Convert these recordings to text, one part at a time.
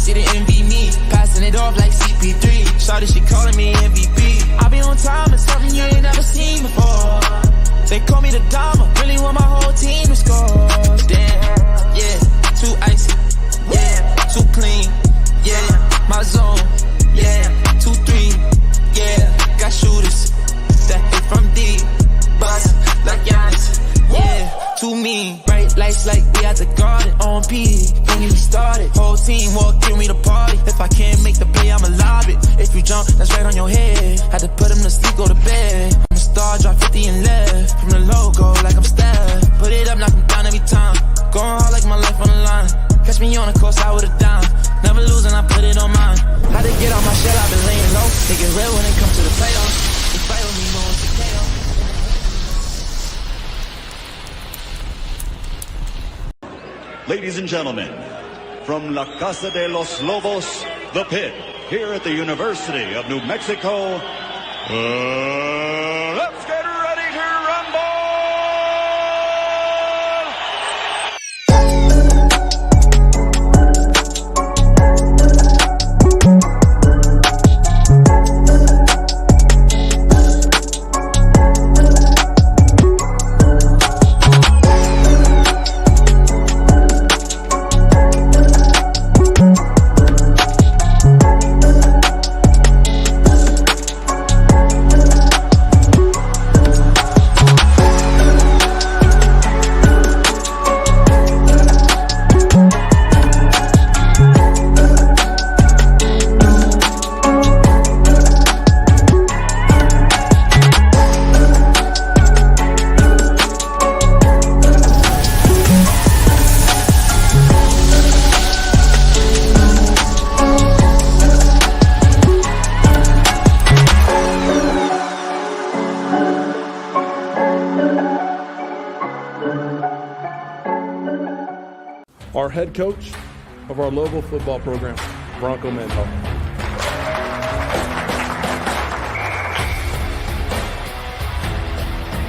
She didn't envy me, passing it off like CP3. Shawty, she calling me MVP. I be on time, it's something you ain't never seen before. They call me the Dama, really want my whole team to score. Damn, yeah, too icy, yeah, too clean, yeah, my zone, yeah, 2-3, yeah, got shooters that hit from deep, bust like Giannis, yeah, too mean. Bright lights like we at the garden, on P, don't get me started. Whole team walk in, we the party. If I can't make the play, I'ma lob it. If you jump, that's right on your head. Had to put him to sleep, go to bed. I'm a star, drop 50 and left. From the logo, like I'm Steph. Put it up, knock him down every time. Going hard like my life on the line. Catch me on the course, I would've dime. Never losing, I put it on mine. Had to get on my shell, I've been laying low. They get real when it comes to the playoffs. They fight with me, know it's a KO. Ladies and gentlemen, from La Casa de los Lobos, the Pit, here at the University of New Mexico, let's get ready to rumble! Our head coach of our Lobo football program, Bronco Mental.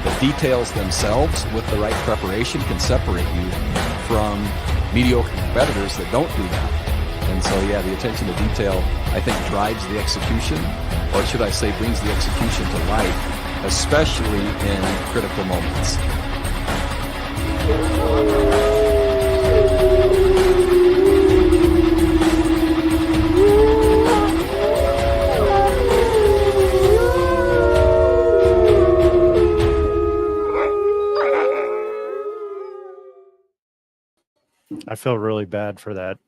The details themselves with the right preparation can separate you from mediocre competitors that don't do that. And so, yeah, the attention to detail, I think, drives the execution, or should I say brings the execution to life, especially in critical moments. I feel really bad for that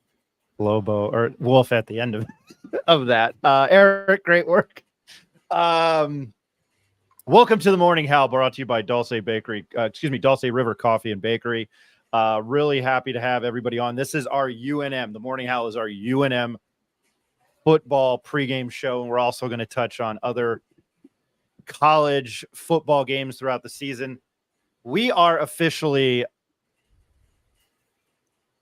Lobo or Wolf at the end of that. Eric, great work. Welcome to the Morning Howl, brought to you by Dulce River Coffee and Bakery. Really happy to have everybody on. This is our UNM. The Morning Howl is our UNM football pregame show, and we're also going to touch on other college football games throughout the season. We are officially,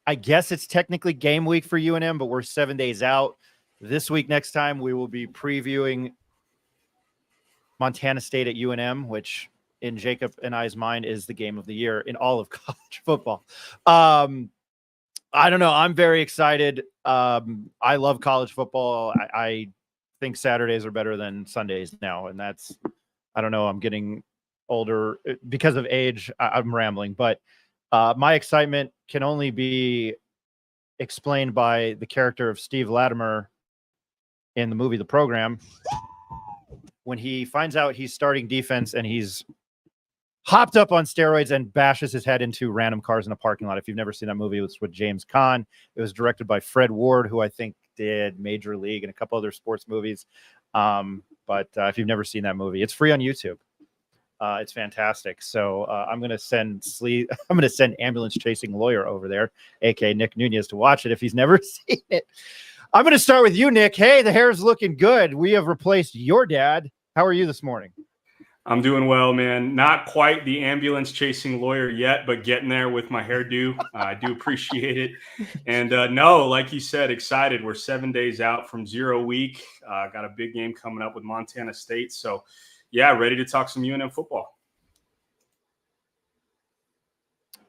I guess it's technically game week for UNM, but we're 7 days out. This week, next time, we will be previewing Montana State at UNM, which in Jacob and I's mind is the game of the year in all of college football. I don't know. I'm very excited. I love college football. I think Saturdays are better than Sundays now. And that's, I don't know. I'm getting older because of age. I'm rambling, but my excitement can only be explained by the character of Steve Latimer in the movie The Program. When he finds out he's starting defense and he's hopped up on steroids and bashes his head into random cars in a parking lot. If you've never seen that movie, it's with James Caan. It was directed by Fred Ward, who I think did Major League and a couple other sports movies. But if you've never seen that movie, it's free on YouTube. It's fantastic. So I'm going to send ambulance chasing lawyer over there, aka Nick Nunez, to watch it if he's never seen it. I'm going to start with you, Nick. Hey, the hair's looking good. We have replaced your dad. How are you this morning? I'm doing well, man. Not quite the ambulance chasing lawyer yet, but getting there with my hairdo. I do appreciate it. And no, like you said, excited. We're 7 days out from 0 week. Got a big game coming up with Montana State. So yeah, ready to talk some UNM football.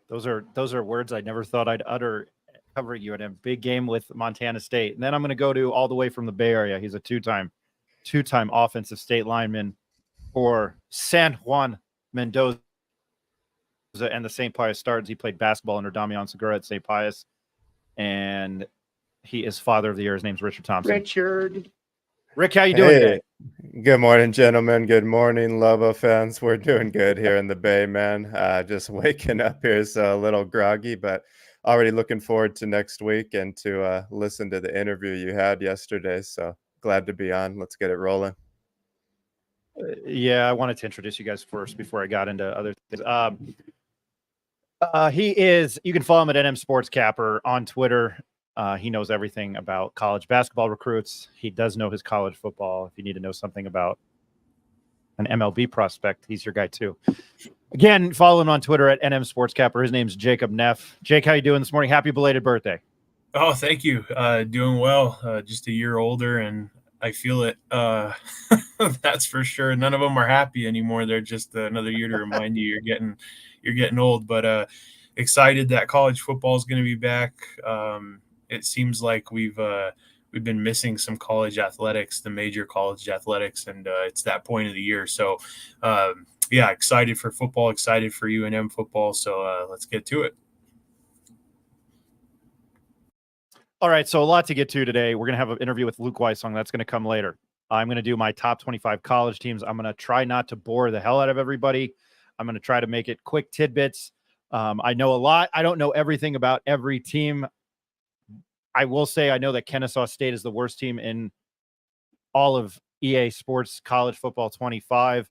Those are words I never thought I'd utter covering UNM. Big game with Montana State. And then I'm going to go to all the way from the Bay Area. He's a two-time offensive state lineman for San Juan Mendoza and the St. Pius Stars. He played basketball under Damian Segura at St. Pius. And he is Father of the Year. His name's Richard Thompson. Rick, how you doing today? Good morning, gentlemen. Good morning, Lobo fans. We're doing good here in the Bay, man. Just waking up here, so a little groggy, but already looking forward to next week and to listen to the interview you had yesterday. So glad to be on. Let's get it rolling. Yeah, I wanted to introduce you guys first before I got into other things. You can follow him at NM Sports Capper on Twitter. He knows everything about college basketball recruits. He does know his college football. If you need to know something about an MLB prospect, he's your guy too. Again, follow him on Twitter at NM Sports Capper. His name's Jacob Neff. Jake, how you doing this morning? Happy belated birthday. Oh, thank you. Doing well. Just a year older, and I feel it. That's for sure. None of them are happy anymore. They're just another year to remind you you're getting old. But excited that college football is going to be back. It seems like we've been missing some college athletics, the major college athletics, and it's that point of the year. So, yeah, excited for football, excited for UNM football. So let's get to it. All right, so a lot to get to today. We're going to have an interview with Luke Weissong. That's going to come later. I'm going to do my top 25 college teams. I'm going to try not to bore the hell out of everybody. I'm going to try to make it quick tidbits. I know a lot. I don't know everything about every team. I will say I know that Kennesaw State is the worst team in all of EA Sports College Football 25.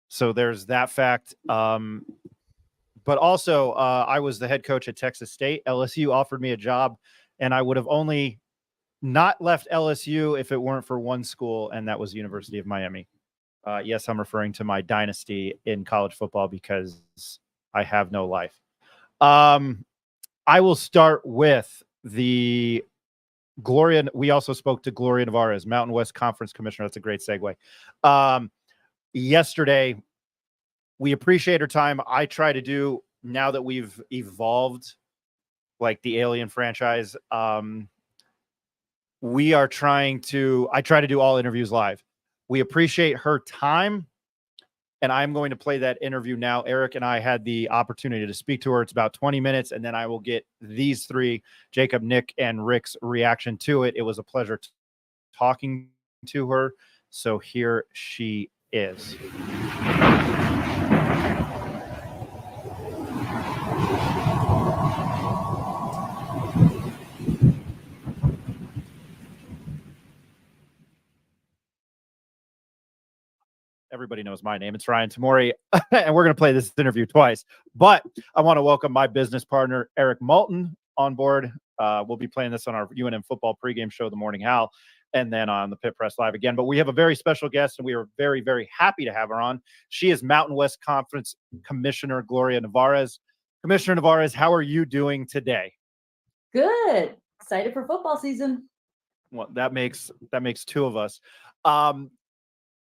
So there's that fact. But also, I was the head coach at Texas State. LSU offered me a job, and I would have only not left LSU if it weren't for one school, and that was the University of Miami. Yes, I'm referring to my dynasty in college football because I have no life. I will start with the Gloria. We also spoke to Gloria Nevarez, Mountain West Conference Commissioner. That's a great segue. Yesterday, we appreciate her time. I try to do, now that we've evolved like the Alien franchise, I try to do all interviews live. We appreciate her time, and I'm going to play that interview now. Eric and I had the opportunity to speak to her. It's about 20 minutes, and then I will get these three, Jacob, Nick, and Rick's reaction to it. It was a pleasure talking to her. So here she is. Everybody knows my name. It's Ryan Tamori, and we're going to play this interview twice. But I want to welcome my business partner, Eric Moulton, on board. We'll be playing this on our UNM football pregame show, The Morning Howl, and then on the Pit Press Live again. But we have a very special guest, and we are very, very happy to have her on. She is Mountain West Conference Commissioner Gloria Nevarez. Commissioner Nevarez, how are you doing today? Good. Excited for football season. Well, that makes two of us.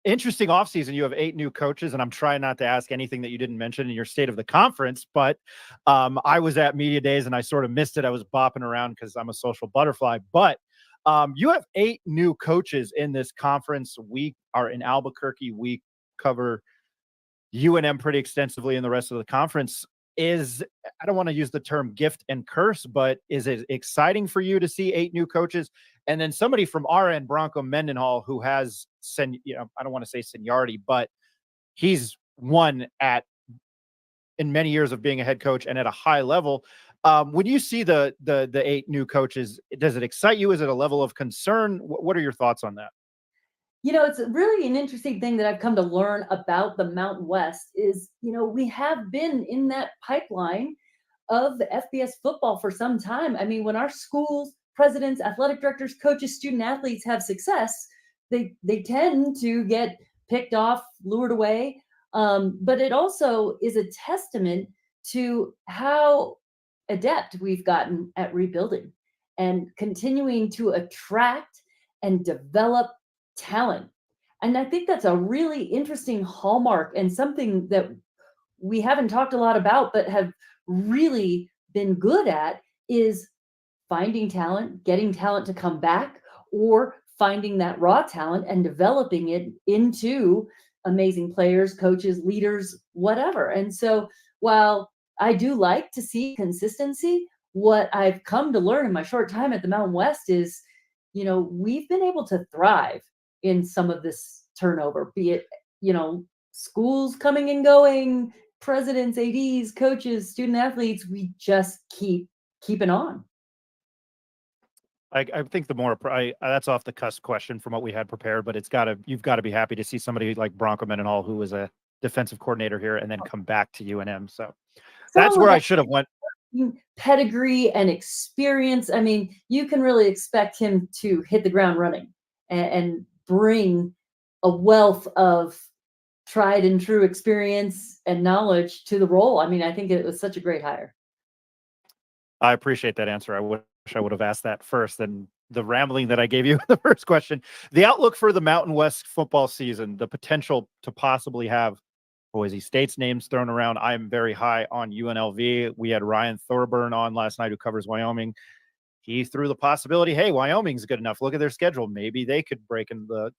Interesting offseason. You have 8 new coaches, and I'm trying not to ask anything that you didn't mention in your state of the conference, but I was at media days and I sort of missed it. I was bopping around because I'm a social butterfly, but you have 8 new coaches in this conference. We are in Albuquerque. We cover UNM pretty extensively in the rest of the conference. I don't want to use the term gift and curse, but is it exciting for you to see 8 new coaches? And then somebody from our end, Bronco Mendenhall, who has, I don't want to say seniority, but he's won in many years of being a head coach and at a high level. When you see the 8 new coaches, does it excite you? Is it a level of concern? What are your thoughts on that? It's really an interesting thing that I've come to learn about the Mountain West is, we have been in that pipeline of the FBS football for some time. I mean, when our schools, presidents, athletic directors, coaches, student athletes have success, they tend to get picked off, lured away. But it also is a testament to how adept we've gotten at rebuilding and continuing to attract and develop talent. And I think that's a really interesting hallmark and something that we haven't talked a lot about, but have really been good at, is finding talent, getting talent to come back, or finding that raw talent and developing it into amazing players, coaches, leaders, whatever. And so while I do like to see consistency, what I've come to learn in my short time at the Mountain West is, we've been able to thrive in some of this turnover, be it, schools coming and going, presidents, ADs, coaches, student athletes. We just keep keeping on. I think that's off the cusp question from what we had prepared, but you've got to be happy to see somebody like Bronco Mendenhall, who was a defensive coordinator here, and then come back to UNM. So that's where I should have went. Pedigree and experience. I mean, you can really expect him to hit the ground running and bring a wealth of tried and true experience and knowledge to the role. I mean, I think it was such a great hire. I appreciate that answer. I wish I would have asked that first, and the rambling that I gave you in the first question. The outlook for the Mountain West football season, the potential to possibly have Boise State's names thrown around. I am very high on UNLV. We had Ryan Thorburn on last night, who covers Wyoming. He threw the possibility, hey, Wyoming's good enough. Look at their schedule. Maybe they could break in the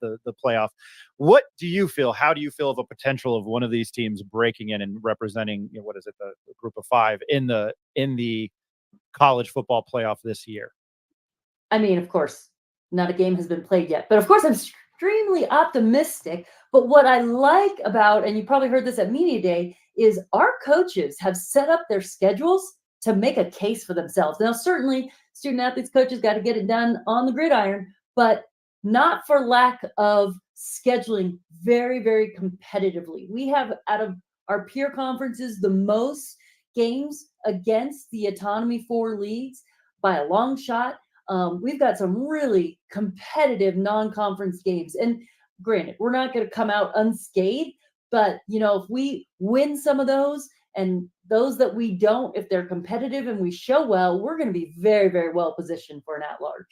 playoff. What do you feel? How do you feel of a potential of one of these teams breaking in and representing, what is it, the group of five in the college football playoff this year? I mean, of course, not a game has been played yet, but of course I'm extremely optimistic. But what I like about, and you probably heard this at Media Day, is our coaches have set up their schedules to make a case for themselves. Now, certainly student athletes, coaches got to get it done on the gridiron, but not for lack of scheduling very, very competitively. We have, out of our peer conferences, the most games against the Autonomy 4 leagues by a long shot. We've got some really competitive non-conference games. And granted, we're not going to come out unscathed, but, if we win some of those, and those that we don't, if they're competitive and we show well, we're going to be very, very well positioned for an at-large.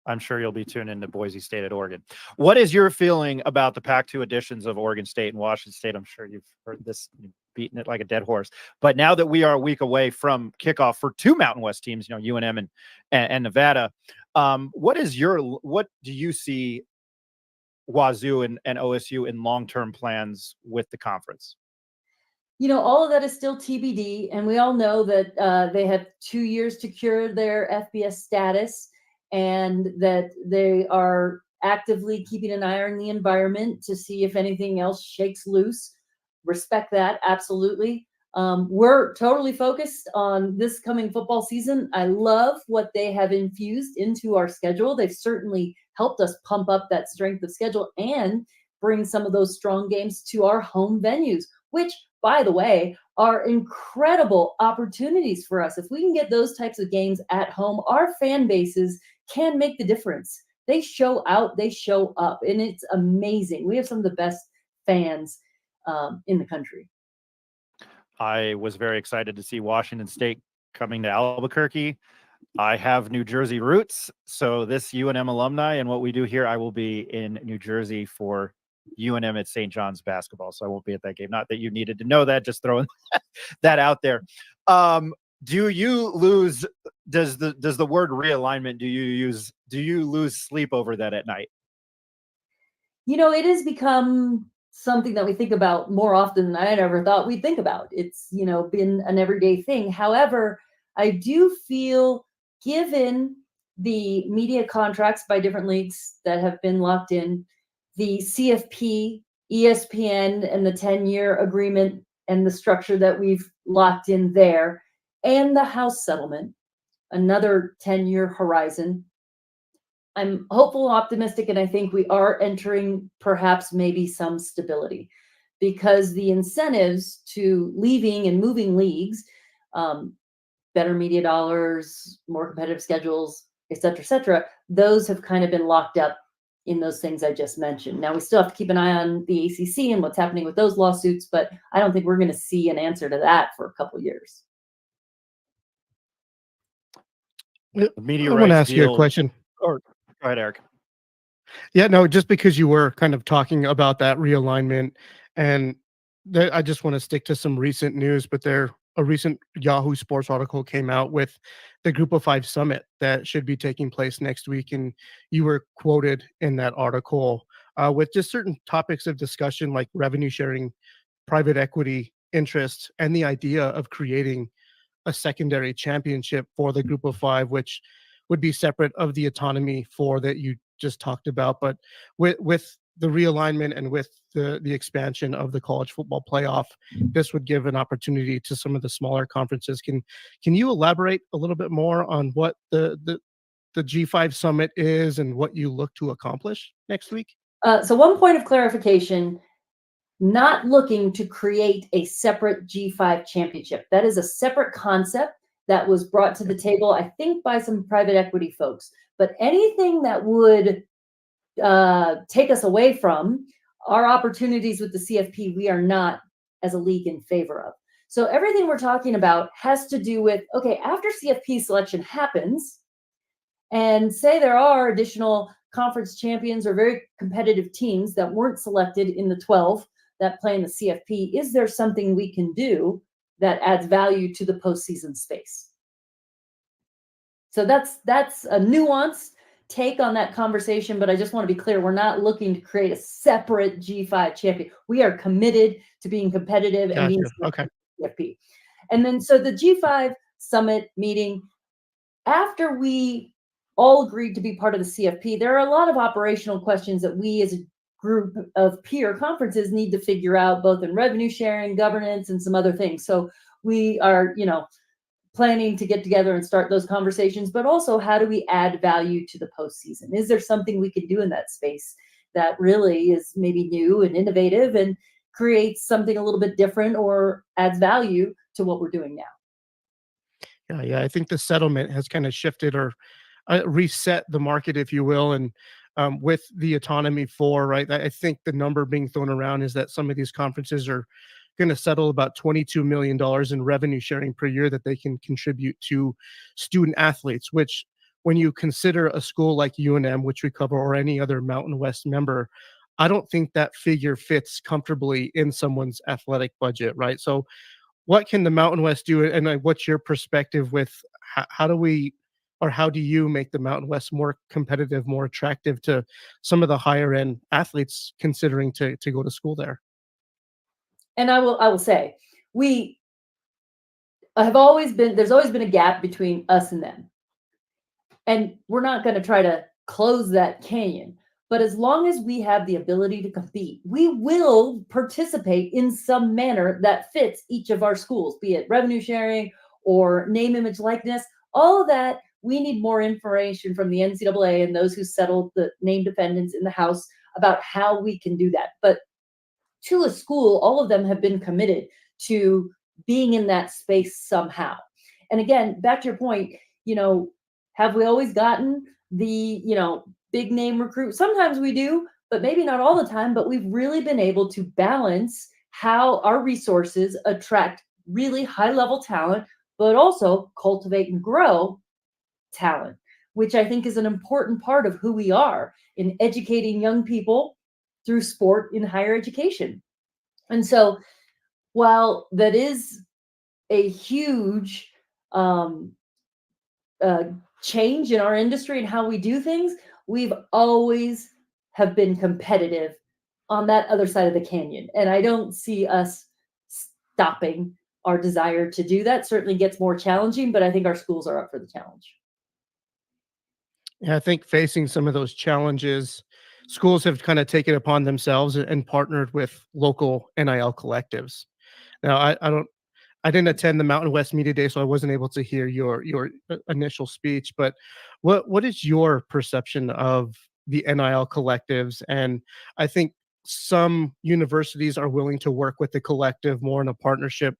I'm sure you'll be tuned into Boise State at Oregon. What is your feeling about the Pac-2 editions of Oregon State and Washington State? I'm sure you've heard this, beating it like a dead horse. But now that we are a week away from kickoff for two Mountain West teams, UNM and Nevada, what do you see Wazoo and OSU in long-term plans with the conference? All of that is still TBD, and we all know that they have 2 years to cure their FBS status, and that they are actively keeping an eye on the environment to see if anything else shakes loose. Respect that, absolutely. We're totally focused on this coming football season. I love what they have infused into our schedule. They've certainly helped us pump up that strength of schedule and bring some of those strong games to our home venues, which, by the way, are incredible opportunities for us. If we can get those types of games at home, our fan bases can make the difference. They show out, they show up, and it's amazing. We have some of the best fans in the country. I was very excited to see Washington State coming to Albuquerque. I have New Jersey roots, so this UNM alumni and what we do here, I will be in New Jersey for UNM at St. John's basketball, so I won't be at that game. Not that you needed to know that, just throwing that out there. Do you lose? Does the word realignment? Do you lose sleep over that at night? It has become something that we think about more often than I ever thought we'd think about. It's been an everyday thing. However, I do feel, given the media contracts by different leagues that have been locked in, the CFP, ESPN, and the 10-year agreement and the structure that we've locked in there, and the House settlement, another 10-year horizon. I'm hopeful, optimistic, and I think we are entering perhaps maybe some stability, because the incentives to leaving and moving leagues, better media dollars, more competitive schedules, et cetera, those have kind of been locked up in those things I just mentioned. Now, we still have to keep an eye on the ACC and what's happening with those lawsuits, but I don't think we're going to see an answer to that for a couple of years. I want to ask you a question. Or go ahead, Eric. Yeah, no, just because you were kind of talking about that realignment, and I just want to stick to some recent news, but there a recent Yahoo Sports article came out with the Group of Five summit that should be taking place next week, and you were quoted in that article with just certain topics of discussion like revenue sharing, private equity interest, and the idea of creating a secondary championship for the Group of Five, which would be separate of the autonomy four that you just talked about, but with the realignment and with the expansion of the college football playoff, this would give an opportunity to some of the smaller conferences. Can you elaborate a little bit more on what the G5 summit is and what you look to accomplish next week? So one point of clarification, not looking to create a separate G5 championship. That is a separate concept that was brought to the table, I think, by some private equity folks. But anything that would take us away from our opportunities with the CFP, we are not, as a league, in favor of. So everything we're talking about has to do with, okay, after CFP selection happens, and say there are additional conference champions or very competitive teams that weren't selected in the 12 that play in the CFP, is there something we can do that adds value to the postseason space? So that's a nuanced take on that conversation, but I just want to be clear, we're not looking to create a separate G5 champion. We are committed to being competitive and being CFP. And then so the G5 summit meeting, after we all agreed to be part of the CFP, there are a lot of operational questions that we as a group of peer conferences need to figure out, both in revenue sharing, governance, and some other things. So we are, planning to get together and start those conversations, but also how do we add value to the postseason? Is there something we can do in that space that really is maybe new and innovative and creates something a little bit different or adds value to what we're doing now? Yeah, I think the settlement has kind of shifted or reset the market, if you will, and with the autonomy for, right, I think the number being thrown around is that some of these conferences are going to settle about $22 million in revenue sharing per year that they can contribute to student athletes, which when you consider a school like UNM, which we cover, or any other Mountain West member, I don't think that figure fits comfortably in someone's athletic budget, right? So what can the Mountain West do? And what's your perspective with how do we, or how do you make the Mountain West more competitive, more attractive to some of the higher end athletes considering to go to school there? And I will say, there's always been a gap between us and them. And we're not going to try to close that canyon. But as long as we have the ability to compete, we will participate in some manner that fits each of our schools, be it revenue sharing or name, image, likeness. All of that, we need more information from the NCAA and those who settled the name defendants in the House about how we can do that. But to a school, all of them have been committed to being in that space somehow. And again, back to your point, have we always gotten the, big name recruit? Sometimes we do, but maybe not all the time. But we've really been able to balance how our resources attract really high level talent, but also cultivate and grow talent, which I think is an important part of who we are in educating young people through sport in higher education. And so while that is a huge change in our industry and how we do things, we've always have been competitive on that other side of the canyon. And I don't see us stopping our desire to do that. Certainly gets more challenging, but I think our schools are up for the challenge. Yeah, I think facing some of those challenges, schools have kind of taken upon themselves and partnered with local NIL collectives. Now, I didn't attend the Mountain West Media Day, so I wasn't able to hear your initial speech. But what is your perception of the NIL collectives? And I think some universities are willing to work with the collective more in a partnership.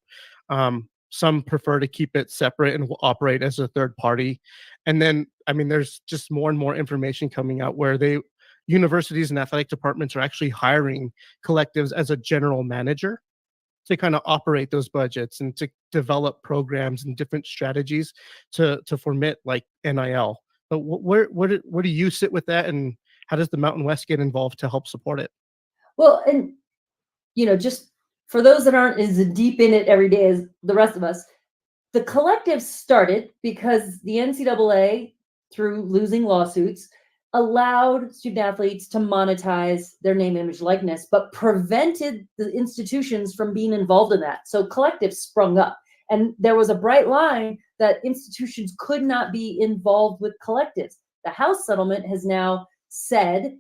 Some prefer to keep it separate and will operate as a third party. And then, there's just more and more information coming out where universities and athletic departments are actually hiring collectives as a general manager to kind of operate those budgets and to develop programs and different strategies to formit like NIL. But where do you sit with that, and how does the Mountain West get involved to help support it? Well, and just for those that aren't as deep in it every day as the rest of us, the collective started because the NCAA, through losing lawsuits, allowed student athletes to monetize their name, image, likeness, but prevented the institutions from being involved in that. So collectives sprung up, and there was a bright line that institutions could not be involved with collectives. The House settlement has now said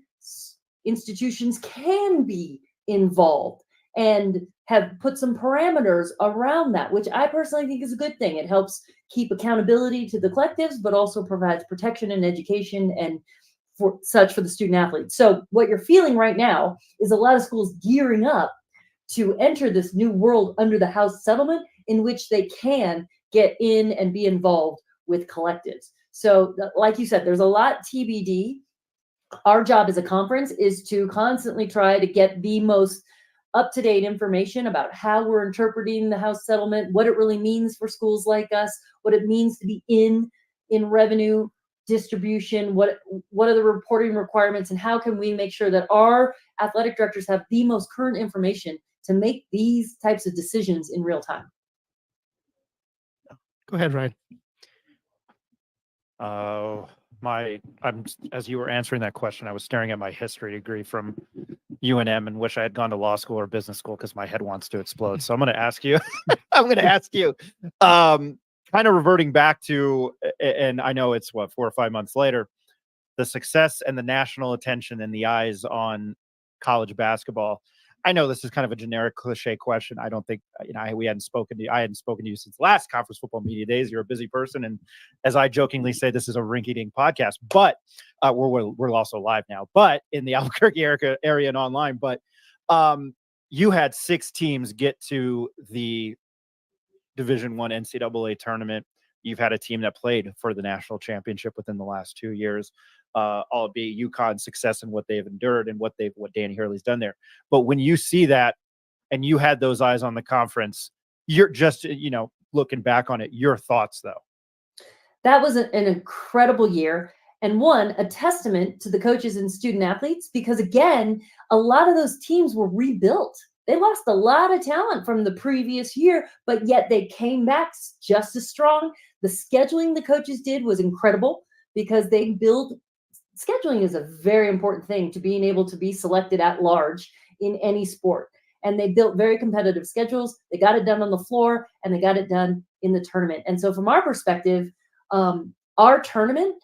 institutions can be involved and have put some parameters around that, which I personally think is a good thing. It helps keep accountability to the collectives, but also provides protection and education and for the student athletes. So what you're feeling right now is a lot of schools gearing up to enter this new world under the House settlement, in which they can get in and be involved with collectives. So like you said, there's a lot TBD. Our job as a conference is to constantly try to get the most up-to-date information about how we're interpreting the House settlement, what it really means for schools like us, what it means to be in revenue distribution, what are the reporting requirements, and how can we make sure that our athletic directors have the most current information to make these types of decisions in real time. Go ahead, Ryan. As you were answering that question, I was staring at my history degree from UNM and wish I had gone to law school or business school because my head wants to explode. So I'm going to ask you, kind of reverting back to, and I know it's 4 or 5 months later, the success and the national attention and the eyes on college basketball. I know this is kind of a generic cliche question. I don't think, I hadn't spoken to you since last conference football media days. You're a busy person. And as I jokingly say, this is a rinky-dink podcast, but we're also live now, but in the Albuquerque area and online. But you had 6 teams get to the Division I NCAA tournament. You've had a team that played for the national championship within the last 2 years, albeit UConn's success and what they've endured and what Danny Hurley's done there. But when you see that and you had those eyes on the conference, you're just, looking back on it, your thoughts though. That was an incredible year, and a testament to the coaches and student athletes, because again, a lot of those teams were rebuilt. They lost a lot of talent from the previous year, but yet they came back just as strong. The scheduling the coaches did was incredible, because scheduling is a very important thing to being able to be selected at large in any sport. And they built very competitive schedules. They got it done on the floor, and they got it done in the tournament. And so from our perspective, our tournament,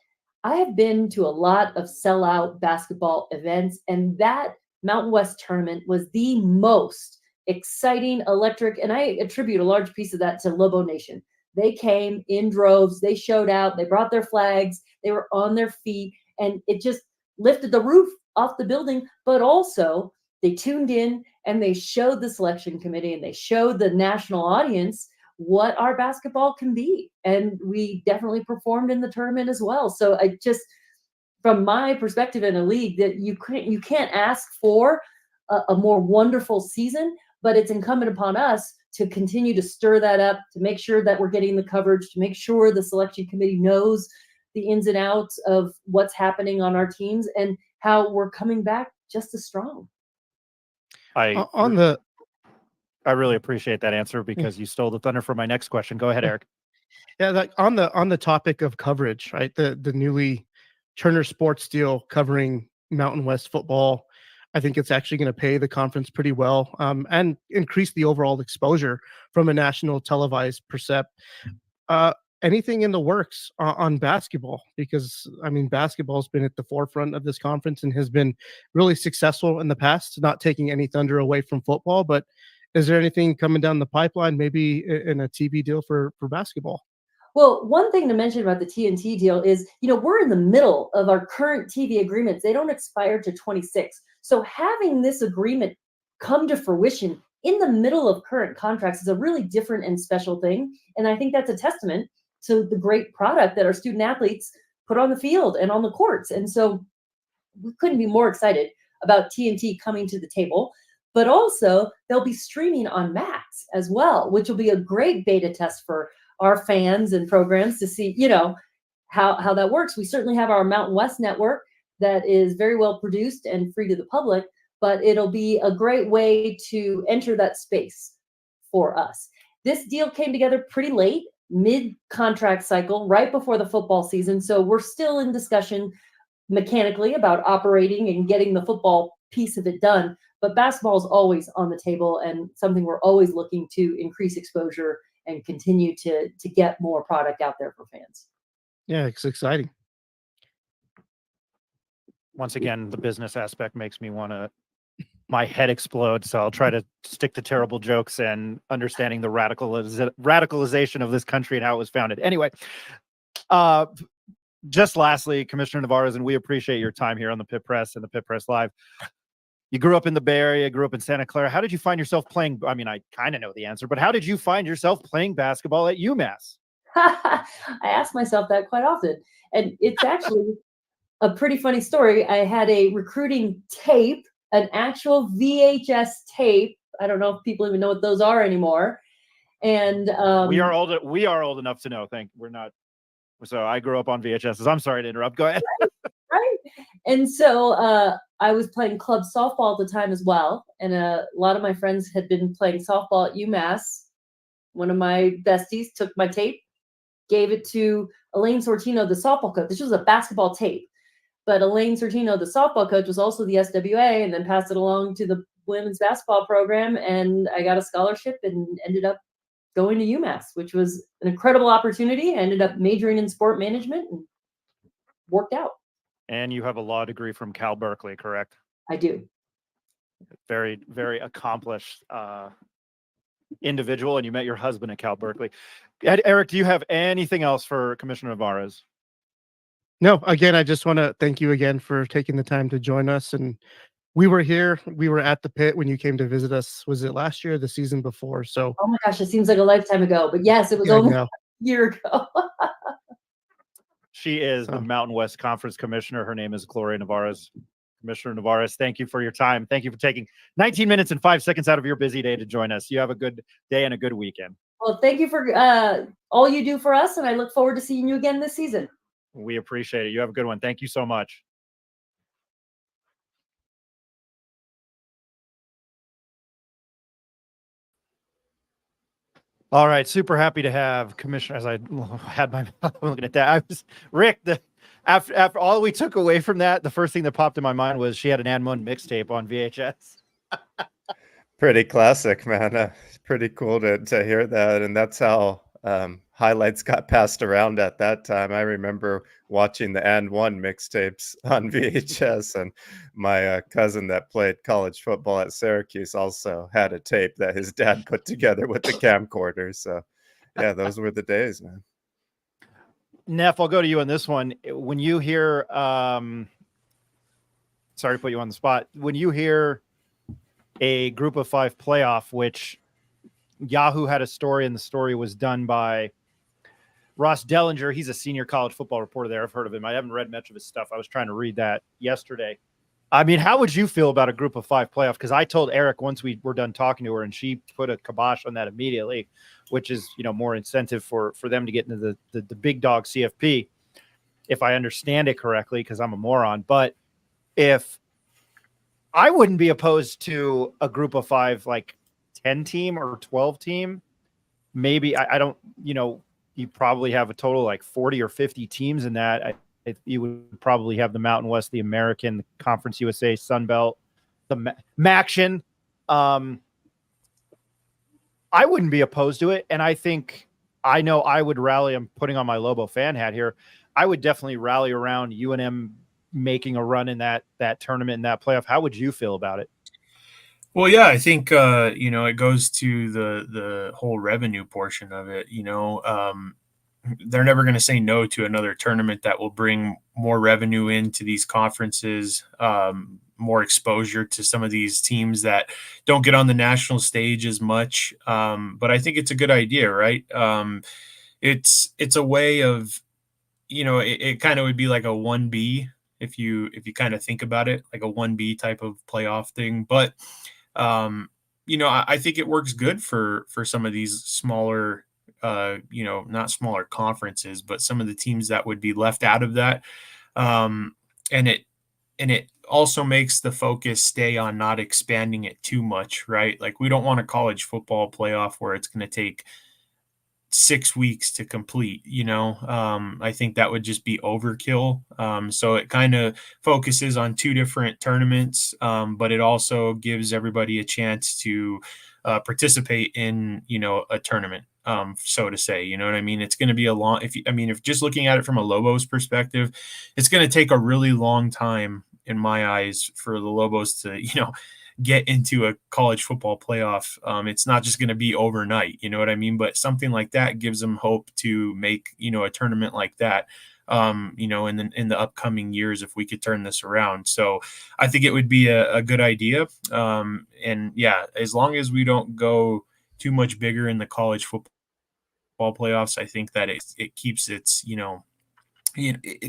I have been to a lot of sellout basketball events, and that Mountain West tournament was the most exciting, electric, and I attribute a large piece of that to Lobo Nation. They came in droves, they showed out, they brought their flags, they were on their feet, and it just lifted the roof off the building. But also they tuned in and they showed the selection committee and they showed the national audience what our basketball can be. And we definitely performed in the tournament as well. So from my perspective in a league, that you can't ask for a more wonderful season, but it's incumbent upon us to continue to stir that up, to make sure that we're getting the coverage, to make sure the selection committee knows the ins and outs of what's happening on our teams and how we're coming back just as strong. I really appreciate that answer, because you stole the thunder for my next question. Go ahead, Eric. Yeah, like on the topic of coverage, right? The newly Turner Sports deal covering Mountain West football, I think it's actually going to pay the conference pretty well, and increase the overall exposure from a national televised percept. Anything in the works on basketball? Because basketball has been at the forefront of this conference and has been really successful in the past, not taking any thunder away from football. But is there anything coming down the pipeline, maybe in a TV deal for basketball? Well, one thing to mention about the TNT deal is, we're in the middle of our current TV agreements. They don't expire to 26. So having this agreement come to fruition in the middle of current contracts is a really different and special thing. And I think that's a testament to the great product that our student athletes put on the field and on the courts. And so we couldn't be more excited about TNT coming to the table. But also they'll be streaming on Max as well, which will be a great beta test for our fans and programs to see, how that works. We certainly have our Mountain West network that is very well produced and free to the public, but it'll be a great way to enter that space for us. This deal came together pretty late, mid-contract cycle, right before the football season. So we're still in discussion mechanically about operating and getting the football piece of it done. But basketball is always on the table and something we're always looking to increase exposure and continue to get more product out there for fans. Yeah, it's exciting. Once again, the business aspect makes me want to, my head explodes. So I'll try to stick to terrible jokes and understanding the radicalization of this country and how it was founded. Anyway, just lastly, Commissioner Nevarez, and we appreciate your time here on the Pit Press and the Pit Press Live. You grew up in the Bay Area, grew up in Santa Clara. How did you find yourself playing? I mean, I kind of know the answer, but how did you find yourself playing basketball at UMass? I ask myself that quite often. And it's actually a pretty funny story. I had a recruiting tape, an actual VHS tape. I don't know if people even know what those are anymore. And we are old enough to know. We're not. So I grew up on VHSs. I'm sorry to interrupt. Go ahead. Right. And so I was playing club softball at the time as well. And a lot of my friends had been playing softball at UMass. One of my besties took my tape, gave it to Elaine Sortino, the softball coach. This was a basketball tape. But Elaine Sortino, the softball coach, was also the SWA, and then passed it along to the women's basketball program. And I got a scholarship and ended up going to UMass, which was an incredible opportunity. I ended up majoring in sport management and worked out. And you have a law degree from Cal Berkeley, correct? I do. Very, very accomplished individual, and you met your husband at Cal Berkeley. Eric, do you have anything else for Commissioner Nevarez? No, again, I just want to thank you again for taking the time to join us. And we were at the pit when you came to visit us. Was it last year or the season before? So, oh my gosh, it seems like a lifetime ago, but yes, it was almost a year ago. She is the Mountain West Conference Commissioner. Her name is Gloria Nevarez. Commissioner Nevarez, thank you for your time. Thank you for taking 19 minutes and 5 seconds out of your busy day to join us. You have a good day and a good weekend. Well, thank you for all you do for us, and I look forward to seeing you again this season. We appreciate it. You have a good one. Thank you so much. All right, super happy to have Commissioner. As I had my looking at that, I was Rick. After all we took away from that, the first thing that popped in my mind was she had an N1 mixtape on VHS. Pretty classic, man. Pretty cool to hear that, and that's how highlights got passed around at that time. I remember watching the N1 mixtapes on VHS, and my cousin that played college football at Syracuse also had a tape that his dad put together with the camcorder. So, yeah, those were the days, man. Neff, I'll go to you on this one. When you hear, sorry to put you on the spot, when you hear a Group of 5 playoff, which Yahoo had a story, and the story was done by Ross Dellinger. He's a senior college football reporter there. I've heard of him. I haven't read much of his stuff. I was trying to read that yesterday. I mean, how would you feel about a Group of 5 playoff? Because I told Eric once we were done talking to her, and she put a kibosh on that immediately, which is, more incentive for them to get into the big dog CFP, if I understand it correctly, because I'm a moron. But if I wouldn't be opposed to a Group of 5, like 10 team or 12 team, maybe I don't, you probably have a total like 40 or 50 teams in that. You would probably have the Mountain West, the American, the Conference USA, Sun Belt, the MACtion. I wouldn't be opposed to it. And I know I would rally. I'm putting on my Lobo fan hat here. I would definitely rally around UNM making a run in that tournament, in that playoff. How would you feel about it? Well, yeah, I think, it goes to the whole revenue portion of it. They're never going to say no to another tournament that will bring more revenue into these conferences, more exposure to some of these teams that don't get on the national stage as much. But I think it's a good idea, right? It's a way of, it kind of would be like a 1B if you kind of think about it, like a 1B type of playoff thing. But I think it works good for some of these smaller, not smaller conferences, but some of the teams that would be left out of that. And it also makes the focus stay on not expanding it too much, right? Like we don't want a college football playoff where it's going to take 6 weeks to complete, I think that would just be overkill. So it kind of focuses on two different tournaments, but it also gives everybody a chance to participate in, a tournament, so to say. You know what I mean? It's going to be a long, if just looking at it from a Lobos perspective, it's going to take a really long time in my eyes for the Lobos to, get into a college football playoff. It's not just going to be overnight, you know what I mean? But something like that gives them hope to make, a tournament like that, in the upcoming years, if we could turn this around. So I think it would be a good idea. And yeah, as long as we don't go too much bigger in the college football playoffs, I think that it keeps its,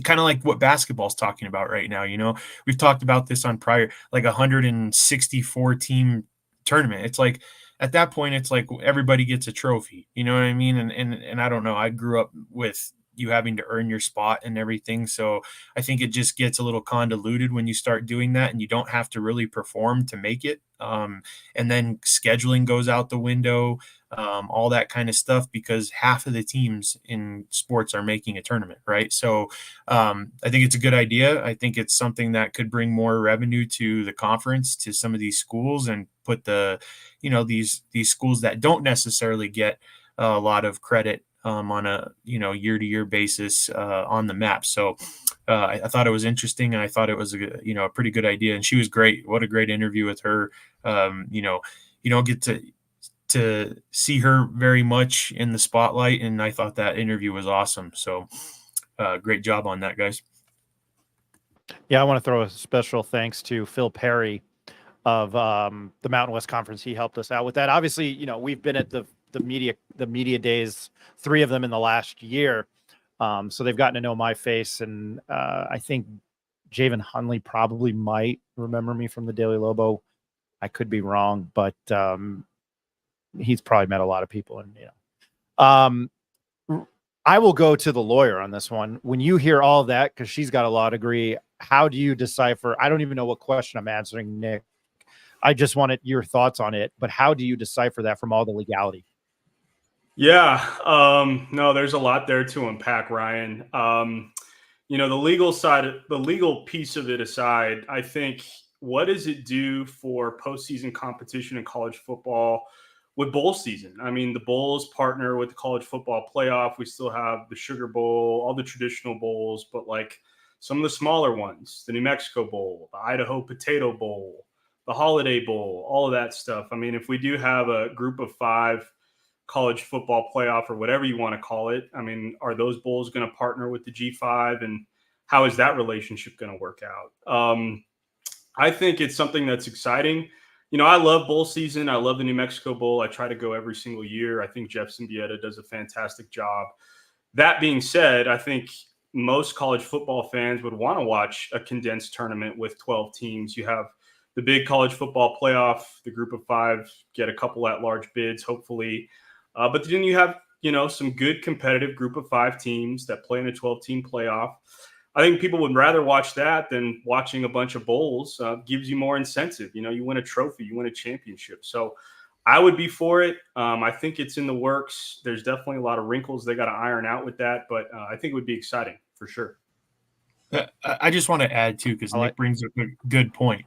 kind of like what basketball's talking about right now. We've talked about this on prior, like 164 team tournament. It's like at that point, it's like everybody gets a trophy. You know what I mean? And I don't know. I grew up with you having to earn your spot and everything. So I think it just gets a little convoluted when you start doing that, and you don't have to really perform to make it. And then scheduling goes out the window, all that kind of stuff, because half of the teams in sports are making a tournament, right? So I think it's a good idea. I think it's something that could bring more revenue to the conference, to some of these schools, and put these schools that don't necessarily get a lot of credit on a year-to-year basis on the map. So I thought it was interesting, and I thought it was a pretty good idea. And she was great. What a great interview with her. You don't get to see her very much in the spotlight, and I thought that interview was awesome. So great job on that, guys. Yeah, I want to throw a special thanks to Phil Perry of the Mountain West Conference. He helped us out with that. Obviously, we've been at the media days, 3 of them in the last year. So they've gotten to know my face, and I think Javen Hunley probably might remember me from the Daily Lobo. I could be wrong, but he's probably met a lot of people, and I will go to the lawyer on this one. When you hear all of that, because she's got a law degree, how do you decipher? I don't even know what question I'm answering, Nick. I just wanted your thoughts on it, but how do you decipher that from all the legality? Yeah, no, there's a lot there to unpack, Ryan. The legal side, the legal piece of it aside, I think, what does it do for postseason competition in college football with bowl season? I mean, the bowls partner with the college football playoff. We still have the Sugar Bowl, all the traditional bowls, but like some of the smaller ones, the New Mexico Bowl, the Idaho Potato Bowl, the Holiday Bowl, all of that stuff. I mean, if we do have a group of 5 college football playoff, or whatever you want to call it, I mean, are those bowls going to partner with the G5, and how is that relationship going to work out? I think it's something that's exciting. I love bowl season. I love the New Mexico Bowl. I try to go every single year. I think Jeff Symbieta does a fantastic job. That being said, I think most college football fans would want to watch a condensed tournament with 12 teams. You have the big college football playoff, the group of 5 get a couple at-large bids, hopefully. But then you have, some good competitive group of 5 teams that play in a 12-team playoff. I think people would rather watch that than watching a bunch of bowls. Gives you more incentive. You win a trophy, you win a championship. So I would be for it. I think it's in the works. There's definitely a lot of wrinkles they got to iron out with that, but I think it would be exciting for sure. I just want to add too, because Nick brings up a good point.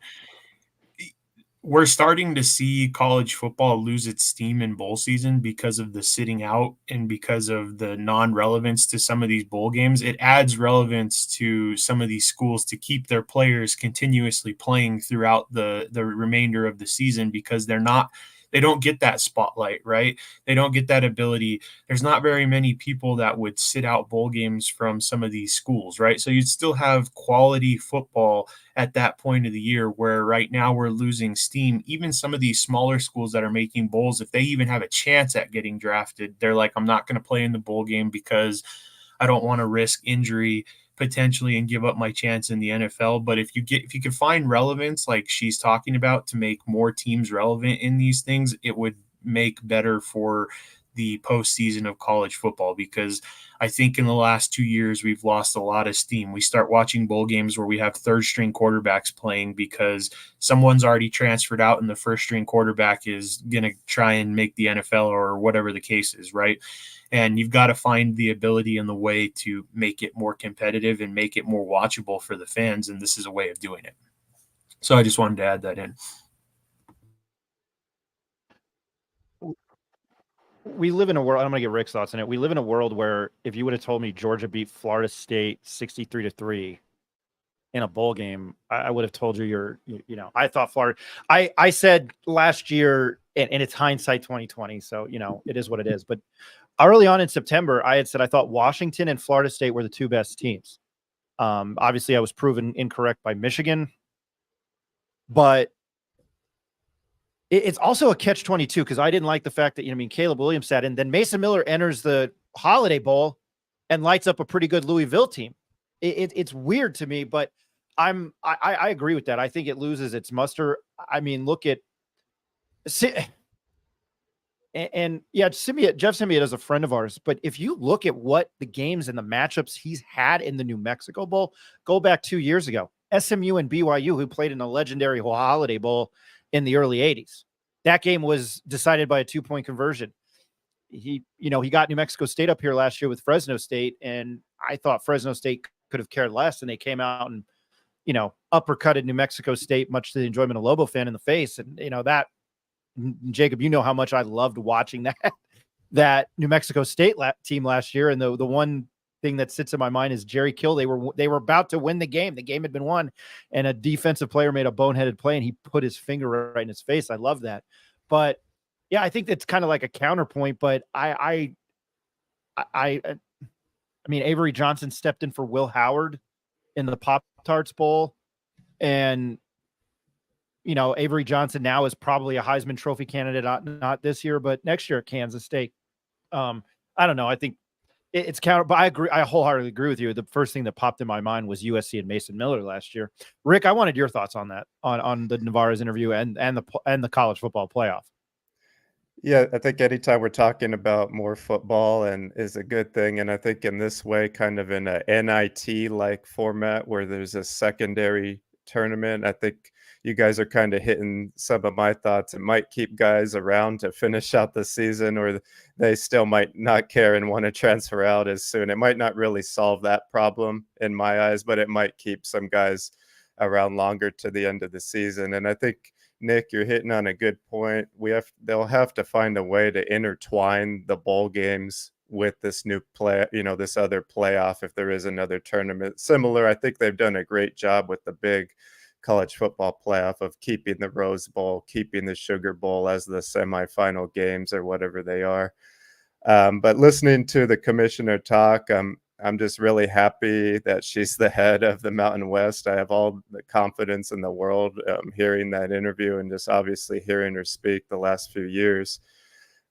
We're starting to see college football lose its steam in bowl season because of the sitting out and because of the non-relevance to some of these bowl games. It adds relevance to some of these schools to keep their players continuously playing throughout the remainder of the season, because they don't get that spotlight, right? They don't get that ability. There's not very many people that would sit out bowl games from some of these schools, right? So you'd still have quality football at that point of the year, where right now we're losing steam. Even some of these smaller schools that are making bowls, if they even have a chance at getting drafted, they're like, I'm not going to play in the bowl game because I don't want to risk injury potentially and give up my chance in the NFL. But if you could find relevance like she's talking about to make more teams relevant in these things, it would make better for the postseason of college football, because I think in the last 2 years we've lost a lot of steam. We start watching bowl games where we have third string quarterbacks playing because someone's already transferred out and the first string quarterback is going to try and make the NFL or whatever the case is, right? And you've got to find the ability and the way to make it more competitive and make it more watchable for the fans, and this is a way of doing it. So I just wanted to add that in. We live in a world, I'm going to get Rick's thoughts on it. We live in a world where if you would have told me Georgia beat Florida State 63-3 in a bowl game, I would have told you I thought Florida, I said last year, and it's hindsight 2020. So, it is what it is. But early on in September, I had said, I thought Washington and Florida State were the two best teams. Obviously I was proven incorrect by Michigan, but it's also a catch-22 because I didn't like the fact that, Caleb Williams sat in. Then Mason Miller enters the Holiday Bowl and lights up a pretty good Louisville team. It's weird to me, but I agree with that. I think it loses its muster. I mean, look at Jeff Simia is a friend of ours, but if you look at what the games and the matchups he's had in the New Mexico Bowl, go back 2 years ago, SMU and BYU, who played in the legendary Holiday Bowl in the early 80s. That game was decided by a 2-point conversion. He got New Mexico State up here last year with Fresno State, and I thought Fresno State could have cared less, and they came out and, uppercutted New Mexico State, much to the enjoyment of Lobo fan in the face. And, that, Jacob, how how much I loved watching that New Mexico State team last year. And the one thing that sits in my mind is Jerry Kill. They were about to win the game. The game had been won, and a defensive player made a boneheaded play, and he put his finger right in his face. I love that. But yeah, I think that's kind of like a counterpoint. But I mean, Avery Johnson stepped in for Will Howard in the Pop-Tarts Bowl, and Avery Johnson now is probably a Heisman Trophy candidate, not this year, but next year at Kansas State. I don't know. I think it's counter, but I agree. I wholeheartedly agree with you. The first thing that popped in my mind was USC and Mason Miller last year. Rick, I wanted your thoughts on that, on the Nevarez interview and the college football playoff. Yeah, I think anytime we're talking about more football and is a good thing. And I think in this way, kind of in a NIT like format where there's a secondary tournament, I think you guys are kind of hitting some of my thoughts. It might keep guys around to finish out the season, or they still might not care and want to transfer out as soon. It might not really solve that problem in my eyes, but it might keep some guys around longer to the end of the season. And I think, Nick, you're hitting on a good point. They'll have to find a way to intertwine the bowl games with this new this other playoff if there is another tournament. Similar, I think they've done a great job with the big college football playoff of keeping the Rose Bowl, keeping the Sugar Bowl as the semifinal games or whatever they are. But listening to the commissioner talk, I'm just really happy that she's the head of the Mountain West. I have all the confidence in the world hearing that interview and just obviously hearing her speak the last few years.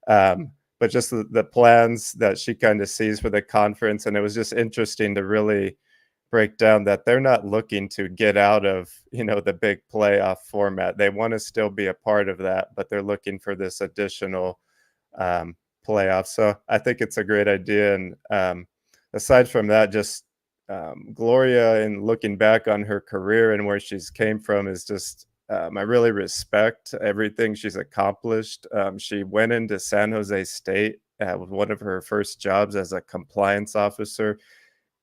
But just the plans that she kind of sees for the conference. And it was just interesting to really break down that they're not looking to get out of, the big playoff format. They want to still be a part of that, but they're looking for this additional playoff. So I think it's a great idea. And aside from that, just Gloria, and looking back on her career and where she's came from, is just, I really respect everything she's accomplished. She went into San Jose State with one of her first jobs as a compliance officer.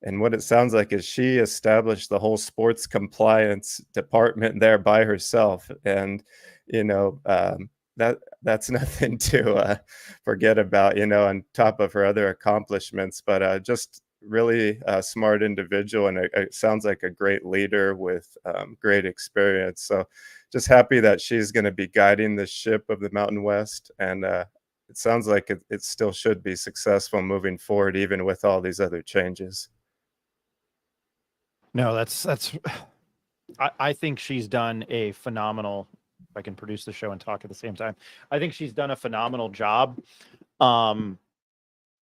And what it sounds like is she established the whole sports compliance department there by herself. And, that's nothing to forget about, on top of her other accomplishments, but just really a smart individual. And it sounds like a great leader with great experience. So just happy that she's going to be guiding the ship of the Mountain West. And it sounds like it still should be successful moving forward, even with all these other changes. No, I think she's done a phenomenal, if I can produce the show and talk at the same time, I think she's done a phenomenal job. And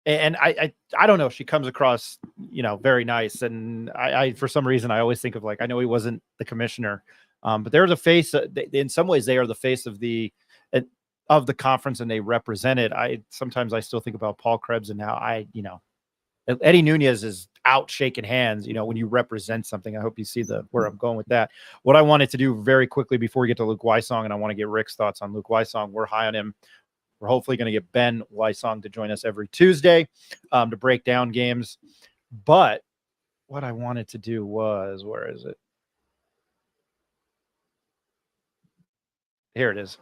I don't know, she comes across, very nice. And I for some reason, I always think of, I know he wasn't the commissioner, but they're the face, in some ways they are the face of the of the conference and they represent it. Sometimes I still think about Paul Krebs and how Eddie Nunez is out shaking hands, when you represent something. I hope you see where I'm going with that. What I wanted to do very quickly before we get to Luke Wysong, and I want to get Rick's thoughts on Luke Wysong. We're high on him. We're hopefully going to get Ben Wysong to join us every Tuesday to break down games. But what I wanted to do was, where is it? Here it is.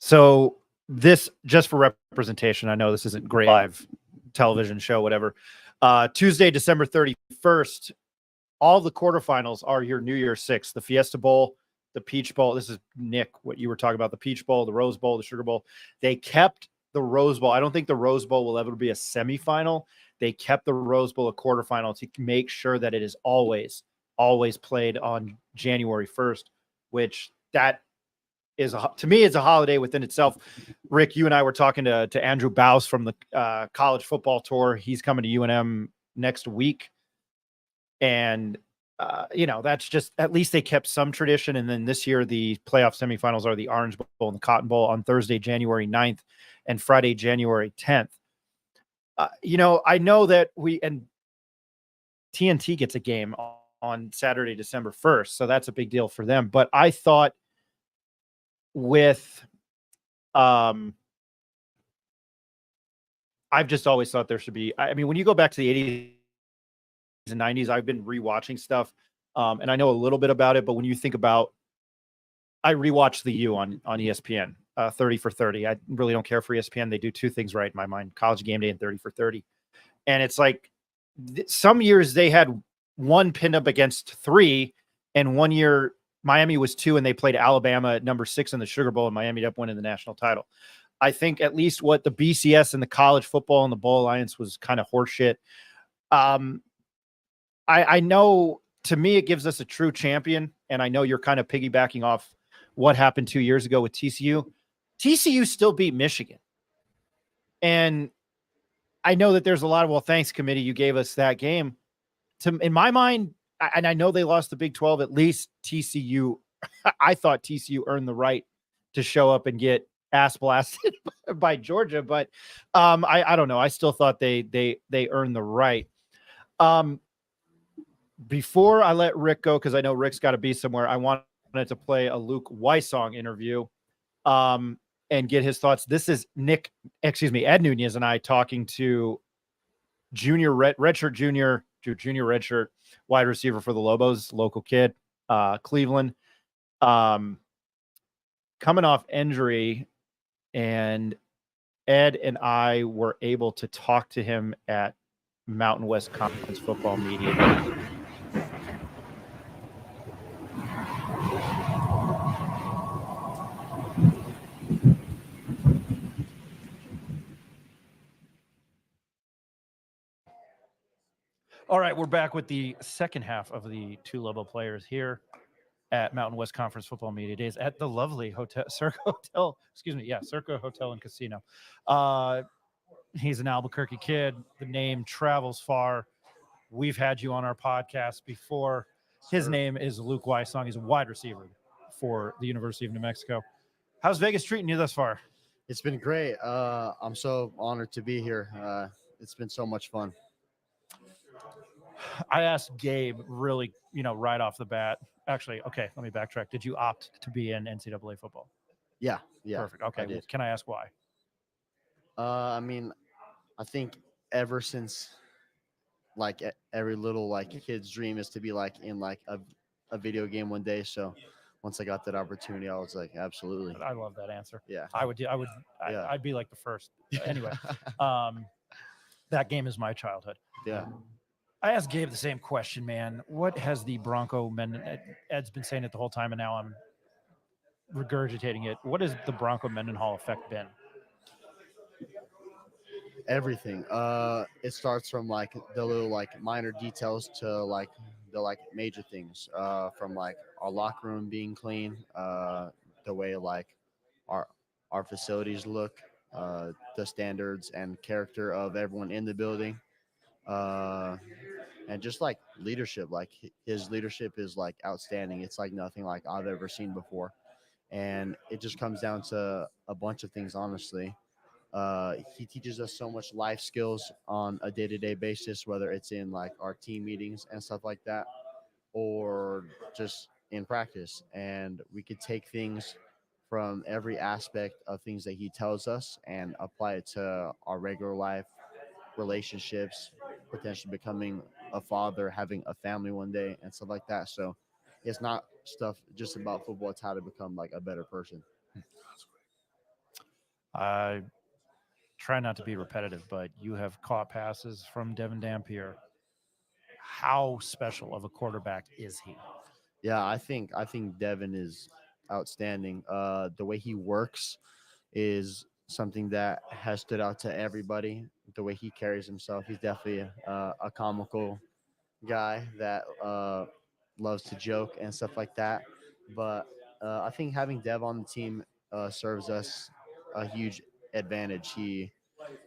So this, just for representation, I know this isn't great live television show, whatever. Tuesday, December 31st, all the quarterfinals are your New Year's Six, the Fiesta Bowl, the Peach Bowl. This is, Nick, what you were talking about, the Peach Bowl, the Rose Bowl, the Sugar Bowl. They kept the Rose Bowl. I don't think the Rose Bowl will ever be a semifinal. They kept the Rose Bowl a quarterfinal to make sure that it is always played on January 1st, which that is, to me, is a holiday within itself. Rick, you and I were talking to Andrew Baus from the college football tour. He's coming to UNM next week. And, that's just, at least they kept some tradition. And then this year, the playoff semifinals are the Orange Bowl and the Cotton Bowl on Thursday, January 9th and Friday, January 10th. I know that TNT gets a game on Saturday, December 1st. So that's a big deal for them. But I thought I've just always thought there should be, when you go back to the 80s and 90s, I've been rewatching stuff and I know a little bit about it, but when you think about, I rewatched the U on ESPN, 30 for 30. I really don't care for ESPN. They do two things right in my mind: College Game Day and 30 for 30. And it's like some years they had one pinned up against three, and one year Miami was two and they played Alabama at number 6 in the Sugar Bowl, and Miami ended up winning the national title. I think at least what the BCS and the college football and the Bowl Alliance was kind of horseshit. I know, to me, it gives us a true champion. And I know you're kind of piggybacking off what happened 2 years ago with TCU. TCU still beat Michigan. And I know that there's a lot of, well, thanks, committee, you gave us that game. In my mind, and I know they lost the Big 12, at least TCU, I thought TCU earned the right to show up and get ass blasted by Georgia. But I don't know. I still thought they earned the right. Before I let Rick go, because I know Rick's got to be somewhere, I wanted to play a Luke Wysong interview and get his thoughts. This is Ed Nunez and I talking to redshirt junior redshirt wide receiver for the Lobos, local kid, Cleveland, coming off injury, and Ed and I were able to talk to him at Mountain West Conference Football Media Day. All right, we're back with the second half of the two Lobo players here at Mountain West Conference Football Media Days at the lovely Circa Hotel and Casino. He's an Albuquerque kid. The name travels far. We've had you on our podcast before. His name is Luke Wysong. He's a wide receiver for the University of New Mexico. How's Vegas treating you thus far? It's been great. I'm so honored to be here. It's been so much fun. I asked Gabe really, right off the bat. Actually, okay, let me backtrack. Did you opt to be in NCAA football? Yeah. Perfect. Okay, can I ask why? I think ever since, every little kid's dream is to be in a video game one day. So once I got that opportunity, I was like, absolutely. I love that answer. Yeah. I'd be like the first. Anyway, that game is my childhood. Yeah. I asked Gabe the same question, man. What has the Bronco Ed's been saying it the whole time, and now I'm regurgitating it. What has the Bronco Mendenhall effect been? Everything. It starts from the little minor details to the major things. From our locker room being clean, the way our facilities look, the standards and character of everyone in the building. and just like leadership. Like his leadership is like outstanding. It's like nothing like I've ever seen before, and it just comes down to a bunch of things, honestly. He teaches us so much life skills on a day-to-day basis, whether it's in like our team meetings and stuff like that, or just in practice. And we could take things from every aspect of things that he tells us and apply it to our regular life, relationships, potentially becoming a father, having a family one day, and stuff like that. So it's not stuff just about football, it's how to become like a better person. I try not to be repetitive, but you have caught passes from Devin Dampier. How special of a quarterback is he? Yeah, I think Devin is outstanding. The way he works is something that has stood out to everybody. The way he carries himself, he's definitely a comical guy that loves to joke and stuff like that. But I think having Dev on the team serves us a huge advantage. He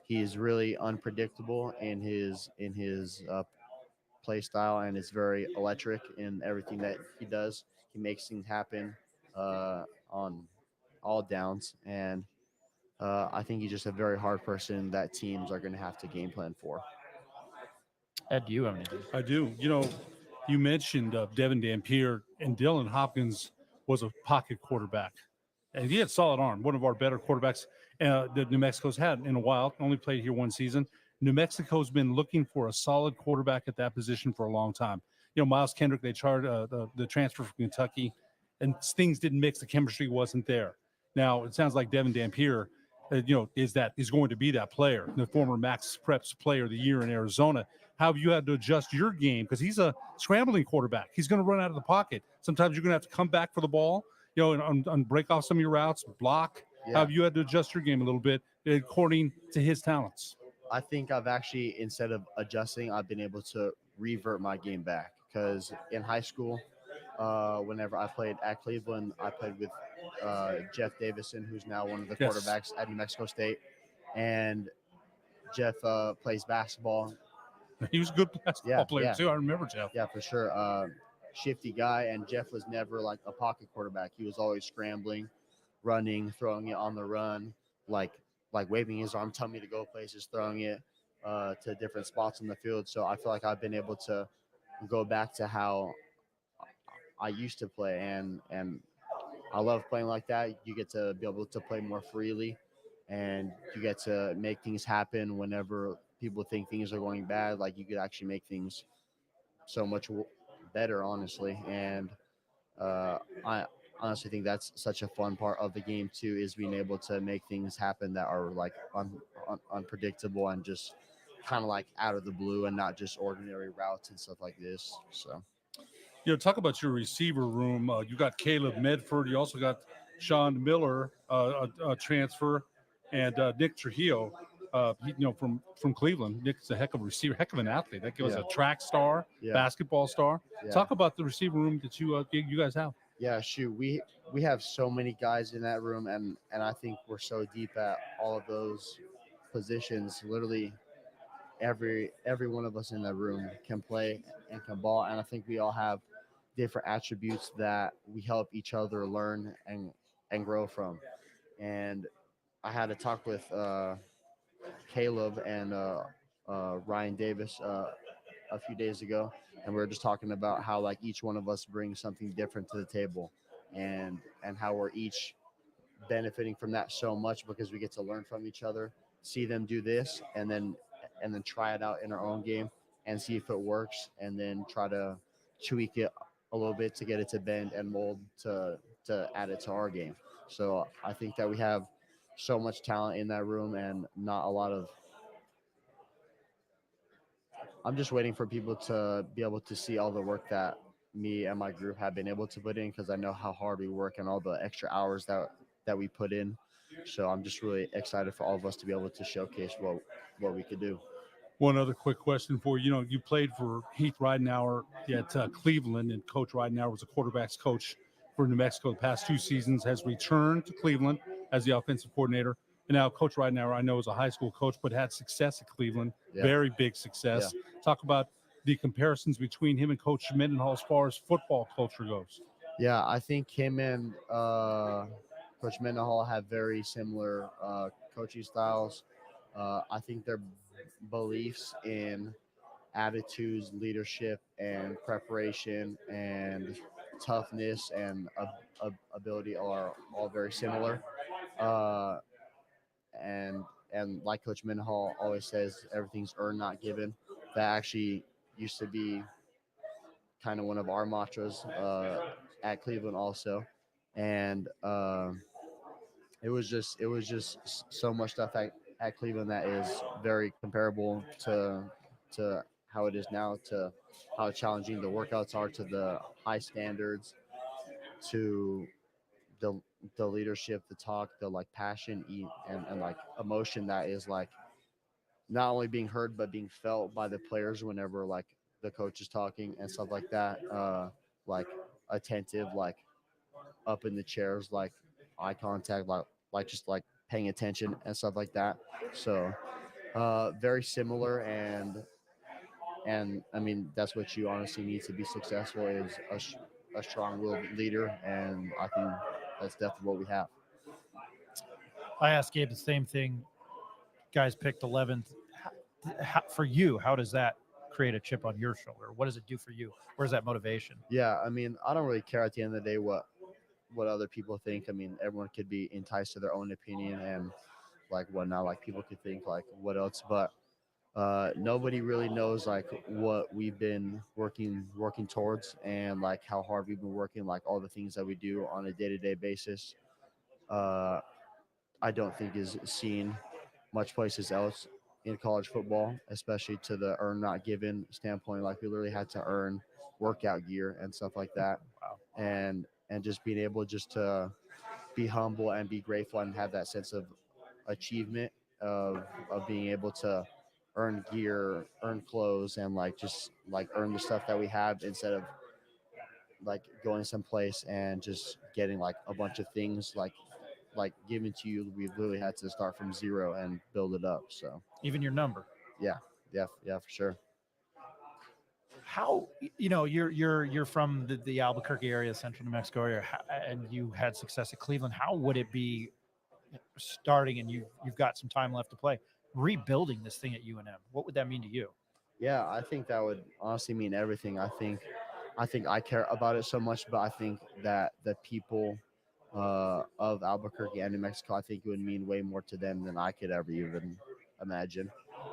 is really unpredictable in his play style, and is very electric in everything that he does. He makes things happen on all downs, and I think he's just a very hard person that teams are going to have to game plan for. Ed, do you have anything? I do. You know, you mentioned Devin Dampier, and Dylan Hopkins was a pocket quarterback. And he had solid arm, one of our better quarterbacks that New Mexico's had in a while. Only played here one season. New Mexico's been looking for a solid quarterback at that position for a long time. You know, Miles Kendrick, they charged the transfer from Kentucky, and things didn't mix. The chemistry wasn't there. Now, it sounds like Devin Dampier, is going to be that player, the former Max Preps Player of the Year in Arizona. How have you had to adjust your game? Because he's a scrambling quarterback. He's going to run out of the pocket. Sometimes you're going to have to come back for the ball, and break off some of your routes, block. Yeah. How have you had to adjust your game a little bit according to his talents? I think I've actually, instead of adjusting, I've been able to revert my game back. Because in high school, whenever I played at Cleveland, I played with Jeff Davison, who's now one of the quarterbacks at New Mexico State. And Jeff plays basketball. He was a good basketball player, too. I remember Jeff. Yeah, for sure. Shifty guy. And Jeff was never like a pocket quarterback. He was always scrambling, running, throwing it on the run, like waving his arm, telling me to go places, throwing it to different spots in the field. So I feel like I've been able to go back to how I used to play, and I love playing like that. You get to be able to play more freely, and you get to make things happen whenever people think things are going bad. Like, you could actually make things so much better, honestly. And I honestly think that's such a fun part of the game too, is being able to make things happen that are like unpredictable and just kind of like out of the blue, and not just ordinary routes and stuff like this. So, talk about your receiver room. You got Caleb Medford. You also got Sean Miller, a transfer, and Nick Trujillo, from Cleveland. Nick's a heck of a receiver, heck of an athlete. That was a track star, basketball star. Yeah. Talk about the receiver room that you guys have. Yeah, shoot, we have so many guys in that room, and I think we're so deep at all of those positions. Literally, every one of us in that room can play and can ball, and I think we all have different attributes that we help each other learn and grow from. And I had a talk with Caleb and Ryan Davis a few days ago, and we were just talking about how like each one of us brings something different to the table, and how we're each benefiting from that so much, because we get to learn from each other, see them do this, and then try it out in our own game and see if it works, and then try to tweak it a little bit to get it to bend and mold to add it to our game. So I think that we have so much talent in that room, and not a lot of. I'm just waiting for people to be able to see all the work that me and my group have been able to put in, because I know how hard we work and all the extra hours that we put in. So I'm just really excited for all of us to be able to showcase what we could do. One other quick question for you. You played for Heath Ridenauer at Cleveland, and Coach Ridenauer was a quarterback's coach for New Mexico the past 2 seasons, has returned to Cleveland as the offensive coordinator. And now Coach Ridenauer, I know, is a high school coach, but had success at Cleveland, very big success. Yeah. Talk about the comparisons between him and Coach Mendenhall as far as football culture goes? Yeah, I think him and Coach Mendenhall have very similar coaching styles. I think their beliefs in attitudes, leadership, and preparation and toughness and ability are all very similar. Uh, and like Coach Mendenhall always says, everything's earned, not given. That actually used to be kind of one of our mantras at Cleveland also, and it was just so much stuff at Cleveland that is very comparable to how it is now, to how challenging the workouts are, to the high standards, to the the leadership, the talk, the like passion and like emotion that is like not only being heard but being felt by the players whenever like the coach is talking and stuff like that. Like attentive, like up in the chairs, like eye contact, like just like paying attention and stuff like that. So very similar, and I mean that's what you honestly need to be successful is a strong-willed leader, and I think that's definitely what we have. I asked Gabe the same thing. Guys picked 11th. For you, how does that create a chip on your shoulder? What does it do for you? Where's that motivation? Yeah, I mean, I don't really care at the end of the day what other people think. I mean, everyone could be enticed to their own opinion and like whatnot. Like people could think like what else, but nobody really knows like what we've been working towards and like how hard we've been working, like all the things that we do on a day-to-day basis. I don't think is seen much places else in college football, especially to the earn not given standpoint. Like we literally had to earn workout gear and stuff like that. Wow. And just being able just to be humble and be grateful and have that sense of achievement of being able to earn gear, earn clothes, and like just like earn the stuff that we have instead of like going someplace and just getting like a bunch of things like given to you. We literally had to start from zero and build it up. So Even your number. yeah, for sure. How, you know, you're from the Albuquerque area, central New Mexico area, and you had success at Cleveland. How would it be starting, and you've got some time left to play, rebuilding this thing at UNM? What would that mean to you? Yeah, I think that would honestly mean everything. I think I care about it so much, but I think that the people of Albuquerque and New Mexico, I think it would mean way more to them than I could ever even imagine.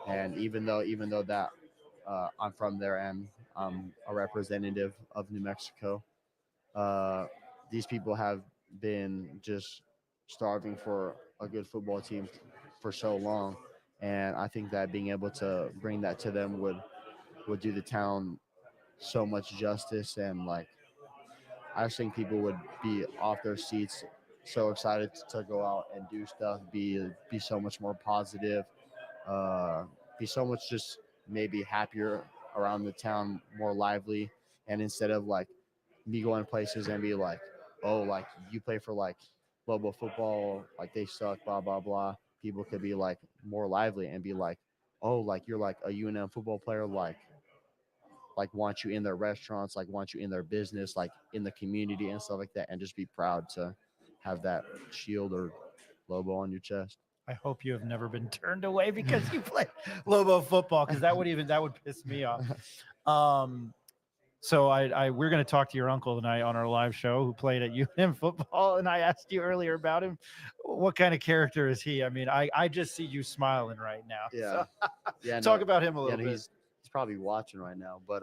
And even though that I'm from there and I'm a representative of New Mexico, these people have been just starving for a good football team for so long, and I think that being able to bring that to them would do the town so much justice. And like I just think people would be off their seats, so excited to go out and do stuff, be so much more positive, be so much just maybe happier around the town, more lively. And instead of like me going places and be like, oh, like you play for like Lobo football, like they suck, blah blah blah. People could be like more lively and be like, oh, like you're like a UNM football player, like want you in their restaurants, like want you in their business, like in the community and stuff like that, and just be proud to have that shield or Lobo on your chest. I hope you have never been turned away because you play Lobo football, because that would piss me off. So we're going to talk to your uncle tonight on our live show, who played at UNM football, and I asked you earlier about him. What kind of character is he? I mean, I just see you smiling right now. Yeah, so, yeah. Talk about him a little bit. He's probably watching right now, but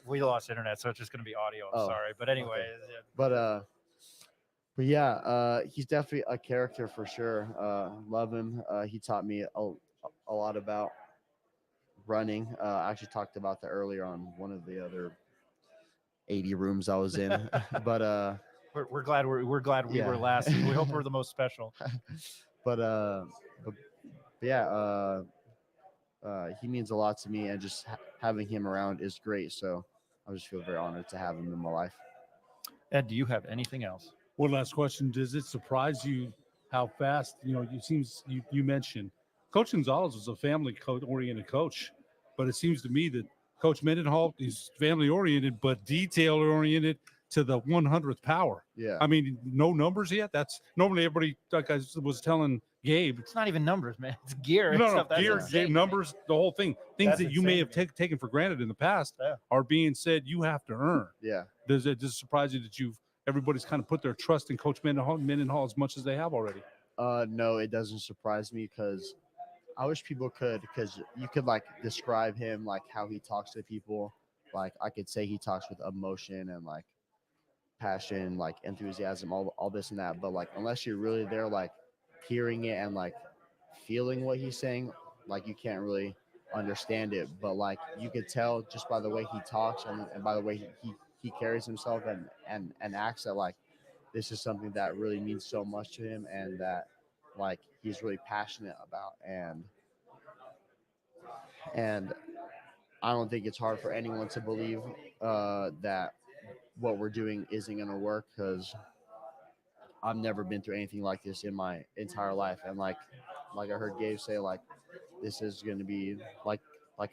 we lost internet, so it's just going to be audio. I'm sorry, but anyway. Okay. But yeah, he's definitely a character for sure. Love him. He taught me a lot about running. I actually talked about that earlier on one of the other 80 rooms I was in. But we're glad we were last. We hope we're the most special. but yeah, he means a lot to me, and just having him around is great. So I just feel very honored to have him in my life. Ed, do you have anything else? One last question. Does it surprise you how fast, you mentioned Coach Gonzalez was a family oriented coach, but it seems to me that Coach Mendenhall is family oriented, but detail oriented to the 100th power. Yeah. I mean, no numbers yet. That's normally everybody, like I was telling Gabe. It's not even numbers, man. It's gear. No, and stuff. That's gear, insane. numbers, the whole thing. Things That's that you may insane, have taken for granted in the past are being said you have to earn. Yeah. Does it just surprise you that everybody's kind of put their trust in Coach Mendenhall as much as they have already? No, it doesn't surprise me because I wish people could, because you could like describe him, like how he talks to people. Like I could say he talks with emotion and like passion, like enthusiasm, all this and that. But like unless you're really there, like hearing it and like feeling what he's saying, like you can't really understand it. But like you could tell just by the way he talks and by the way he carries himself and acts that like this is something that really means so much to him and that like he's really passionate about. And I don't think it's hard for anyone to believe that what we're doing isn't going to work, because I've never been through anything like this in my entire life. And like I heard Gabe say, like this is going to be like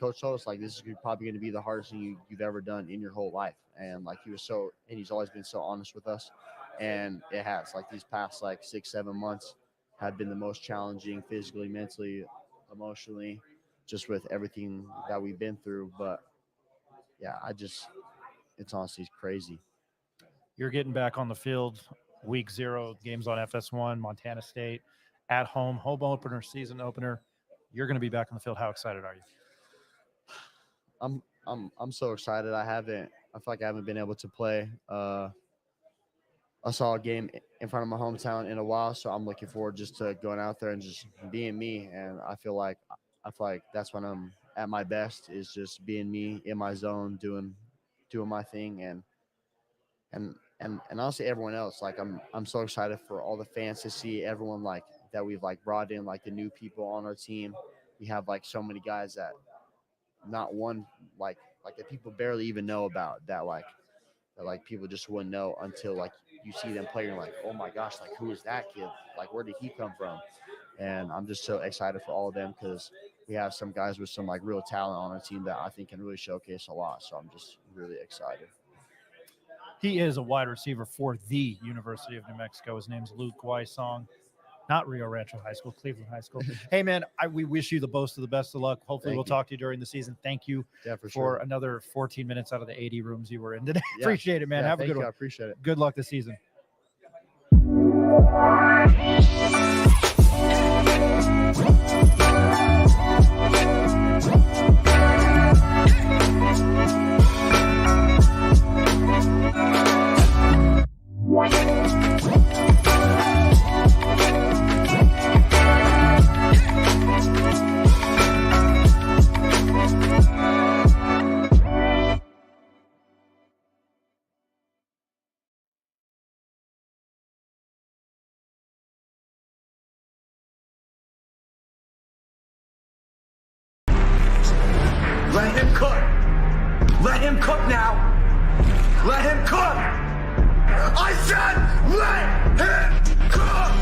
Coach told us, like this is probably going to be the hardest thing you've ever done in your whole life. And like he's always been so honest with us, and it has, like these past like 6-7 months have been the most challenging physically, mentally, emotionally, just with everything that we've been through. But yeah, it's honestly crazy. You're getting back on the field week 0, games on FS1, Montana State, at home opener, season opener. You're going to be back on the field. How excited are you? I'm so excited. I feel like I haven't been able to play a solid game in front of my hometown in a while, so I'm looking forward just to going out there and just being me. And I feel like that's when I'm at my best, is just being me in my zone, doing my thing. And honestly, everyone else, like I'm so excited for all the fans to see everyone like that we've like brought in, like the new people on our team. We have like so many guys that not one like that people barely even know about, that like people just wouldn't know until like you see them play. You're like, oh my gosh, like who is that kid? Like where did he come from? And I'm just so excited for all of them, because we have some guys with some like real talent on our team that I think can really showcase a lot. So I'm just really excited. He is a wide receiver for the University of New Mexico. His name's Luke Guaisong, not Rio Rancho High School, Cleveland High School. Hey, man, we wish you the most of the best of luck. Hopefully we'll talk to you during the season. Thank you for another 14 minutes out of the 80 rooms you were in today. Yeah. Appreciate it, man. Yeah, Have a good one. I appreciate it. Good luck this season. Let him cook. Let him cook now. Let him cook. I said let him cook.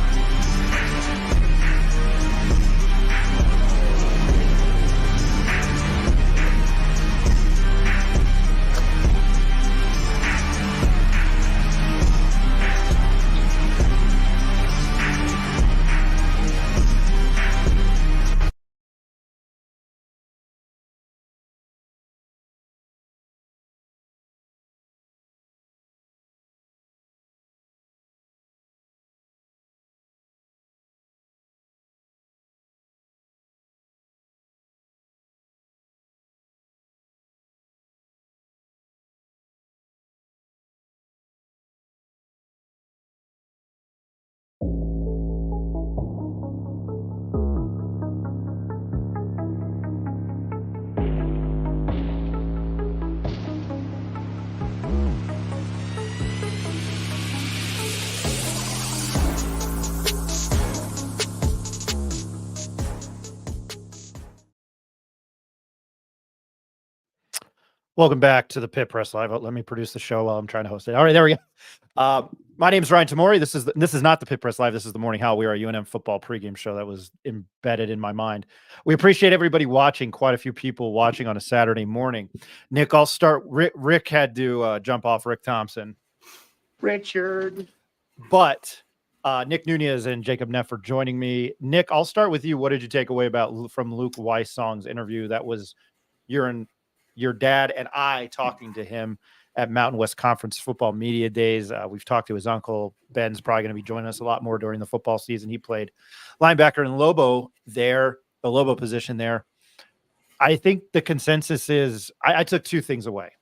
Welcome back to the Pit Press Live. Let me produce the show while I'm trying to host it. All right, there we go. My name is Ryan Tamori. This is not the Pit Press Live. This is the Morning Howl. We are a UNM football pregame show that was embedded in my mind. We appreciate everybody watching. Quite a few people watching on a Saturday morning. Nick, I'll start. Rick had to jump off. Rick Thompson. Richard. But Nick Nunez and Jacob Neff are joining me. Nick, I'll start with you. What did you take away from Luke Weissong's interview? That was your dad and I talking to him at Mountain West Conference football media days. We've talked to his uncle. Ben's probably going to be joining us a lot more during the football season. He played linebacker in Lobo there, the Lobo position there. I think the consensus is I took two things away.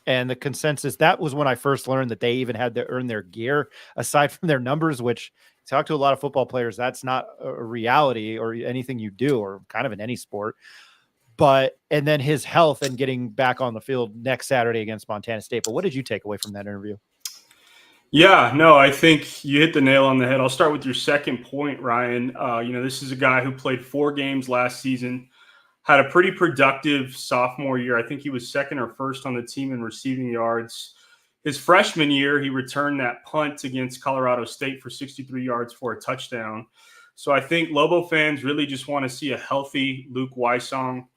And the consensus, that was when I first learned that they even had to earn their gear aside from their numbers, which talk to a lot of football players. That's not a reality or anything you do or kind of in any sport. And then his health and getting back on the field next Saturday against Montana State. But what did you take away from that interview? Yeah, no, I think you hit the nail on the head. I'll start with your second point, Ryan. This is a guy who played 4 games last season, had a pretty productive sophomore year. I think he was second or first on the team in receiving yards. His freshman year, he returned that punt against Colorado State for 63 yards for a touchdown. So I think Lobo fans really just want to see a healthy Luke Weissong.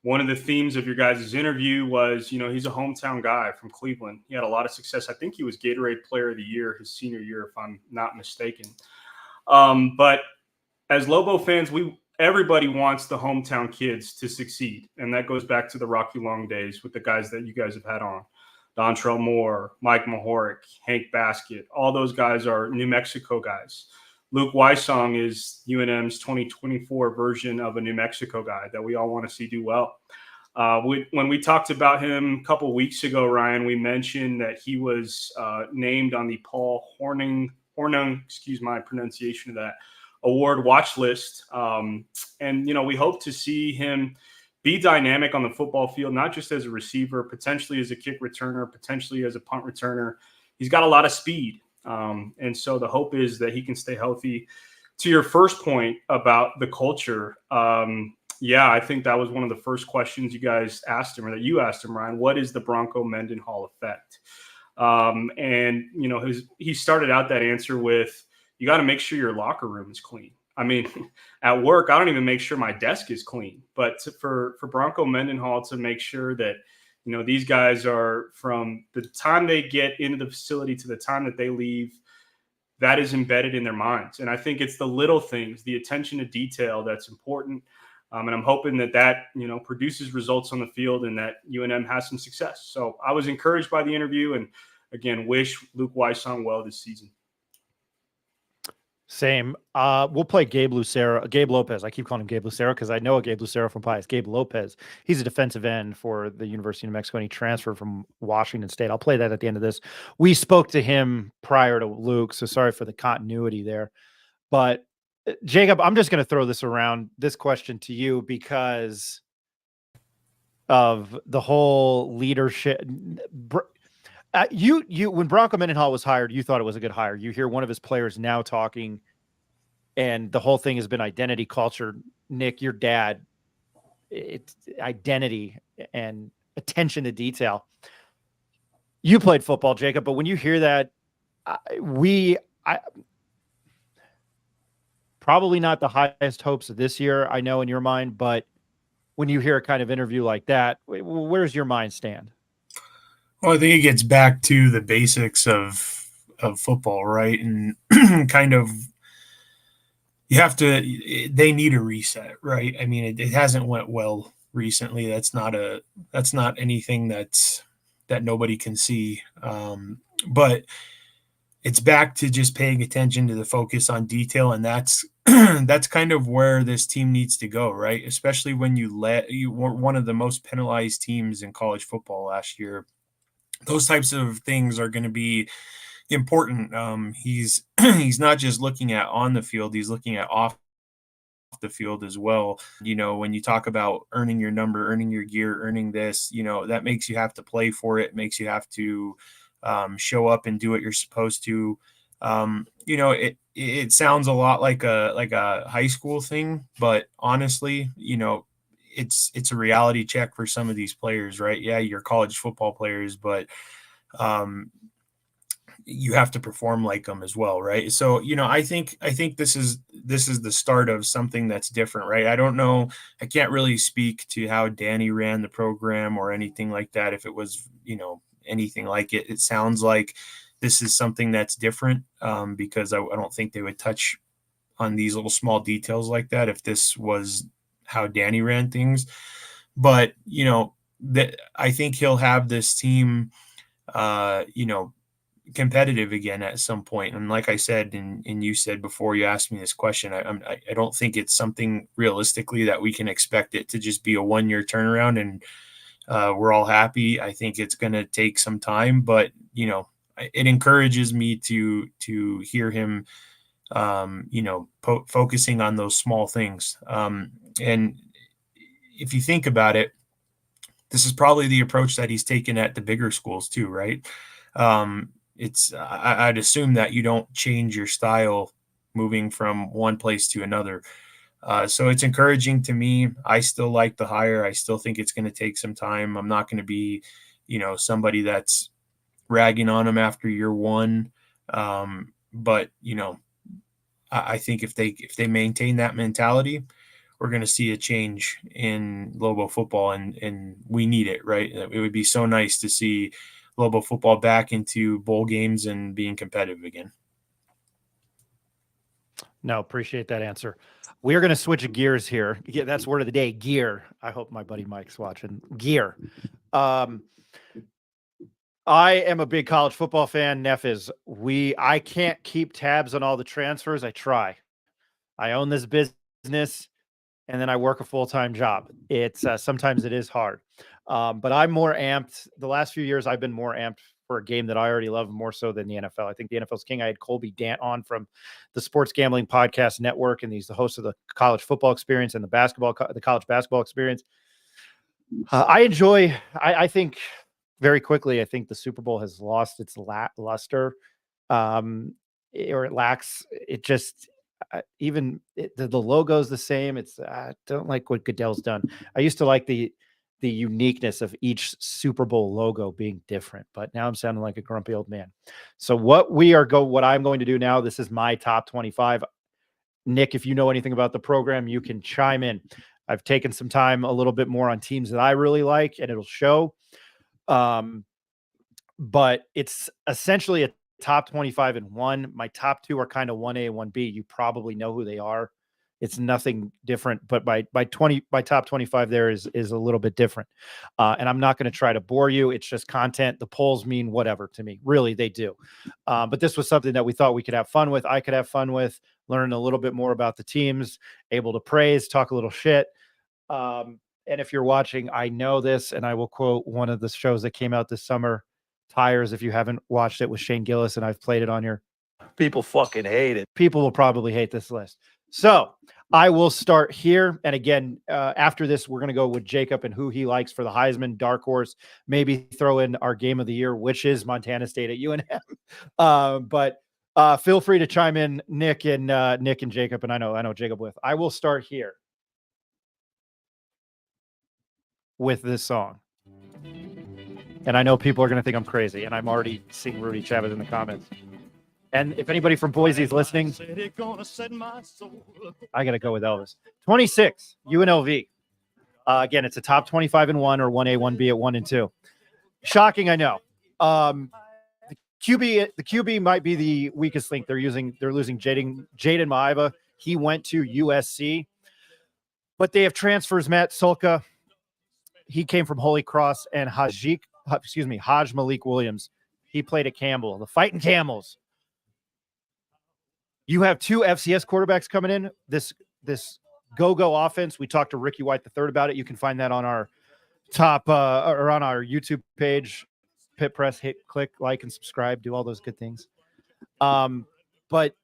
One of the themes of your guys' interview was, he's a hometown guy from Cleveland. He had a lot of success. I think he was Gatorade Player of the Year his senior year, if I'm not mistaken. But as Lobo fans, everybody wants the hometown kids to succeed. And that goes back to the Rocky Long days with the guys that you guys have had on. Dontrell Moore, Mike Mahoric, Hank Baskett. All those guys are New Mexico guys. Luke Weissong is UNM's 2024 version of a New Mexico guy that we all want to see do well. When we talked about him a couple weeks ago, Ryan, we mentioned that he was named on the Paul Hornung, excuse my pronunciation of that, award watch list. We hope to see him be dynamic on the football field, not just as a receiver, potentially as a kick returner, potentially as a punt returner. He's got a lot of speed. And so the hope is that he can stay healthy. To your first point about the culture, I think that was one of the first questions you guys asked him, or that you asked him, Ryan. What is the Bronco Mendenhall effect? He started out that answer with, you got to make sure your locker room is clean. I mean, at work, I don't even make sure my desk is clean. But for Bronco Mendenhall to make sure that these guys are, from the time they get into the facility to the time that they leave, that is embedded in their minds. And I think it's the little things, the attention to detail that's important. And I'm hoping that produces results on the field and that UNM has some success. So I was encouraged by the interview and, again, wish Luke Weissong well this season. Same. We'll play Gabe Lopez. I keep calling him Gabe Lucero because I know a Gabe Lucero from Pius. Gabe Lopez. He's a defensive end for the University of New Mexico, and he transferred from Washington State. I'll play that at the end of this. We spoke to him prior to Luke, so sorry for the continuity there. But Jacob, I'm just going to throw this question to you because of the whole leadership. When Bronco Mendenhall was hired, you thought it was a good hire. You hear one of his players now talking, and the whole thing has been identity culture. Nick, your dad, it's identity and attention to detail. You played football, Jacob, but when you hear that, probably not the highest hopes of this year, I know in your mind, but when you hear a kind of interview like that, where's your mind stand? Well, I think it gets back to the basics of football, right? And kind of they need a reset, right? I mean, it hasn't went well recently. That's not anything that nobody can see. But it's back to just paying attention to the focus on detail. And that's kind of where this team needs to go, right? Especially when you were one of the most penalized teams in college football last year. Those types of things are going to be important. He's not just looking at on the field, he's looking at off the field as well. When you talk about earning your number, earning your gear, earning this, that makes you have to play for it, makes you have to show up and do what you're supposed to. It sounds a lot like a high school thing, but honestly, it's a reality check for some of these players, right? Yeah, you're college football players, but you have to perform like them as well, right? So, I think this is the start of something that's different, right? I don't know, I can't really speak to how Danny ran the program or anything like that. If it was, anything like it, it sounds like this is something that's different, because I don't think they would touch on these little small details like that if this was how Danny ran things. But, I think he'll have this team, competitive again at some point. And like I said, and you said before you asked me this question, I don't think it's something realistically that we can expect it to just be a 1-year turnaround and we're all happy. I think it's going to take some time, but it encourages me to hear him, focusing on those small things. And if you think about it, this is probably the approach that he's taken at the bigger schools too, right? I'd assume that you don't change your style moving from one place to another. So it's encouraging to me. I still like the hire. I still think it's going to take some time. I'm not going to be, somebody that's ragging on him after year one. But I think if they maintain that mentality, we're going to see a change in Lobo football, and we need it, right? It would be so nice to see Lobo football back into bowl games and being competitive again. No, appreciate that answer. We are going to switch gears here. Yeah, that's word of the day, gear. I hope my buddy Mike's watching. Gear. I am a big college football fan. Neff is. I can't keep tabs on all the transfers. I try. I own this business, and then I work a full-time job. It's sometimes it is hard. But I'm more amped. The last few years, I've been more amped for a game that I already love more so than the NFL. I think the NFL's king. I had Colby Dant on from the Sports Gambling Podcast Network, and he's the host of the College Football Experience and the College Basketball Experience. I think very quickly, I think the Super Bowl has lost its luster, or it lacks. It just the logo's the same. I don't like what Goodell's done. I used to like the uniqueness of each Super Bowl logo being different, but now I'm sounding like a grumpy old man. So what I'm going to do now, this is my top 25. Nick, if you know anything about the program, you can chime in. I've taken some time a little bit more on teams that I really like, and it'll show. But it's essentially a top 25 in one. My top two are kind of 1A, 1B. You probably know who they are. It's nothing different, but my top 25 there is a little bit different. And I'm not going to try to bore you. It's just content. The polls mean whatever to me. Really, they do. But this was something that we thought we could have fun with. I could have fun with, learn a little bit more about the teams, able to praise, talk a little shit. And if you're watching, I know this, and I will quote one of the shows that came out this summer, Tires. If you haven't watched it with Shane Gillis, and I've played it on your people fucking hate it. People will probably hate this list. So I will start here. And again, after this, we're going to go with Jacob and who he likes for the Heisman, dark horse, maybe throw in our game of the year, which is Montana State at UNM. But feel free to chime in, Nick and Jacob. And I know Jacob with. I will start here with this song. And I know people are going to think I'm crazy, and I'm already seeing Rudy Chavez in the comments. And if anybody from Boise is listening, I got to go with Elvis. 26, UNLV. Again, it's a top 25 in one, or 1A, 1B at 1 and 2. Shocking, I know. The QB might be the weakest link. They're losing Jaden Maiva. He went to USC, but they have transfers. Matt Sulka, he came from Holy Cross, and Haj Malik Williams. He played at Campbell, the Fighting Camels. You have two FCS quarterbacks coming in. This go-go offense. We talked to Ricky White III about it. You can find that on our or on our YouTube page. Pit Press, hit, click, like, and subscribe. Do all those good things. But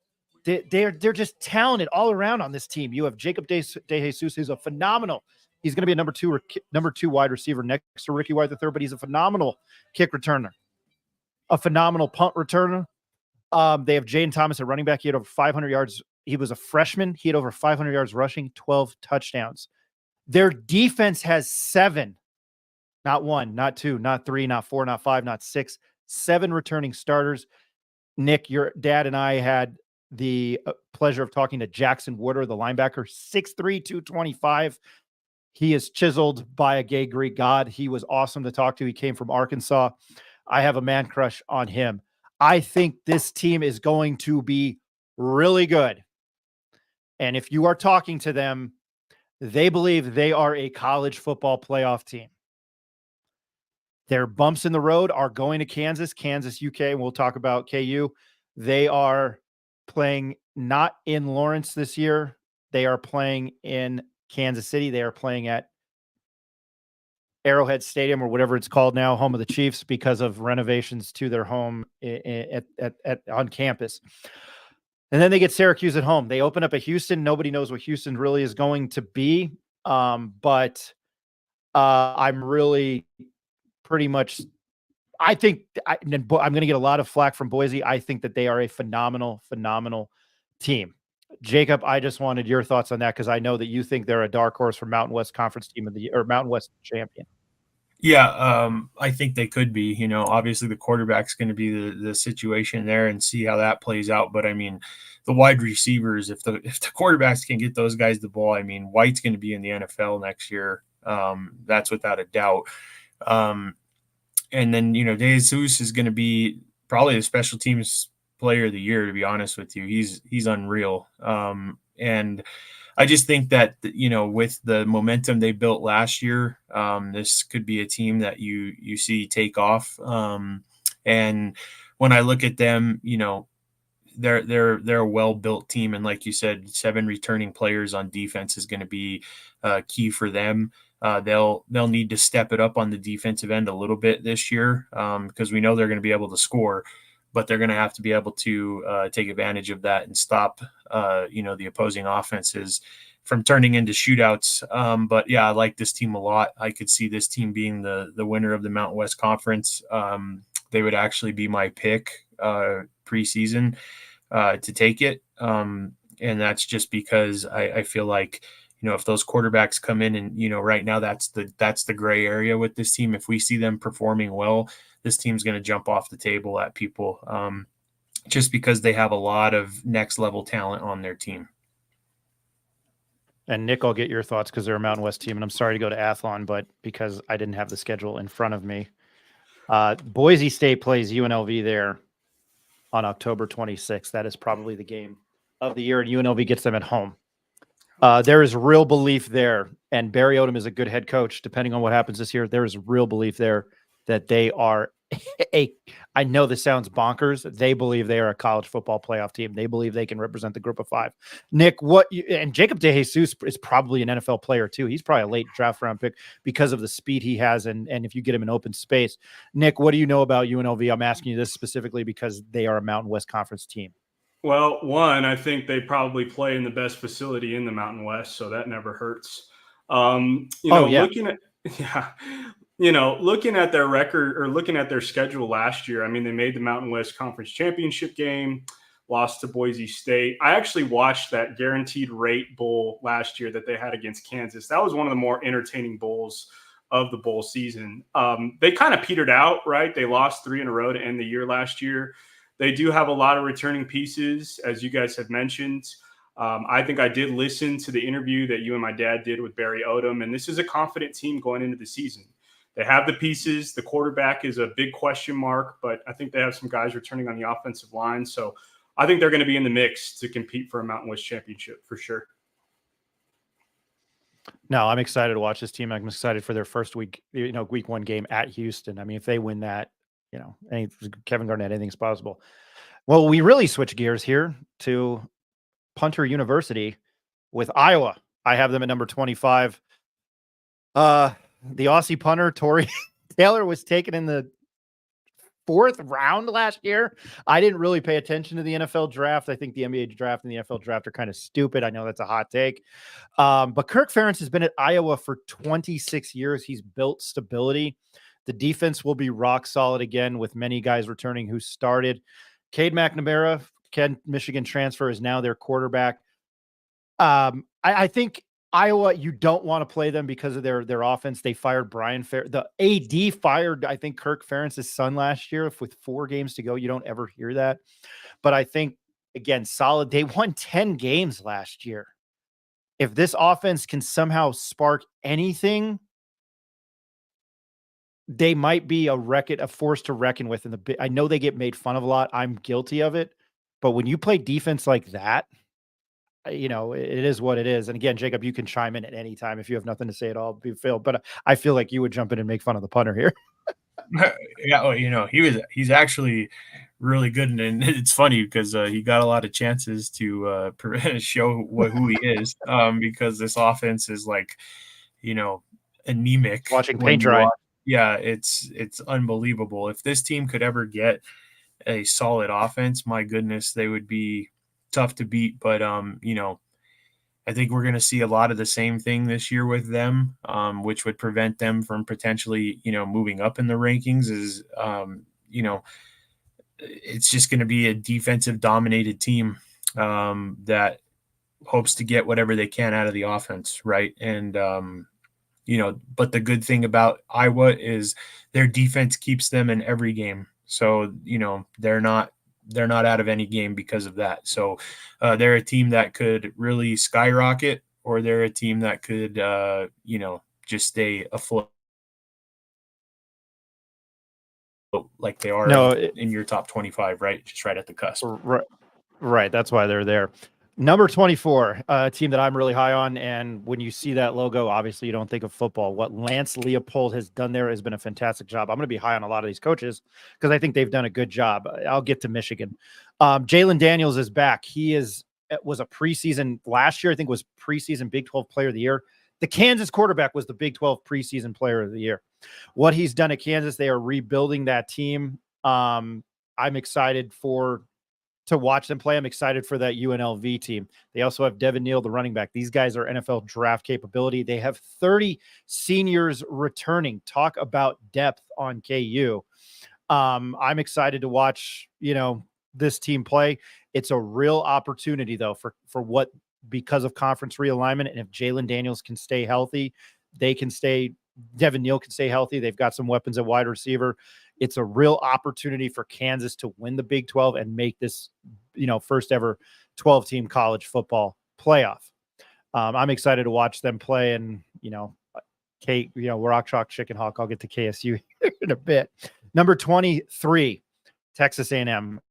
they're just talented all around on this team. You have Jacob De Jesus, who's a phenomenal. He's going to be a number two wide receiver next to Ricky White III, but he's a phenomenal kick returner, a phenomenal punt returner. They have Jaden Thomas at running back. He had over 500 yards. He was a freshman. He had over 500 yards rushing, 12 touchdowns. Their defense has 7, not 1, not 2, not 3, not 4, not 5, not 6, 7 returning starters. Nick, your dad and I had the pleasure of talking to Jackson Wooder, the linebacker, 6'3", 225. He is chiseled by a gay Greek god. He was awesome to talk to. He came from Arkansas. I have a man crush on him. I think this team is going to be really good. And if you are talking to them, they believe they are a college football playoff team. Their bumps in the road are going to Kansas, UK, and we'll talk about KU. They are playing not in Lawrence this year. They are playing in Kansas City. They are playing at Arrowhead Stadium or whatever it's called now, home of the Chiefs, because of renovations to their home on campus. And then they get Syracuse at home. They open up at Houston. Nobody knows what Houston really is going to be. But I'm really pretty much, I think I'm going to get a lot of flack from Boise. I think that they are a phenomenal team. Jacob, I just wanted your thoughts on that, because I know that you think they're a dark horse for Mountain West Conference team of the year, or Mountain West champion. Yeah, I think they could be. Obviously the quarterback's going to be the situation there, and see how that plays out. But I mean, the wide receivers, if the quarterbacks can get those guys the ball, I mean, White's going to be in the NFL next year. That's without a doubt. And then Jesus is going to be probably the special teams player of the year, to be honest with you. He's unreal. And I just think that, with the momentum they built last year, this could be a team that you see take off. And when I look at them, they're a well-built team. And like you said, 7 returning players on defense is going to be key for them. They'll need to step it up on the defensive end a little bit this year, because we know they're going to be able to score, but they're going to have to be able to take advantage of that and stop, the opposing offenses from turning into shootouts. But yeah, I like this team a lot. I could see this team being the winner of the Mountain West Conference. They would actually be my pick preseason to take it. And that's just because I feel like, if those quarterbacks come in and, right now that's the gray area with this team. If we see them performing well, this team's going to jump off the table at people, just because they have a lot of next level talent on their team. And Nick, I'll get your thoughts, because they're a Mountain West team, and I'm sorry to go to Athlon, but because I didn't have the schedule in front of me. Boise State plays UNLV there on October 26th. That is probably the game of the year, and UNLV gets them at home. There is real belief there, and Barry Odom is a good head coach. Depending on what happens this year, there is real belief there that they are I know this sounds bonkers. They believe they are a college football playoff team. They believe they can represent the group of 5. Nick, and Jacob DeJesus is probably an NFL player too. He's probably a late draft round pick because of the speed he has, and if you get him in open space. Nick, what do you know about UNLV? I'm asking you this specifically because they are a Mountain West Conference team. Well, one, I think they probably play in the best facility in the Mountain West, so that never hurts. Looking at their record, or looking at their schedule last year, I mean, they made the Mountain West Conference Championship game, lost to Boise State. I actually watched that guaranteed rate bowl last year that they had against Kansas. That was one of the more entertaining bowls of the bowl season. They kind of petered out, right? They lost 3 in a row to end the year last year. They do have a lot of returning pieces, as you guys have mentioned. I think I did listen to the interview that you and my dad did with Barry Odom, and this is a confident team going into the season. They have the pieces. The quarterback is a big question mark, but I think they have some guys returning on the offensive line. So I think they're going to be in the mix to compete for a Mountain West championship for sure. No, I'm excited to watch this team. I'm excited for their first week 1 game at Houston. I mean, if they win that, Kevin Garnett, anything's possible. Well, we really switch gears here to Punter University with Iowa. I have them at number 25. The Aussie punter, Torrey Taylor, was taken in the 4th round last year. I didn't really pay attention to the NFL draft. I think the NBA draft and the NFL draft are kind of stupid. I know that's a hot take. But Kirk Ferentz has been at Iowa for 26 years. He's built stability. The defense will be rock solid again, with many guys returning who started. Cade McNamara, Michigan transfer, is now their quarterback. I think Iowa, you don't want to play them because of their offense. They fired Brian Fer. The AD fired, I think, Kirk Ferentz's son last year with 4 games to go. You don't ever hear that. But I think, again, solid. They won 10 games last year. If this offense can somehow spark anything, they might be a force to reckon with in the. I know they get made fun of a lot. I'm guilty of it. But when you play defense like that, it is what it is. And again, Jacob, you can chime in at any time if you have nothing to say at all, Phil. But I feel like you would jump in and make fun of the punter here. Yeah, well, he's actually really good, and it's funny because he got a lot of chances to show who he is. Because this offense is like, anemic. Watching paint dry. Yeah, it's unbelievable. If this team could ever get a solid offense, my goodness, they would be tough to beat. But I think we're going to see a lot of the same thing this year with them, which would prevent them from potentially, moving up in the rankings. It's just going to be a defensive dominated team that hopes to get whatever they can out of the offense. Right. And, but the good thing about Iowa is their defense keeps them in every game. So, they're not out of any game because of that. So they're a team that could really skyrocket, or they're a team that could, just stay afloat like they are in your top 25, right? Just right at the cusp. Right. That's why they're there. Number 24, a team that I'm really high on. And when you see that logo, obviously you don't think of football. What Lance Leopold has done there has been a fantastic job. I'm going to be high on a lot of these coaches because I think they've done a good job. I'll get to Michigan. Jalen Daniels is back. He was a preseason last year. I think was preseason Big 12 Player of the Year. The Kansas quarterback was the Big 12 preseason Player of the Year. What he's done at Kansas, they are rebuilding that team. I'm excited to watch them play. I'm excited for that UNLV team. They also have Devin Neal, the running back. These guys are NFL draft capability. They have 30 seniors returning. Talk about depth on KU. I'm excited to watch, this team play. It's a real opportunity though, for what, because of conference realignment. And if Jalen Daniels can stay healthy, Devin Neal can stay healthy. They've got some weapons at wide receiver. It's a real opportunity for Kansas to win the Big 12 and make this, first ever 12-team college football playoff. I'm excited to watch them play, and Rock Chalk Chicken Hawk. I'll get to KSU in a bit. Number 23, Texas A&M.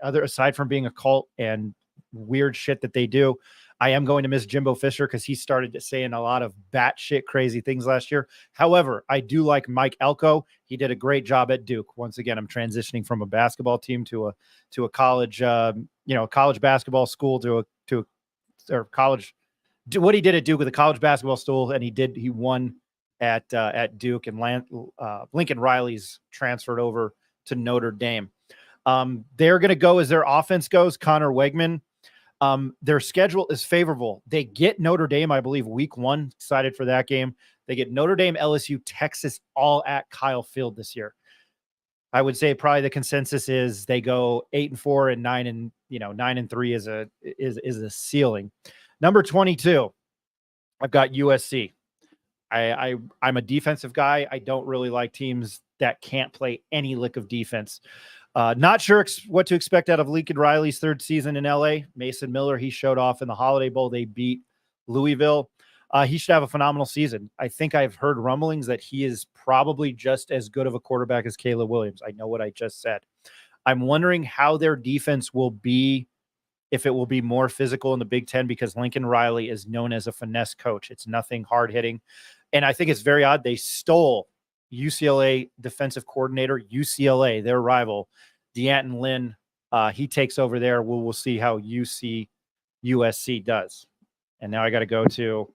Aside from being a cult and weird shit that they do, I am going to miss Jimbo Fisher because he started saying a lot of batshit crazy things last year. However, I do like Mike Elko. He did a great job at Duke. Once again, I'm transitioning from a basketball team to a college, college basketball school or college. What he did at Duke with a college basketball school, and he won at Duke, and Lincoln Riley's transferred over to Notre Dame. They're going to go as their offense goes. Connor Wegman. Their schedule is favorable. They get Notre Dame, I believe, week 1. Excited for that game. They get Notre Dame, LSU, Texas, all at Kyle Field this year. I would say probably the consensus is they go 8-4 and 9-3 is a ceiling. Number 22, I've got USC. I'm a defensive guy. I don't really like teams that can't play any lick of defense. Not sure what to expect out of Lincoln Riley's 3rd season in LA. Mason Miller, he showed off in the Holiday Bowl. They beat Louisville. He should have a phenomenal season. I think I've heard rumblings that he is probably just as good of a quarterback as Caleb Williams. I know what I just said. I'm wondering how their defense will be, if it will be more physical in the Big Ten, because Lincoln Riley is known as a finesse coach. It's nothing hard hitting. And I think it's very odd. They stole UCLA defensive coordinator, UCLA, their rival, D'Anton Lynn. He takes over there. We'll see how USC does. And now I got to go to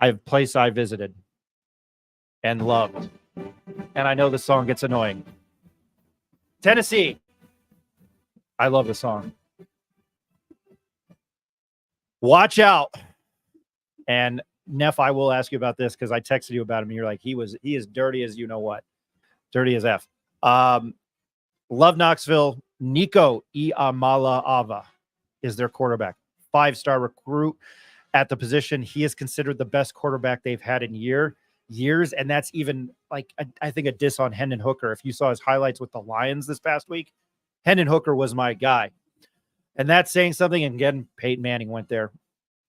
a place I visited and loved. And I know the song gets annoying. Tennessee. I love the song. Watch out. And Neff, I will ask you about this because I texted you about him. And you're like, he is dirty as you know what. Dirty as F. Love Knoxville. Nico Iamaleava is their quarterback. 5-star recruit. at the position. He is considered the best quarterback they've had in years, and that's even like I think a diss on Hendon Hooker. If you saw his highlights with the Lions this past week, Hendon Hooker was my guy, and that's saying something. And again, Peyton Manning went there.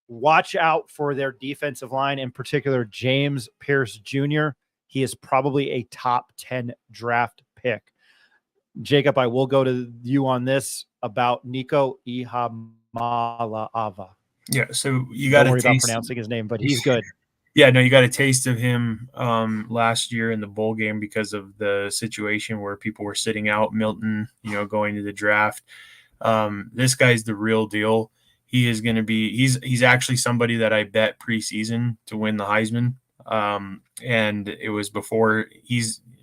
Watch out for their defensive line, in particular James Pierce Jr. He is probably a top 10 draft pick. Jacob, I will go to you on this about Nico Ihamalaava. Yeah, so you got Don't to worry about pronouncing his name, but he's good. Yeah, no, you got a taste of him last year in the bowl game because of the situation where people were sitting out Milton, going to the draft. This guy's the real deal. He is going to be he's actually somebody that I bet preseason to win the Heisman. And it was before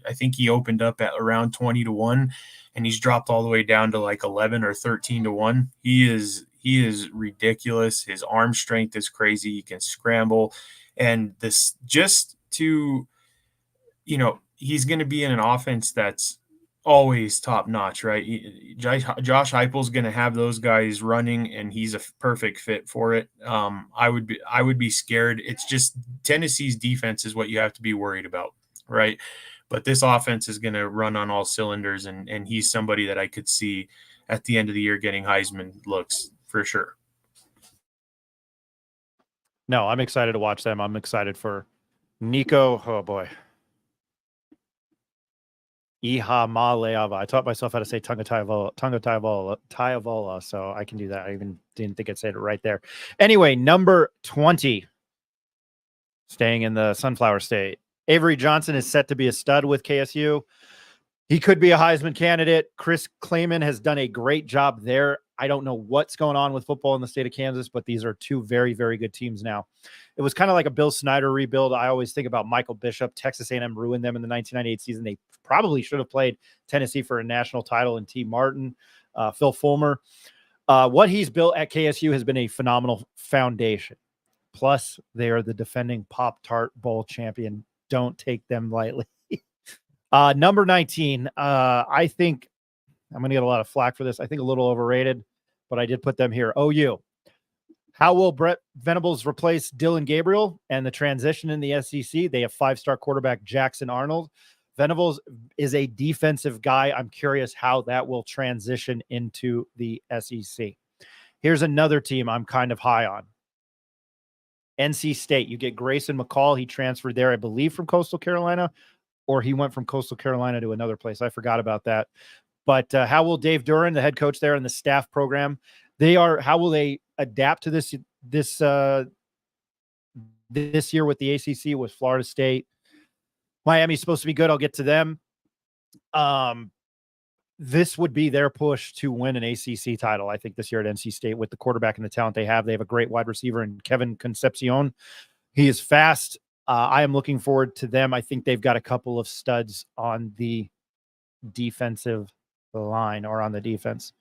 I think he opened up at around 20-1 and he's dropped all the way down to like 11 or 13-1. He is ridiculous. His arm strength is crazy. He can scramble. And this just to, he's going to be in an offense that's always top notch, right? Josh Heupel's going to have those guys running, and he's a perfect fit for it. I would be scared. It's just Tennessee's defense is what you have to be worried about, right? But this offense is going to run on all cylinders, and he's somebody that I could see at the end of the year getting Heisman looks for sure. No, I'm excited to watch them. I'm excited for Nico. Oh boy. Ihamaleava. I taught myself how to say Tagovailoa, so I can do that. I even didn't think I'd say it right there. Anyway, number 20, staying in the Sunflower State. Avery Johnson is set to be a stud with KSU. He could be a Heisman candidate. Chris Kleiman has done a great job there. I don't know what's going on with football in the state of Kansas, but these are two very, very good teams now. It was kind of like a Bill Snyder rebuild. I always think about Michael Bishop. Texas A&M ruined them in the 1998 season. They probably should have played Tennessee for a national title, and T. Martin, Phil Fulmer. What he's built at KSU has been a phenomenal foundation. Plus, they are the defending Pop-Tart Bowl champion. Don't take them lightly. Number 19, I think I'm going to get a lot of flack for this. I think a little overrated, but I did put them here. OU. How will Brett Venables replace Dylan Gabriel and the transition in the SEC? They have 5-star quarterback Jackson Arnold. Venables is a defensive guy. I'm curious how that will transition into the SEC. Here's another team I'm kind of high on. NC State. You get Grayson McCall. He transferred there, I believe, from Coastal Carolina, or he went from Coastal Carolina to another place. I forgot about that. But how will Dave Duran, the head coach there, and the staff program, how will they adapt to this year with the ACC, with Florida State? Miami's supposed to be good. I'll get to them. This would be their push to win an ACC title, I think, this year at NC State with the quarterback and the talent they have. They have a great wide receiver in Kevin Concepcion. He is fast. I am looking forward to them. I think they've got a couple of studs on the defensive line or on the defense.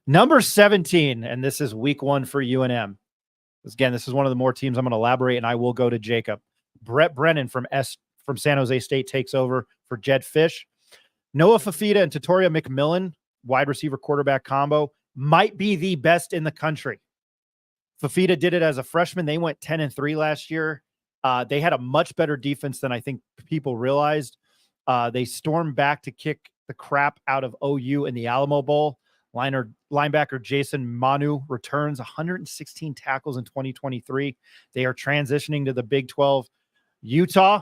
Number 17, and this is week 1 for UNM. Again, this is one of the more teams I'm going to elaborate, and I will go to Jacob. Brett Brennan from San Jose State takes over for Jed Fish. Noah Fafita and Tatoria McMillan, wide receiver quarterback combo, might be the best in the country. Fafita did it as a freshman. They went 10-3 last year. They had a much better defense than I think people realized. They stormed back to kick the crap out of OU in the Alamo Bowl. Linebacker Jason Manu returns 116 tackles in 2023. They are transitioning to the Big 12. Utah,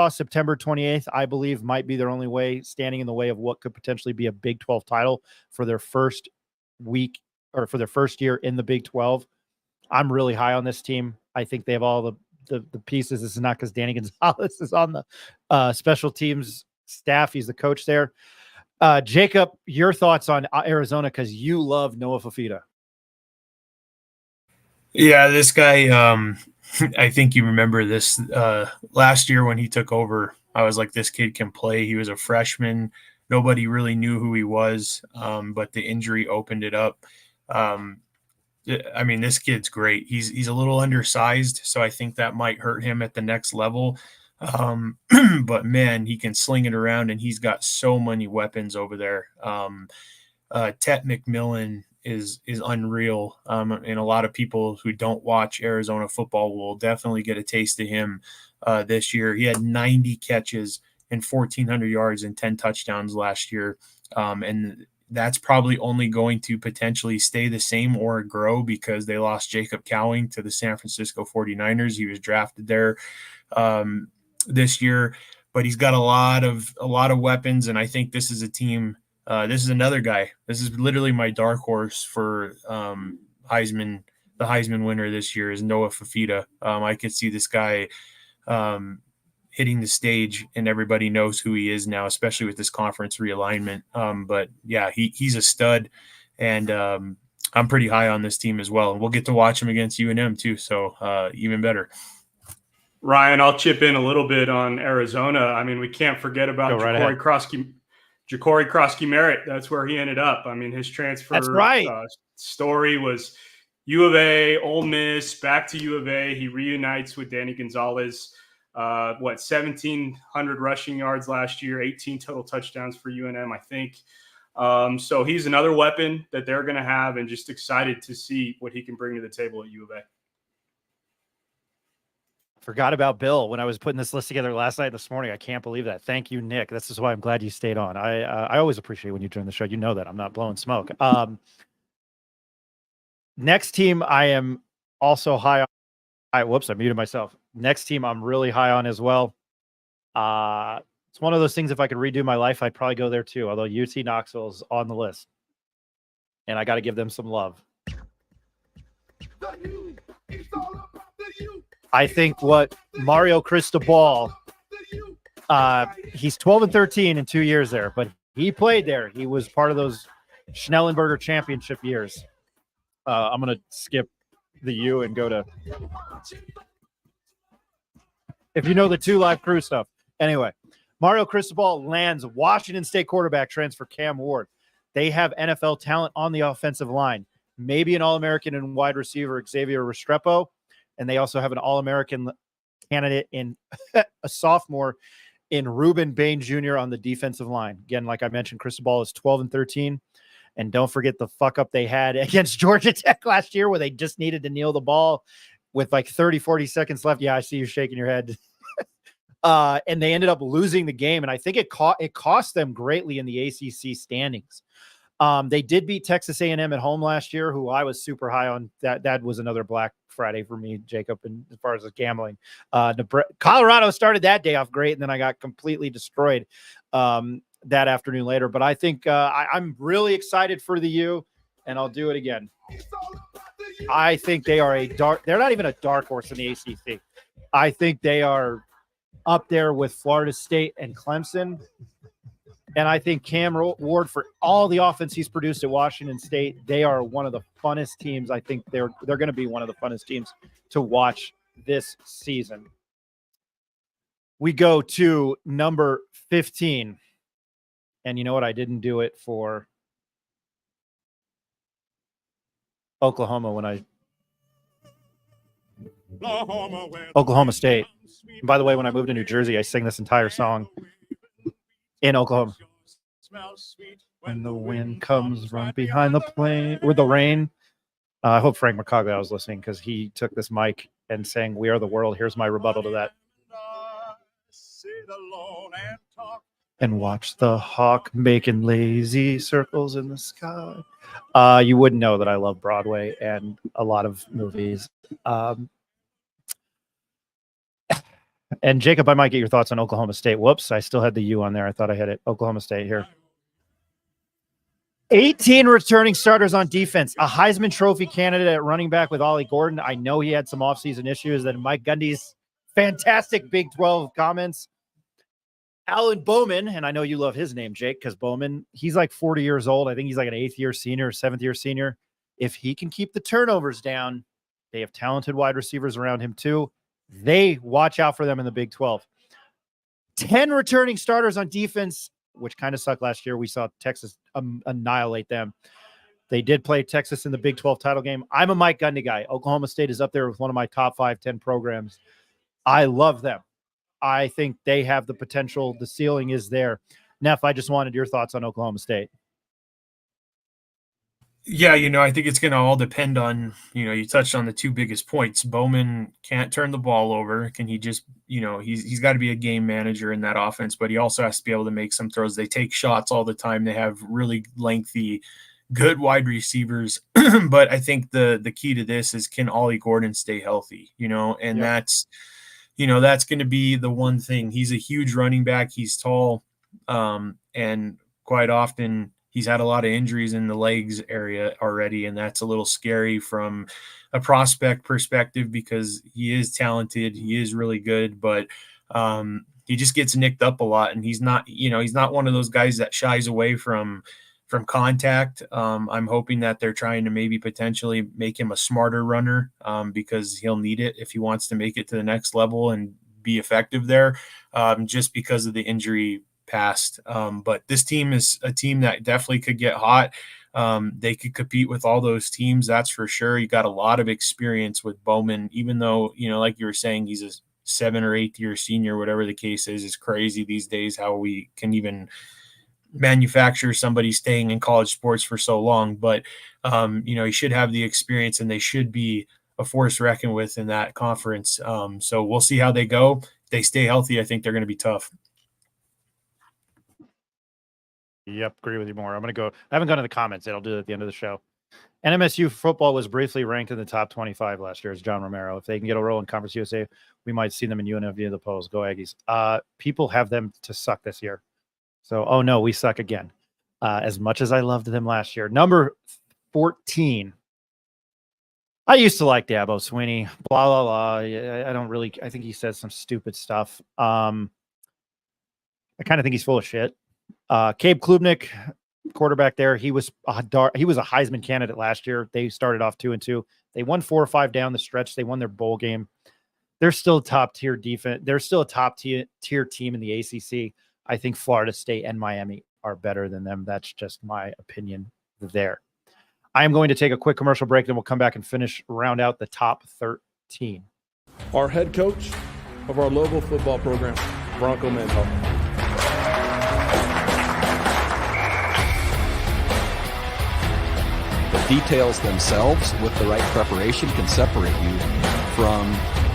September 28th, I believe, might be their only way, standing in the way of what could potentially be a Big 12 title for their first week or for their first year in the Big 12. I'm really high on this team. I think they have all the pieces. This is not because Danny Gonzalez is on the special teams staff. He's the coach there. Jacob, your thoughts on Arizona, because you love Noah Fafita. Yeah, this guy, I think you remember this last year when he took over. I was like, this kid can play. He was a freshman. Nobody really knew who he was, but the injury opened it up. I mean, this kid's great. He's a little undersized, so I think that might hurt him at the next level. But man, he can sling it around, and he's got so many weapons over there. Tet McMillan is unreal. And a lot of people who don't watch Arizona football will definitely get a taste of him this year. He had 90 catches and 1,400 yards and 10 touchdowns last year. And that's probably only going to potentially stay the same or grow because they lost Jacob Cowing to the San Francisco 49ers. He was drafted there this year, but he's got a lot of weapons. And I think this is a team. This is another guy. This is literally my dark horse for Heisman. The Heisman winner this year is Noah Fafita. I could see this guy hitting the stage, and everybody knows who he is now, especially with this conference realignment. But yeah, he's a stud, and I'm pretty high on this team as well. And we'll get to watch him against UNM too, so even better. Ryan, I'll chip in a little bit on Arizona. I mean, we can't forget about Ja'Cory Krosky-Merritt. That's where he ended up. I mean, his transfer story was U of A, Ole Miss, back to U of A. He reunites with Danny Gonzalez. 1,700 rushing yards last year, 18 total touchdowns for UNM, I think. So he's another weapon that they're going to have, and just excited to see what he can bring to the table at U of A. Forgot about Bill when I was putting this list together last night, this morning. I can't believe that. Thank you, Nick. This is why I'm glad you stayed on. I always appreciate when you join the show. You know that I'm not blowing smoke. Next team I am also high on. Whoops, I muted myself. Next team I'm really high on as well. It's one of those things, if I could redo my life, I'd probably go there too, although UT Knoxville is on the list. And I got to give them some love. I think what Mario Cristobal, he's 12-13 in 2 years there, but he played there. He was part of those Schnellenberger championship years. I'm going to skip the U and go to, if you know the 2 Live Crew stuff. Anyway, Mario Cristobal lands Washington State quarterback transfer Cam Ward. They have NFL talent on the offensive line, maybe an All-American and wide receiver Xavier Restrepo, and they also have an All-American candidate in a sophomore in Ruben Bain Jr. on the defensive line. Again, like I mentioned, Cristobal is 12-13. And don't forget the fuck up they had against Georgia Tech last year where they just needed to kneel the ball with like 30, 40 seconds left. Yeah, I see you shaking your head. And they ended up losing the game. And I think it cost them greatly in the ACC standings. They did beat Texas A&M at home last year, who I was super high on. That was another Black Friday for me, Jacob, and as far as the gambling. Colorado started that day off great, and then I got completely destroyed that afternoon later. But I think I'm really excited for the U, and I'll do it again. I think they are they're not even a dark horse in the ACC. I think they are up there with Florida State and Clemson. And I think Cam Ward, for all the offense he's produced at Washington State, they are one of the funnest teams. I think they're going to be one of the funnest teams to watch this season. We go to number 15. And you know what? I didn't do it for Oklahoma Oklahoma State. And by the way, when I moved to New Jersey, I sang this entire song in Oklahoma. When the wind comes right behind the plane with the rain. I hope Frank McCoglia was listening, because he took this mic and sang "We Are the World." Here's my rebuttal to that. And watch the hawk making lazy circles in the sky. You wouldn't know that I love Broadway and a lot of movies. And Jacob, I might get your thoughts on Oklahoma State. Whoops, I still had the U on there. I thought I had it. Oklahoma State here. 18 returning starters on defense. A Heisman Trophy candidate at running back with Ollie Gordon. I know he had some offseason issues. Then Mike Gundy's fantastic Big 12 comments. Alan Bowman, and I know you love his name, Jake, because Bowman, he's like 40 years old. I think he's like an 8th-year senior, 7th-year senior. If he can keep the turnovers down, they have talented wide receivers around him too. They watch out for them in the Big 12. 10 returning starters on defense, which kind of sucked last year. We saw Texas annihilate them. They did play Texas in the Big 12 title game. I'm a Mike Gundy guy. Oklahoma State is up there with one of my top 5-10 programs. I love them. I think they have the potential. The ceiling is there. Neff, I just wanted your thoughts on Oklahoma State. Yeah, I think it's going to all depend on, you touched on the two biggest points. Bowman can't turn the ball over. Can he just, he's got to be a game manager in that offense, but he also has to be able to make some throws. They take shots all the time. They have really lengthy, good wide receivers. But I think the key to this is, can Ollie Gordon stay healthy, and Yep. that's going to be the one thing. He's a huge running back. He's tall. And quite often he's had a lot of injuries in the legs area already, and that's a little scary from a prospect perspective, because he is talented, he is really good, but he just gets nicked up a lot, and he's not one of those guys that shies away from contact. I'm hoping that they're trying to maybe potentially make him a smarter runner, because he'll need it if he wants to make it to the next level and be effective there, just because of the injury past. But this team is a team that definitely could get hot. They could compete with all those teams, that's for sure. You got a lot of experience with Bowman, even though, like you were saying, he's a 7th or 8th year senior, whatever the case is. It's crazy these days how we can even manufacture somebody staying in college sports for so long. But he should have the experience, and they should be a force to reckon with in that conference. So we'll see how they go. If they stay healthy, I think they're going to be tough. Yep, agree with you more. I haven't gone to the comments yet. I'll do it at the end of the show. NMSU football was briefly ranked in the top 25 last year as John Romero. If they can get a role in Conference USA, we might see them in UNM via the polls. Go Aggies. People have them to suck this year. So, oh no, we suck again. As much as I loved them last year. Number 14. I used to like Dabo Swinney. Blah, blah, blah. I think he says some stupid stuff. I kind of think he's full of shit. Cabe Klubnik, quarterback there, he was a Heisman candidate last year. They started off 2-2. They won 4 or 5 down the stretch. They won their bowl game. They're still top tier defense. They're still a top tier team in the ACC. I think Florida State and Miami are better than them. That's just my opinion there. I am going to take a quick commercial break, then we'll come back and round out the top 13. Our head coach of our local football program, Bronco Mental. Details themselves with the right preparation can separate you from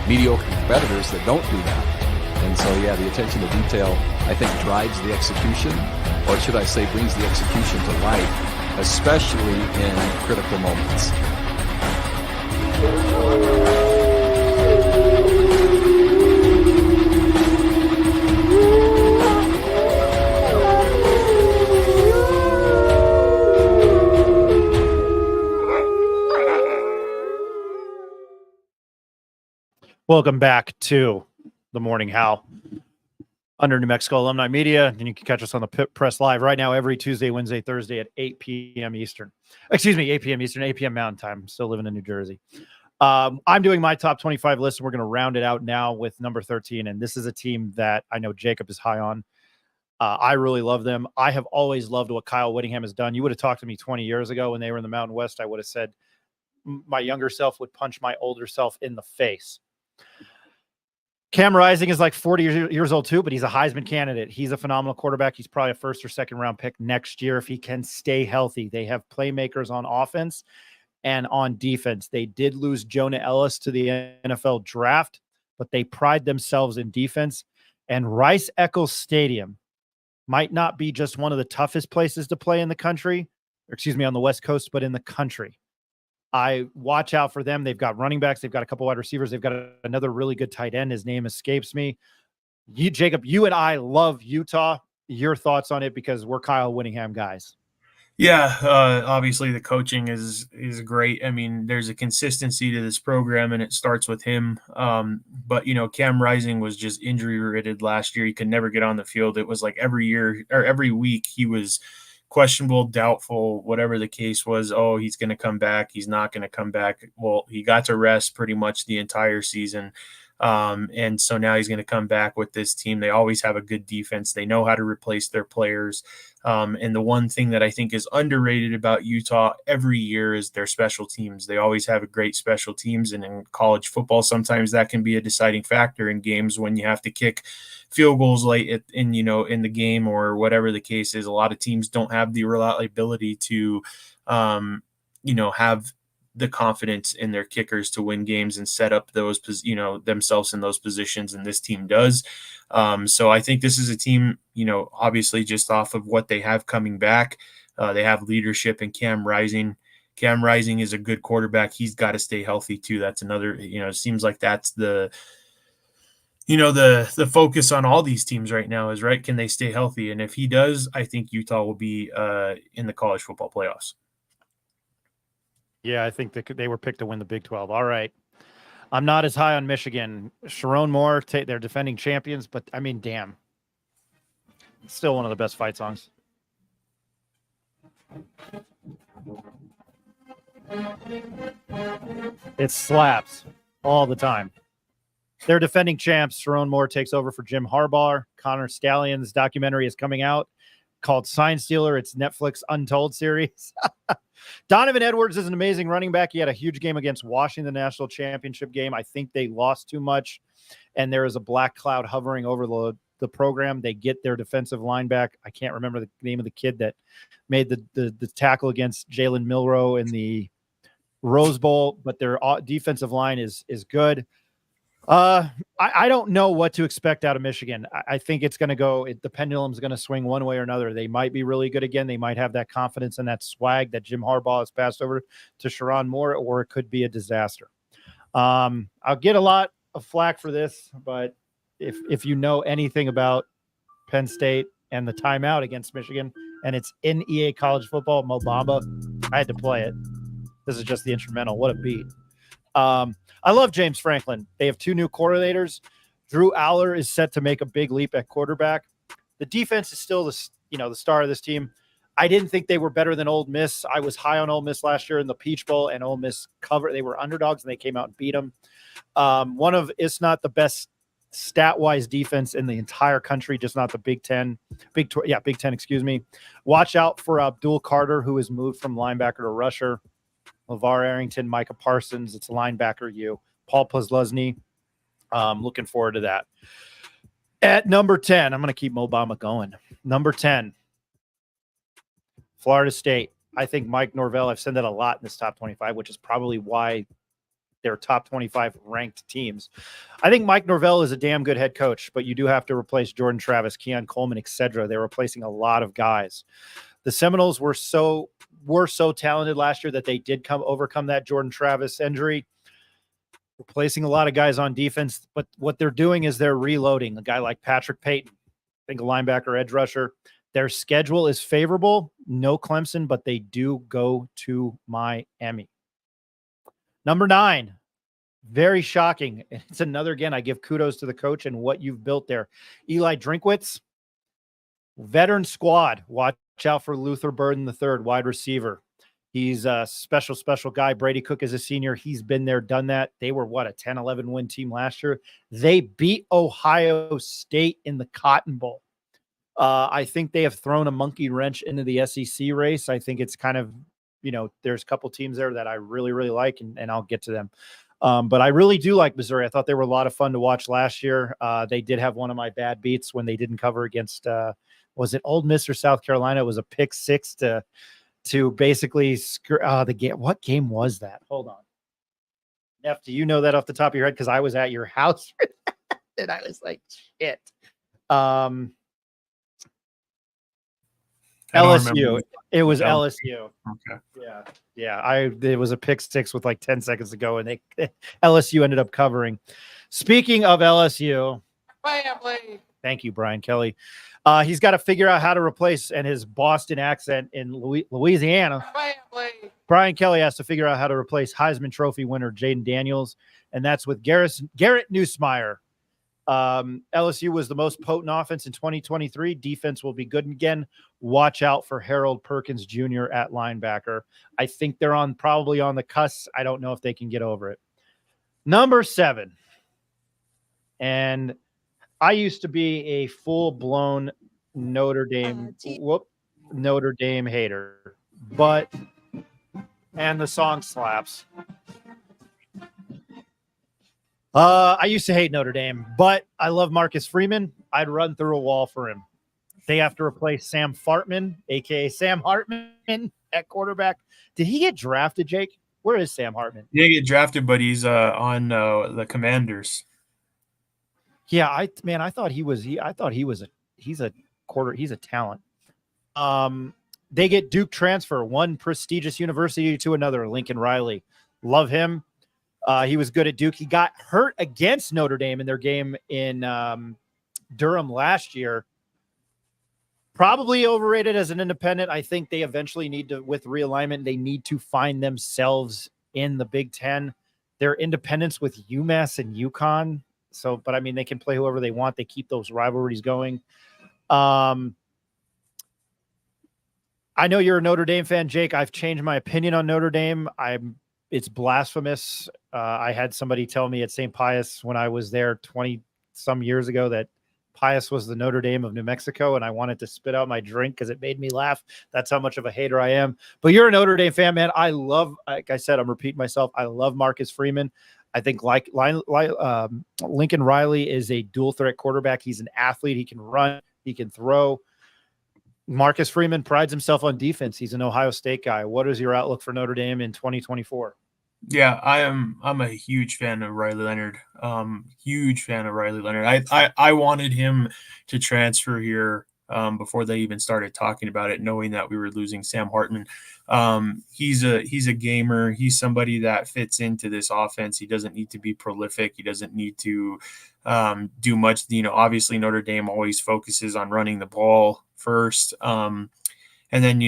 mediocre competitors that don't do that. And so, yeah, the attention to detail, I think, drives the execution, or should I say brings the execution to life, especially in critical moments. Welcome back to the Morning Howl under New Mexico Alumni Media. And you can catch us on the Press Live right now every Tuesday, Wednesday, Thursday at 8 p.m. Eastern. Excuse me, 8 p.m. Eastern, 8 p.m. Mountain Time. I'm still living in New Jersey. I'm doing my top 25 list, and we're going to round it out now with number 13. And this is a team that I know Jacob is high on. I really love them. I have always loved what Kyle Whittingham has done. You would have talked to me 20 years ago when they were in the Mountain West. I would have said my younger self would punch my older self in the face. Cam Rising is like 40 years old too, but he's a Heisman candidate. He's a phenomenal quarterback. He's probably a 1st or 2nd round pick next year if he can stay healthy. They have playmakers on offense and on defense. They did lose Jonah Ellis to the NFL draft, but they pride themselves in defense. And Rice-Eccles Stadium might not be just one of the toughest places to play in the country, on the West Coast, but in the country. I watch out for them. They've got running backs. They've got a couple wide receivers. They've got another really good tight end. His name escapes me. Jacob, you and I love Utah. Your thoughts on it, because we're Kyle Whittingham guys. Yeah, obviously the coaching is great. I mean, there's a consistency to this program, and it starts with him. But, Cam Rising was just injury-riddled last year. He could never get on the field. It was like every year or every week he was questionable, doubtful, whatever the case was. Oh, he's going to come back. He's not going to come back. Well, he got to rest pretty much the entire season. And so now he's going to come back with this team. They always have a good defense. They know how to replace their players. And the one thing that I think is underrated about Utah every year is their special teams. They always have a great special teams. And in college football, sometimes that can be a deciding factor in games when you have to kick field goals late in the game or whatever the case is. A lot of teams don't have the reliability to have the confidence in their kickers to win games and set up those, themselves in those positions. And this team does. So I think this is a team, obviously just off of what they have coming back, they have leadership in Cam Rising. Cam Rising is a good quarterback. He's got to stay healthy too. That's another, it seems like that's the focus on all these teams right now is, right, can they stay healthy? And if he does, I think Utah will be in the college football playoffs. Yeah, I think they were picked to win the Big 12. All right. I'm not as high on Michigan. Sharon Moore, they're defending champions, but I mean, damn. Still one of the best fight songs. It slaps all the time. They're defending champs. Sharon Moore takes over for Jim Harbaugh. Connor Stallion's documentary is coming out called Sign Stealer. It's Netflix Untold series. Donovan Edwards is an amazing running back. He had a huge game against Washington, the national championship game. I think they lost too much, and there is a black cloud hovering over the program. They get their defensive line back. I can't remember the name of the kid that made the tackle against Jalen Milroe in the Rose Bowl, but their defensive line is good. I don't know what to expect out of Michigan. I think it's going to go, the pendulum's going to swing one way or another. They might be really good again. They might have that confidence and that swag that Jim Harbaugh has passed over to Sharon Moore, or it could be a disaster. I'll get a lot of flack for this, but if you know anything about Penn State and the timeout against Michigan, and it's in EA College Football, Mo Bamba, I had to play it. This is just the instrumental. What a beat. I love James Franklin. They have 2 new coordinators. Drew Aller is set to make a big leap at quarterback. The defense is still the star of this team. I didn't think they were better than Ole Miss. I was high on Ole Miss last year in the Peach Bowl, and Ole Miss they were underdogs and they came out and beat them. It's not the best stat-wise defense in the entire country, just not the Big Ten. Big Ten, excuse me. Watch out for Abdul Carter, who has moved from linebacker to rusher. LeVar Arrington, Micah Parsons, it's linebacker you. Paul Posluszny, looking forward to that. At number 10, I'm going to keep Mo Bamba going. Number 10, Florida State. I think Mike Norvell, I've said that a lot in this top 25, which is probably why they're top 25 ranked teams. I think Mike Norvell is a damn good head coach, but you do have to replace Jordan Travis, Keon Coleman, etc. They're replacing a lot of guys. The Seminoles were so talented last year that they did overcome that Jordan Travis injury, replacing a lot of guys on defense. But what they're doing is they're reloading. A guy like Patrick Payton, I think a linebacker, edge rusher. Their schedule is favorable. No Clemson, but they do go to Miami. Number 9, very shocking. It's another, again, I give kudos to the coach and what you've built there. Eli Drinkwitz, veteran squad. Watch out for Luther Burden III, wide receiver. He's a special guy. Brady Cook is a senior. He's been there, done that. They were, a 10-11 win team last year. They beat Ohio State in the Cotton Bowl. I think they have thrown a monkey wrench into the SEC race. I think it's kind of, there's a couple teams there that I really, really like, and I'll get to them. But I really do like Missouri. I thought they were a lot of fun to watch last year. They did have one of my bad beats when they didn't cover against was it Ole Miss or South Carolina? It was a pick 6 to basically the game. What game was that? Hold on. Neff, do you know that off the top of your head? Because I was at your house and I was like, shit. LSU. It was LSU. Okay. Yeah. It was a pick 6 with 10 seconds to go, and LSU ended up covering. Speaking of LSU, family. Thank you, Brian Kelly. He's got to figure out how to replace and his Boston accent in Louisiana. Family. Brian Kelly has to figure out how to replace Heisman Trophy winner Jaden Daniels, and that's with Garrett Nussmeier. LSU was the most potent offense in 2023. Defense will be good again. Watch out for Harold Perkins Jr. at linebacker. I think they're probably on the cusp. I don't know if they can get over it. Number 7. And I used to be a full-blown Notre Dame hater, and the song slaps. I used to hate Notre Dame, but I love Marcus Freeman. I'd run through a wall for him. They have to replace Sam Fartman, aka Sam Hartman, at quarterback. Did he get drafted, Jake? Where is Sam Hartman? He didn't get drafted, but he's on the Commanders. Yeah, I thought he's a talent. They get Duke transfer, one prestigious university to another, Lincoln Riley. Love him. He was good at Duke. He got hurt against Notre Dame in their game in Durham last year. Probably overrated as an independent. I think they eventually need to, with realignment, they need to find themselves in the Big Ten. They're independents with UMass and UConn. So, but I mean, they can play whoever they want. They keep those rivalries going. I know you're a Notre Dame fan, Jake. I've changed my opinion on Notre Dame. It's blasphemous. I had somebody tell me at St. Pius when I was there 20 some years ago that Pius was the Notre Dame of New Mexico, and I wanted to spit out my drink because it made me laugh. That's how much of a hater I am. But you're a Notre Dame fan, man. I love, like I said, I'm repeating myself. I love Marcus Freeman. I think Lincoln Riley is a dual threat quarterback. He's an athlete. He can run. He can throw. Marcus Freeman prides himself on defense. He's an Ohio State guy. What is your outlook for Notre Dame in 2024? Yeah, I'm a huge fan of Riley Leonard. Huge fan of Riley Leonard. I wanted him to transfer here before they even started talking about it, knowing that we were losing Sam Hartman. He's a gamer. He's somebody that fits into this offense. He doesn't need to be prolific. He doesn't need to do much. Obviously Notre Dame always focuses on running the ball first. And then,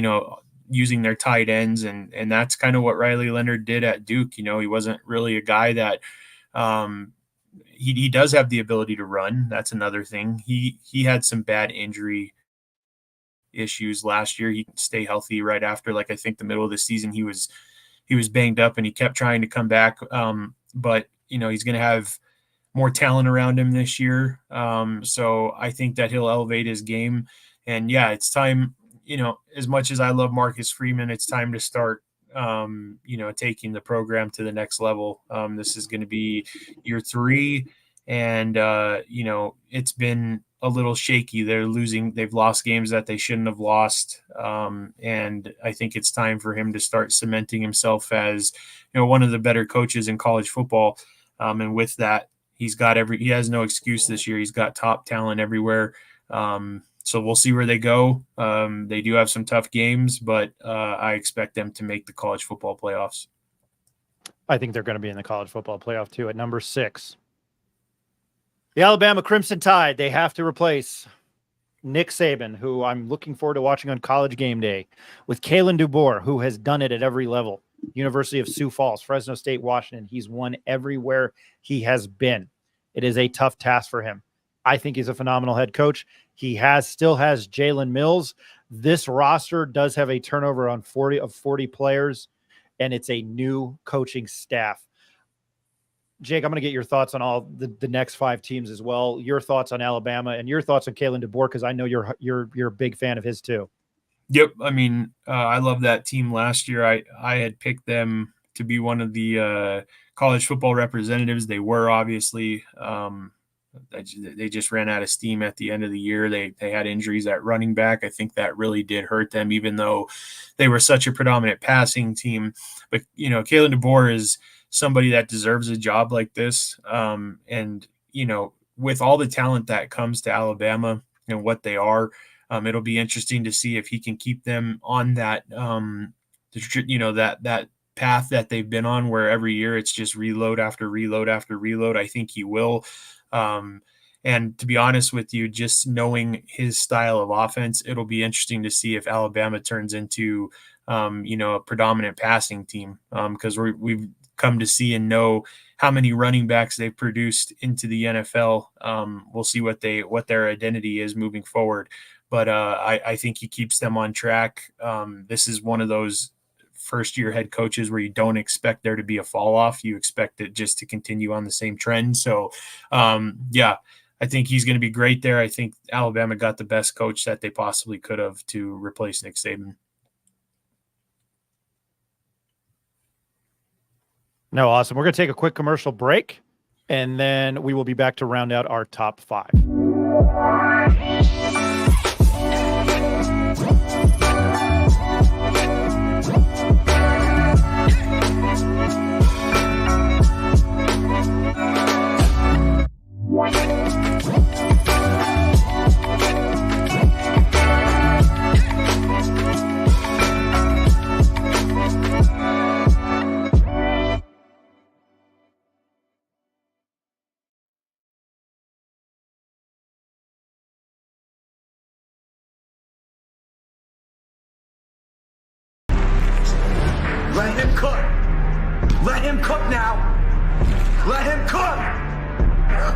using their tight ends. And that's kind of what Riley Leonard did at Duke. He wasn't really a guy that he does have the ability to run. That's another thing. He had some bad injury issues last year. He didn't stay healthy right after, I think the middle of the season, he was banged up and he kept trying to come back. But he's going to have more talent around him this year. So I think that he'll elevate his game. And yeah, it's time, as much as I love Marcus Freeman, it's time to start, taking the program to the next level. This is going to be year 3. And, it's been a little shaky. They've lost games that they shouldn't have lost. And I think it's time for him to start cementing himself as, one of the better coaches in college football. And with that, he has no excuse this year. He's got top talent everywhere. So we'll see where they go. They do have some tough games, but I expect them to make the college football playoffs. I think they're going to be in the college football playoff too at number 6. The Alabama Crimson Tide, they have to replace Nick Saban, who I'm looking forward to watching on College Game Day, with Kalen DeBoer, who has done it at every level. University of Sioux Falls, Fresno State, Washington. He's won everywhere he has been. It is a tough task for him. I think he's a phenomenal head coach. He still has Jalen Mills. This roster does have a turnover on 40 players, and it's a new coaching staff. Jake, I'm going to get your thoughts on all the next 5 teams as well. Your thoughts on Alabama and your thoughts on Kalen DeBoer, because I know you're a big fan of his too. Yep. I mean, I love that team last year. I had picked them to be one of the college football representatives. They were obviously they just ran out of steam at the end of the year. They had injuries at running back. I think that really did hurt them, even though they were such a predominant passing team. But, Kalen DeBoer is somebody that deserves a job like this. And, with all the talent that comes to Alabama and what they are, it'll be interesting to see if he can keep them on that, that path that they've been on, where every year it's just reload after reload after reload. I think he will. And to be honest with you, just knowing his style of offense, it'll be interesting to see if Alabama turns into, a predominant passing team, because we've come to see and know how many running backs they've produced into the NFL. We'll see what their identity is moving forward. But I think he keeps them on track. This is one of those first-year head coaches where you don't expect there to be a fall-off. You expect it just to continue on the same trend. So, I think he's going to be great there. I think Alabama got the best coach that they possibly could have to replace Nick Saban. No, awesome. We're going to take a quick commercial break, and then we will be back to round out our top 5. now. Let him cook.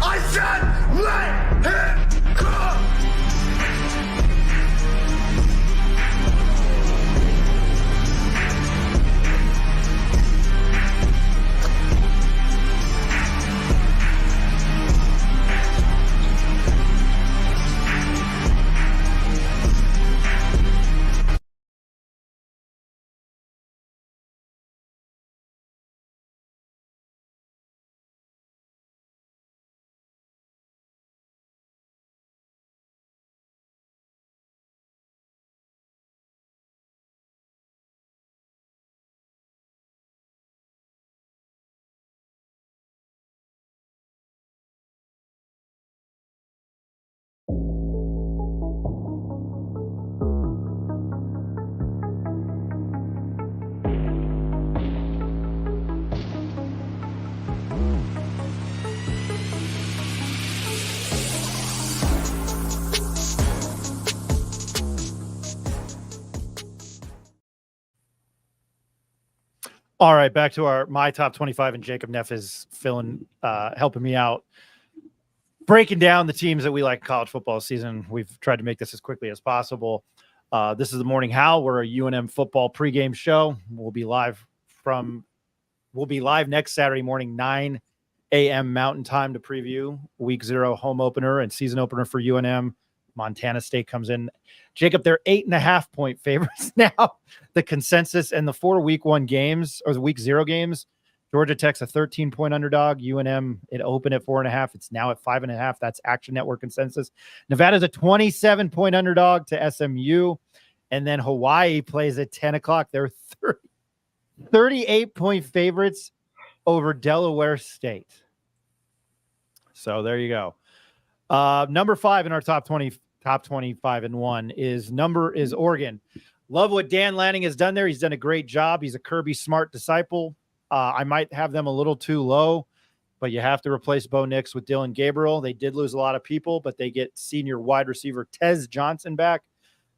I said let him cook. All right, back to my top 25, and Jacob Neff is helping me out, breaking down the teams that we like in college football season. We've tried to make this as quickly as possible. This is the Morning Howl. We're a UNM football pregame show. We'll be live next Saturday morning, 9 a.m. Mountain Time, to preview Week 0 home opener and season opener for UNM. Montana State comes in. Jacob, they're 8.5-point favorites now. The consensus and the 4 Week 1 games, or the Week 0 games, Georgia Tech's a 13-point underdog. UNM, it opened at 4.5. It's now at 5.5. That's Action Network consensus. Nevada's a 27-point underdog to SMU. And then Hawaii plays at 10 o'clock. They're 38-point favorites over Delaware State. So there you go. Number 5 in our top 25 and 1 is Oregon. Love what Dan Lanning has done there. He's done a great job. He's a Kirby Smart disciple. I might have them a little too low, but you have to replace Bo Nix with Dylan Gabriel. They did lose a lot of people, but they get senior wide receiver Tez Johnson back.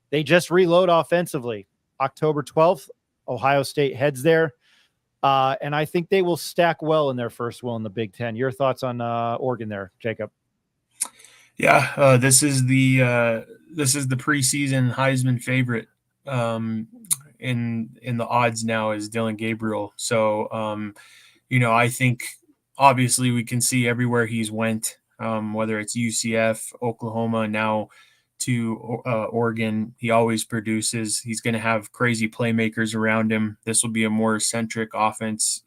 They just reload offensively. October 12th, Ohio State heads there. And I think they will stack well in their first win in the Big Ten. Your thoughts on Oregon there, Jacob? Yeah, this is the preseason Heisman favorite in the odds now is Dylan Gabriel. So, I think obviously we can see everywhere he's went, whether it's UCF, Oklahoma, now to Oregon, he always produces. He's going to have crazy playmakers around him. This will be a more centric offense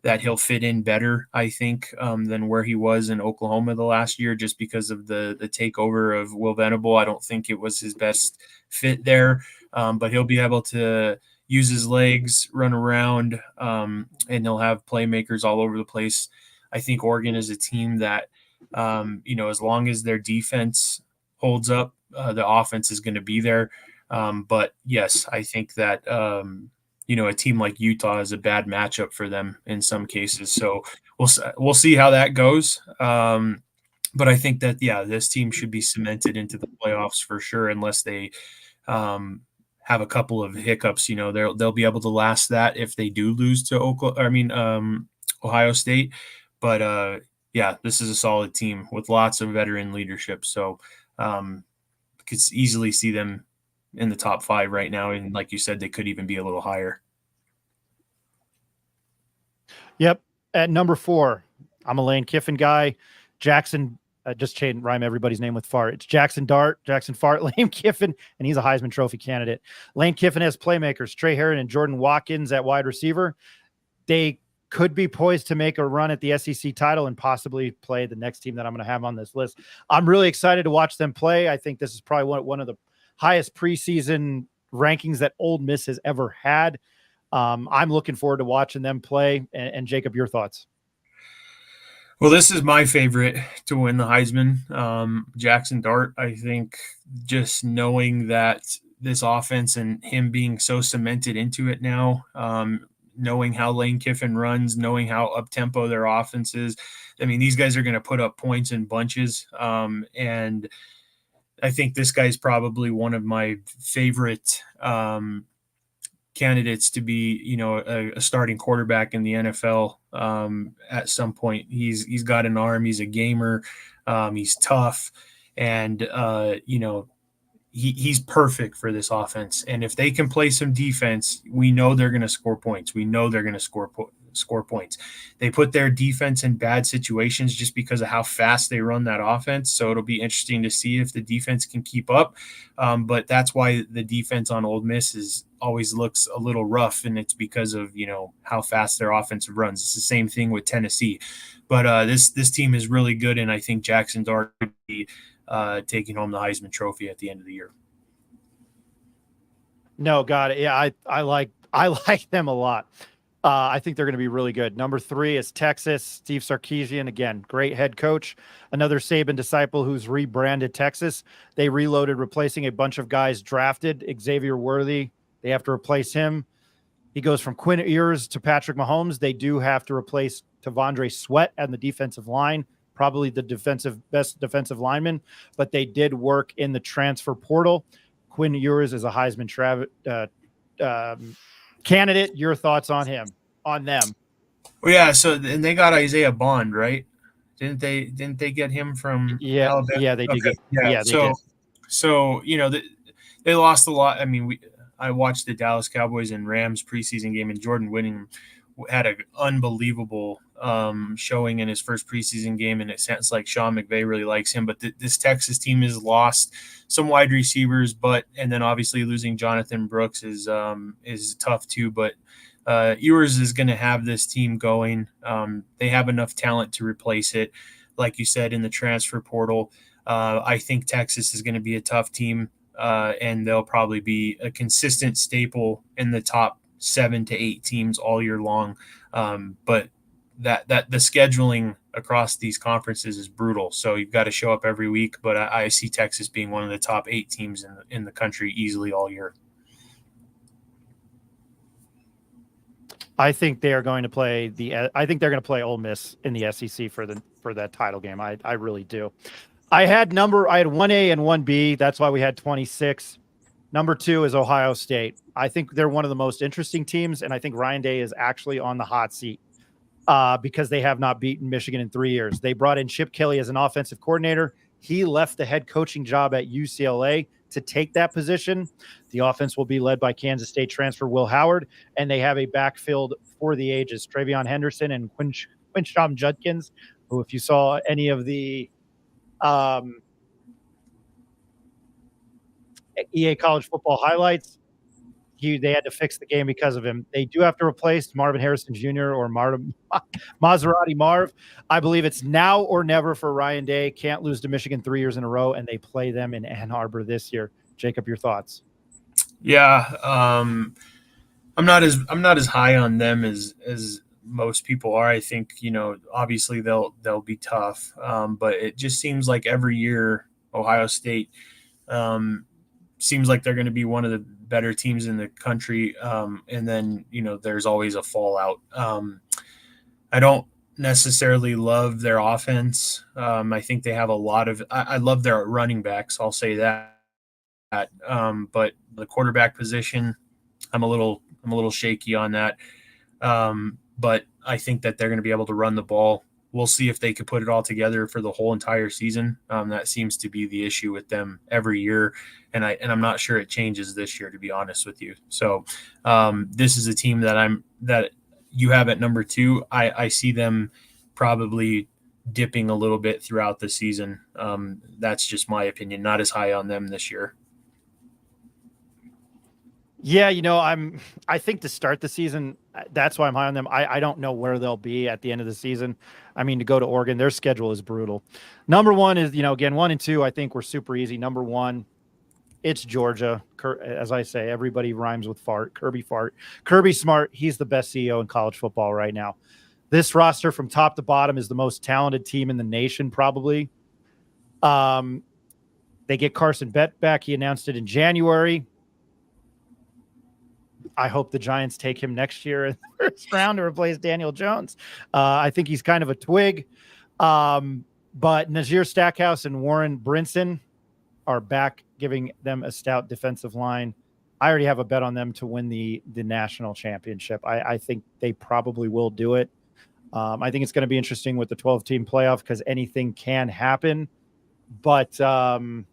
that he'll fit in better, I think, than where he was in Oklahoma the last year, just because of the takeover of Will Venable. I don't think it was his best fit there, but he'll be able to use his legs, run around, and he'll have playmakers all over the place. I think Oregon is a team that, as long as their defense holds up, the offense is going to be there. But yes, I think that, a team like Utah is a bad matchup for them in some cases. So we'll see how that goes. But I think that, this team should be cemented into the playoffs for sure, unless they have a couple of hiccups. They'll be able to last that if they do lose to Ohio State. But this is a solid team with lots of veteran leadership. So could easily see them in the top 5 right now. And like you said, they could even be a little higher. Yep. At number 4, I'm a Lane Kiffin guy. Jackson, just rhyme everybody's name with fart. It's Jackson Fart, Lane Kiffin, and he's a Heisman Trophy candidate. Lane Kiffin has playmakers, Trey Herron and Jordan Watkins at wide receiver. They could be poised to make a run at the SEC title and possibly play the next team that I'm going to have on this list. I'm really excited to watch them play. I think this is probably one of the highest preseason rankings that Ole Miss has ever had. I'm looking forward to watching them play. And Jacob, your thoughts? Well, this is my favorite to win the Heisman. Jackson Dart, I think just knowing that this offense and him being so cemented into it now, knowing how Lane Kiffin runs, knowing how up-tempo their offense is. I mean, these guys are going to put up points in bunches. And I think this guy's probably one of my favorite candidates to be, a starting quarterback in the NFL at some point. He's got an arm. He's a gamer. He's tough, and he's perfect for this offense. And if they can play some defense, we know they're going to score points. We know they're going to score points. They put their defense in bad situations just because of how fast they run that offense. So it'll be interesting to see if the defense can keep up. But that's why the defense on Ole Miss always looks a little rough, and it's because of how fast their offensive runs. It's the same thing with Tennessee. But this team is really good, and I think Jackson Dart could be taking home the Heisman Trophy at the end of the year. No, got it. Yeah, I like them a lot. I think they're going to be really good. Number 3 is Texas. Steve Sarkisian, again, great head coach. Another Saban disciple who's rebranded Texas. They reloaded, replacing a bunch of guys drafted. Xavier Worthy, they have to replace him. He goes from Quinn Ewers to Patrick Mahomes. They do have to replace Tavondre Sweat on the defensive line, probably the best defensive lineman, but they did work in the transfer portal. Quinn Ewers is a Heisman candidate. Your thoughts on them? Well, yeah. So, and they got Isaiah Bond, right? Didn't they get him from Alabama? Yeah, they did. Okay. Yeah, they did. So they lost a lot. I mean, I watched the Dallas Cowboys and Rams preseason game, and Jordan Whittingham had an unbelievable showing in his first preseason game, and it sounds like Sean McVay really likes him. But this Texas team has lost some wide receivers, and then obviously losing Jonathan Brooks is tough too. But Ewers is going to have this team going. They have enough talent to replace it, like you said, in the transfer portal. I think Texas is going to be a tough team, and they'll probably be a consistent staple in the top 7 to 8 teams all year long. But that the scheduling across these conferences is brutal. So you've got to show up every week. But I see Texas being one of the top 8 teams in the country easily all year. I think they are going to play I think they're going to play Ole Miss in the SEC for that title game. I really do. I had 1A and 1B. That's why we had 26. Number 2 is Ohio State. I think they're one of the most interesting teams, and I think Ryan Day is actually on the hot seat because they have not beaten Michigan in 3 years. They brought in Chip Kelly as an offensive coordinator. He left the head coaching job at UCLA to take that position. The offense will be led by Kansas State transfer Will Howard, and they have a backfield for the ages, Travion Henderson and Quinshom Judkins, who, if you saw any of the EA college football highlights, they had to fix the game because of him. They do have to replace Marvin Harrison Jr. or Maserati Marv. I believe it's now or never for Ryan Day. Can't lose to Michigan 3 years in a row, and they play them in Ann Arbor this year. Jacob, your thoughts? Yeah, I'm not as high on them as most people are. I think obviously they'll be tough, but it just seems like every year Ohio State seems like they're going to be one of the better teams in the country. And then, there's always a fallout. I don't necessarily love their offense. I think they have a lot of, I love their running backs. I'll say that. But the quarterback position, I'm a little shaky on that. But I think that they're going to be able to run the ball. We'll see if they could put it all together for the whole entire season. That seems to be the issue with them every year, and I'm not sure it changes this year, to be honest with you. So this is a team that you have at number 2. I see them probably dipping a little bit throughout the season. That's just my opinion. Not as high on them this year. Yeah, I think to start the season, that's why I'm high on them. I don't know where they'll be at the end of the season. I mean, to go to Oregon, their schedule is brutal. Number 1 is, again, 1 and 2, I think were super easy. Number 1, it's Georgia. As I say, everybody rhymes with fart. Kirby Smart, he's the best CEO in college football right now. This roster from top to bottom is the most talented team in the nation, probably. They get Carson Beck back. He announced it in January. I hope the Giants take him next year in the first round to replace Daniel Jones. I think he's kind of a twig. But Nazir Stackhouse and Warren Brinson are back, giving them a stout defensive line. I already have a bet on them to win the national championship. I think they probably will do it. I think it's going to be interesting with the 12-team playoff because anything can happen. But I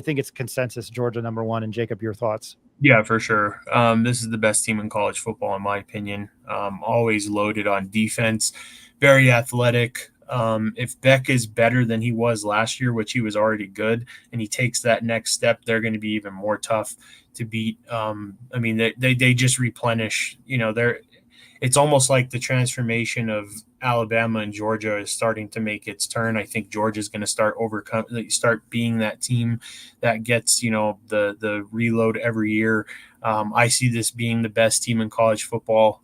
think it's consensus Georgia #1. And Jacob, your thoughts? Yeah, for sure. This is the best team in college football, in my opinion. Always loaded on defense, very athletic. If Beck is better than he was last year, which he was already good, and he takes that next step, they're going to be even more tough to beat. I mean, they just replenish. It's almost like the transformation of Alabama and Georgia is starting to make its turn. I think Georgia's going to start being that team that gets, the reload every year. I see this being the best team in college football.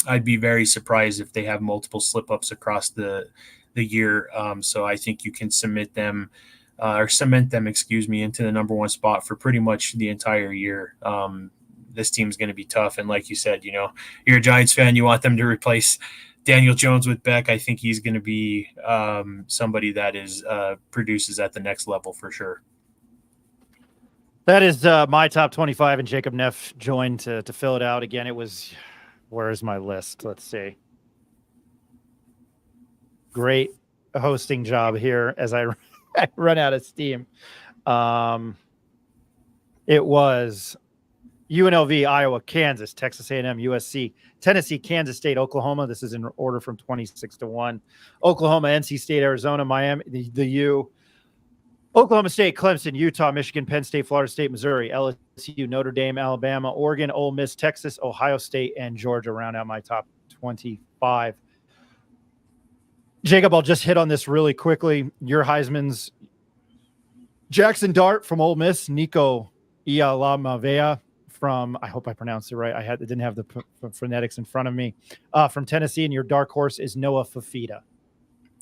I'd be very surprised if they have multiple slip-ups across the year. So I think you can cement them, into the #1 spot for pretty much the entire year. This team's going to be tough. And like you said, you're a Giants fan, you want them to replace Daniel Jones with Beck. I think he's going to be somebody that produces at the next level for sure. That is my top 25, and Jacob Neff joined to fill it out. Again, it was, where's my list? Let's see. Great hosting job here as I run out of steam. It was UNLV, Iowa, Kansas, Texas A&M, USC, Tennessee, Kansas State, Oklahoma. This is in order from 26 to 1. Oklahoma, NC State, Arizona, Miami, the U. Oklahoma State, Clemson, Utah, Michigan, Penn State, Florida State, Missouri, LSU, Notre Dame, Alabama, Oregon, Ole Miss, Texas, Ohio State, and Georgia round out my top 25. Jacob, I'll just hit on this really quickly. Your Heisman's Jackson Dart from Ole Miss, Nico Ialamavea from, I hope I pronounced it right. I didn't have the phonetics in front of me. From Tennessee, and your dark horse is Noah Fafita.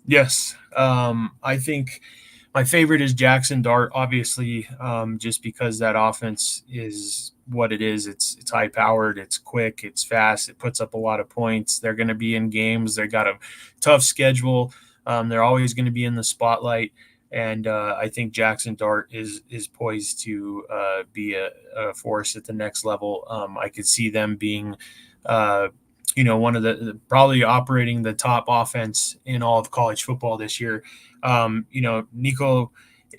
Yes. I think my favorite is Jackson Dart, obviously, just because that offense is what it is. It's high powered, it's quick, it's fast, it puts up a lot of points. They're going to be in games. They got a tough schedule. They're always going to be in the spotlight. And I think Jackson Dart is poised to be a force at the next level. I could see them being, one of the probably operating the top offense in all of college football this year. Nico,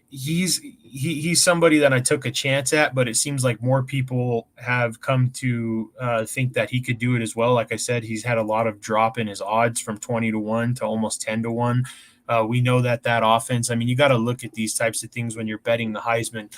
he's somebody that I took a chance at, but it seems like more people have come to think that he could do it as well. Like I said, he's had a lot of drop in his odds from 20 to 1 to almost 10 to 1. We know that offense, I mean, you got to look at these types of things when you're betting the Heisman.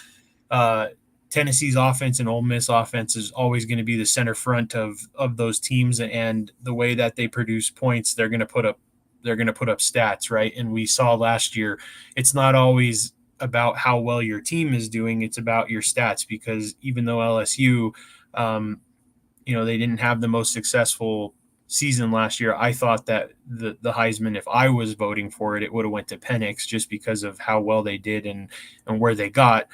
Tennessee's offense and Ole Miss offense is always going to be the center front of those teams, and the way that they produce points, they're going to put up stats, right? And we saw last year, it's not always about how well your team is doing, it's about your stats, because even though LSU, they didn't have the most successful season last year, I thought that the Heisman, if I was voting for it, it would have went to Penix just because of how well they did and where they got.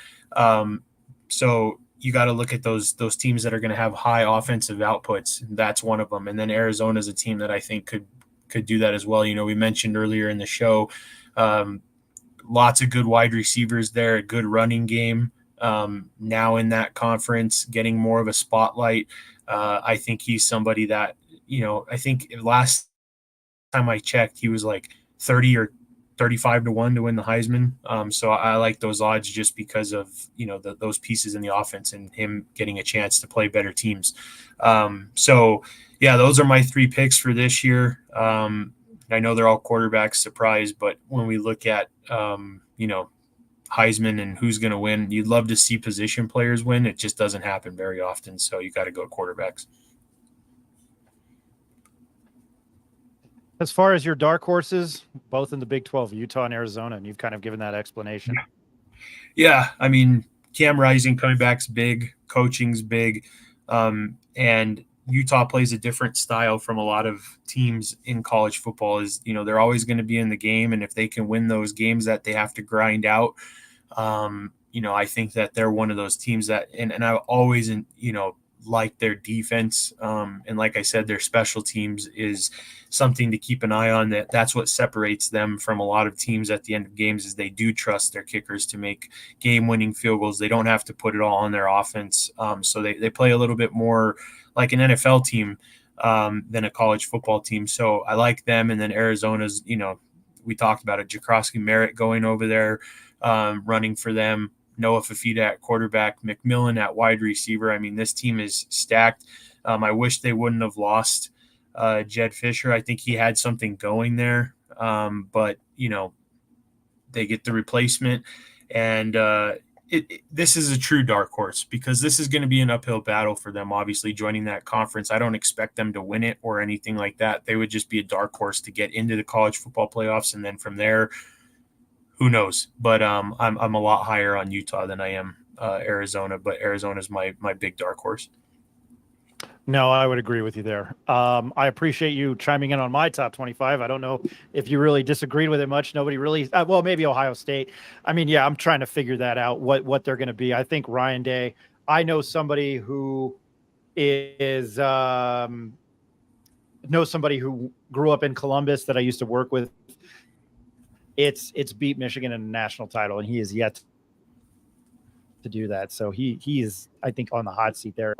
So you got to look at those teams that are going to have high offensive outputs. That's one of them. And then Arizona is a team that I think could do that as well. We mentioned earlier in the show, lots of good wide receivers there, a good running game. Now in that conference, getting more of a spotlight. I think he's somebody that, I think last time I checked, he was like 30 or 35 to 1 to win the Heisman. So I like those odds just because of, those pieces in the offense and him getting a chance to play better teams. So yeah, those are my 3 picks for this year. I know they're all quarterbacks, surprise, but when we look at, Heisman and who's going to win, you'd love to see position players win. It just doesn't happen very often. So you got to go quarterbacks. As far as your dark horses, both in the Big 12, Utah and Arizona, and you've kind of given that explanation. Yeah, I mean, Cam Rising coming back's big, coaching's big, and Utah plays a different style from a lot of teams in college football. Is they're always going to be in the game, and if they can win those games that they have to grind out, I think that they're one of those teams that, and I always, like their defense. And like I said, their special teams is something to keep an eye on. That's what separates them from a lot of teams at the end of games is they do trust their kickers to make game-winning field goals. They don't have to put it all on their offense. So they play a little bit more like an NFL team than a college football team. So I like them. And then Arizona's, we talked about it, Jakrowski Merritt going over there, running for them. Noah Fafita at quarterback, McMillan at wide receiver. I mean, this team is stacked. I wish they wouldn't have lost Jed Fisher. I think he had something going there, but they get the replacement, and this is a true dark horse because this is going to be an uphill battle for them. Obviously, joining that conference, I don't expect them to win it or anything like that. They would just be a dark horse to get into the college football playoffs, and then from there, who knows? But I'm a lot higher on Utah than I am Arizona. But Arizona's my big dark horse. No, I would agree with you there. I appreciate you chiming in on my top 25. I don't know if you really disagreed with it much. Nobody really, well, maybe Ohio State. I mean, yeah, I'm trying to figure that out, what they're going to be. I think Ryan Day, I know somebody who is, know somebody who grew up in Columbus that I used to work with. It's beat Michigan in a national title, and he is yet to do that. So he is, I think, on the hot seat there.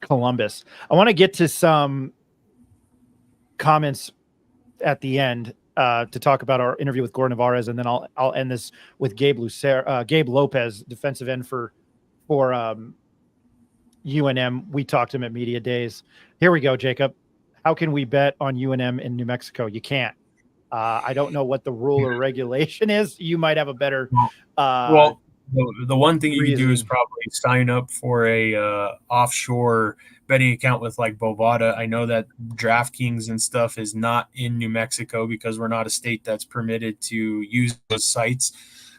Columbus. I want to get to some comments at the end to talk about our interview with Gloria Nevarez, and then I'll end this with Gabe Lopez, defensive end for UNM. We talked to him at Media Days. Here we go, Jacob. How can we bet on UNM in New Mexico? You can't. I don't know what the rule or regulation is. You might have a better. Well, the one thing you can do is probably sign up for a offshore betting account with like Bovada. I know that DraftKings and stuff is not in New Mexico because we're not a state that's permitted to use those sites.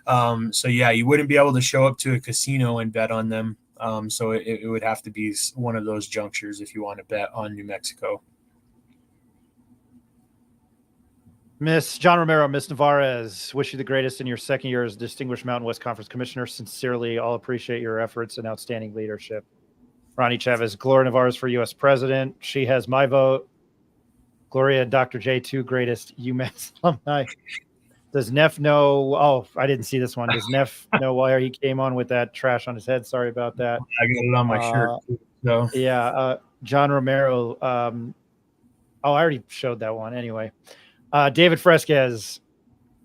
So yeah, you wouldn't be able to show up to a casino and bet on them. So it would have to be one of those junctures if you want to bet on New Mexico. Miss John Romero, Miss Nevarez, wish you the greatest in your second year as Distinguished Mountain West Conference Commissioner. Sincerely, all appreciate your efforts and outstanding leadership. Ronnie Chavez, Gloria Nevarez for U.S. President. She has my vote. Gloria, Dr. J, two greatest UMass alumni. Does Neff know? Oh, I didn't see this one. Does Neff know why he came on with that trash on his head? Sorry about that. I got it on my shirt. So. Yeah, John Romero. I already showed that one. Anyway. David Fresquez,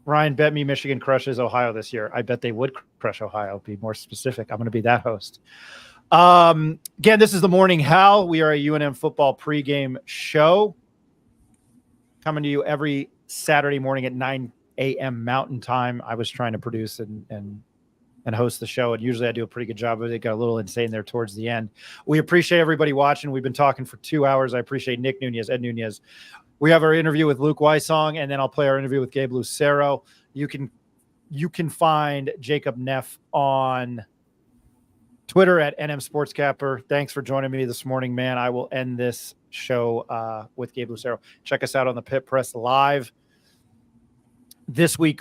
Ryan, bet me Michigan crushes Ohio this year. I bet they would crush Ohio. Be more specific. I'm going to be that host. Again, this is the Morning Howl. We are a UNM football pregame show coming to you every Saturday morning at 9 a.m. Mountain Time. I was trying to produce and host the show, and usually I do a pretty good job of it. It got a little insane there towards the end. We appreciate everybody watching. We've been talking for 2 hours. I appreciate Nick Nunez, Ed Nunez. We have our interview with Luke Wysong, and then I'll play our interview with Gabe Lucero. You can find Jacob Neff on Twitter at NM Sportscapper. Thanks for joining me this morning, man. I will end this show with Gabe Lucero. Check us out on the Pit Press Live this week,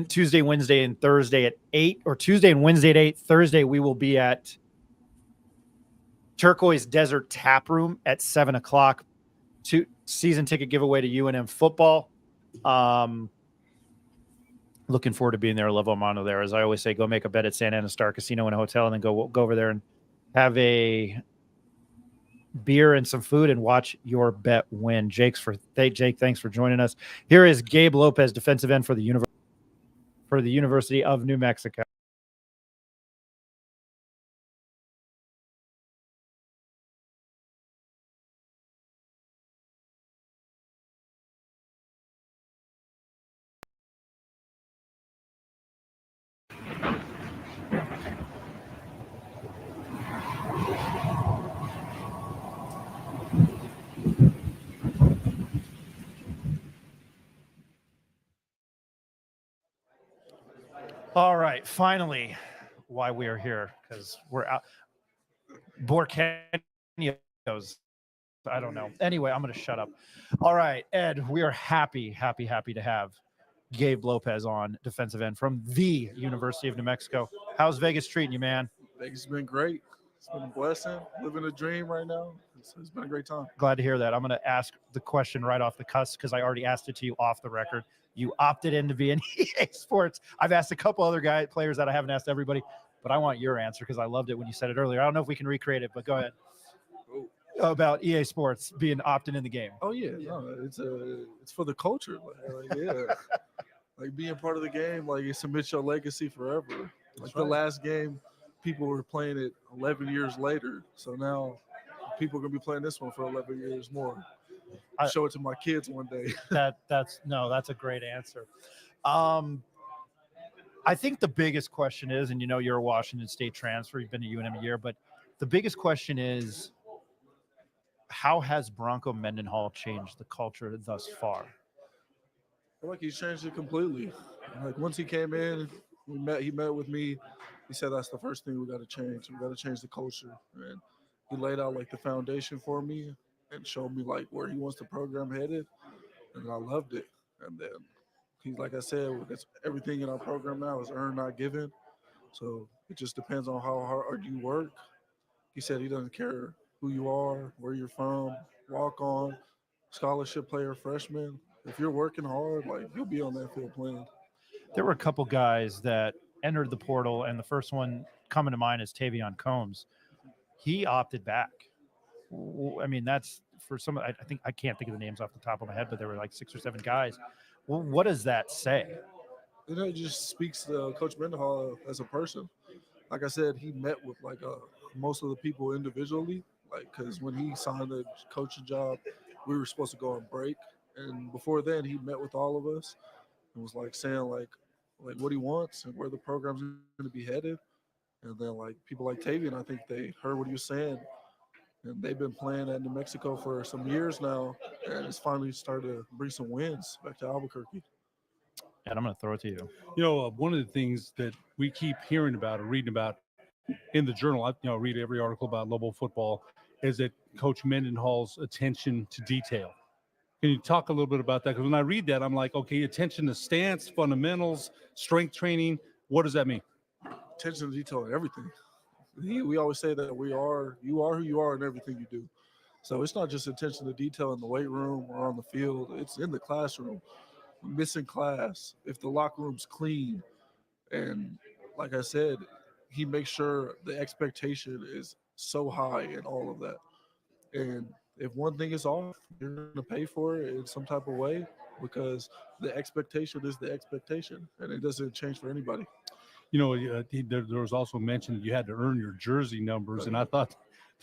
Tuesday, Wednesday, and Thursday at 8, or Tuesday and Wednesday at 8. Thursday, we will be at Turquoise Desert Tap Room at 7 o'clock. Season ticket giveaway to UNM football. Looking forward to being there. Love Omano there. As I always say, go make a bet at Santa Ana Star Casino and a hotel, and then go over there and have a beer and some food and watch your bet win. Jake, thanks for joining us. Here is Gabe Lopez, defensive end for the University of New Mexico. All right, finally, why we are here, because we're out. Borcanios, I don't know. Anyway, I'm going to shut up. All right, Ed, we are happy to have Gabe Lopez on, defensive end from the University of New Mexico. How's Vegas treating you, man? Vegas has been great. It's been a blessing. Living a dream right now. It's been a great time. Glad to hear that. I'm going to ask the question right off the cusp because I already asked it to you off the record. You opted in to be in EA Sports. I've asked a couple other players that I haven't asked everybody, but I want your answer because I loved it when you said it earlier. I don't know if we can recreate it, but go ahead. About EA Sports being opted in the game. Oh yeah, no, it's for the culture. Yeah, like being part of the game, like it cements your legacy forever. Like the last game, people were playing it 11 years later, so now people are gonna be playing this one for 11 years more. Show it to my kids one day. That's a great answer. I think the biggest question is, and you're a Washington State transfer, you've been to UNM a year, but the biggest question is, how has Bronco Mendenhall changed the culture thus far? I feel like he's changed it completely. Like once he came in, he met with me. He said that's the first thing we got to change. We got to change the culture. And he laid out like the foundation for me and showed me like where he wants the program headed, and I loved it. And then he's like I said, everything in our program now is earned, not given. So it just depends on how hard you work. He said he doesn't care who you are, where you're from, walk on, scholarship player, freshman. If you're working hard, like you'll be on that field playing. There were a couple guys that entered the portal, and the first one coming to mind is Tavion Combs. He opted back. I mean, that's for some. I think I can't think of the names off the top of my head, but there were like 6 or 7 guys. Well, what does that say? It just speaks to Coach Mendenhall as a person. Like I said, he met with like most of the people individually. Like, because when he signed the coaching job, we were supposed to go on break, and before then, he met with all of us and was like saying like what he wants and where the program's going to be headed. And then like people like Tavion, I think they heard what he was saying, and they've been playing at New Mexico for some years now, and it's finally started to bring some wins back to Albuquerque. And I'm going to throw it to you. One of the things that we keep hearing about or reading about in the journal, I read every article about Lobo football, is that Coach Mendenhall's attention to detail. Can you talk a little bit about that? Because when I read that, I'm like, okay, attention to stance, fundamentals, strength training. What does that mean? Attention to detail in everything. We always say that you are who you are in everything you do. So it's not just attention to detail in the weight room or on the field. It's in the classroom. Missing class, if the locker room's clean. And like I said, he makes sure the expectation is so high in all of that. And if one thing is off, you're going to pay for it in some type of way because the expectation is the expectation, and it doesn't change for anybody. There was also mentioned you had to earn your jersey numbers, and I thought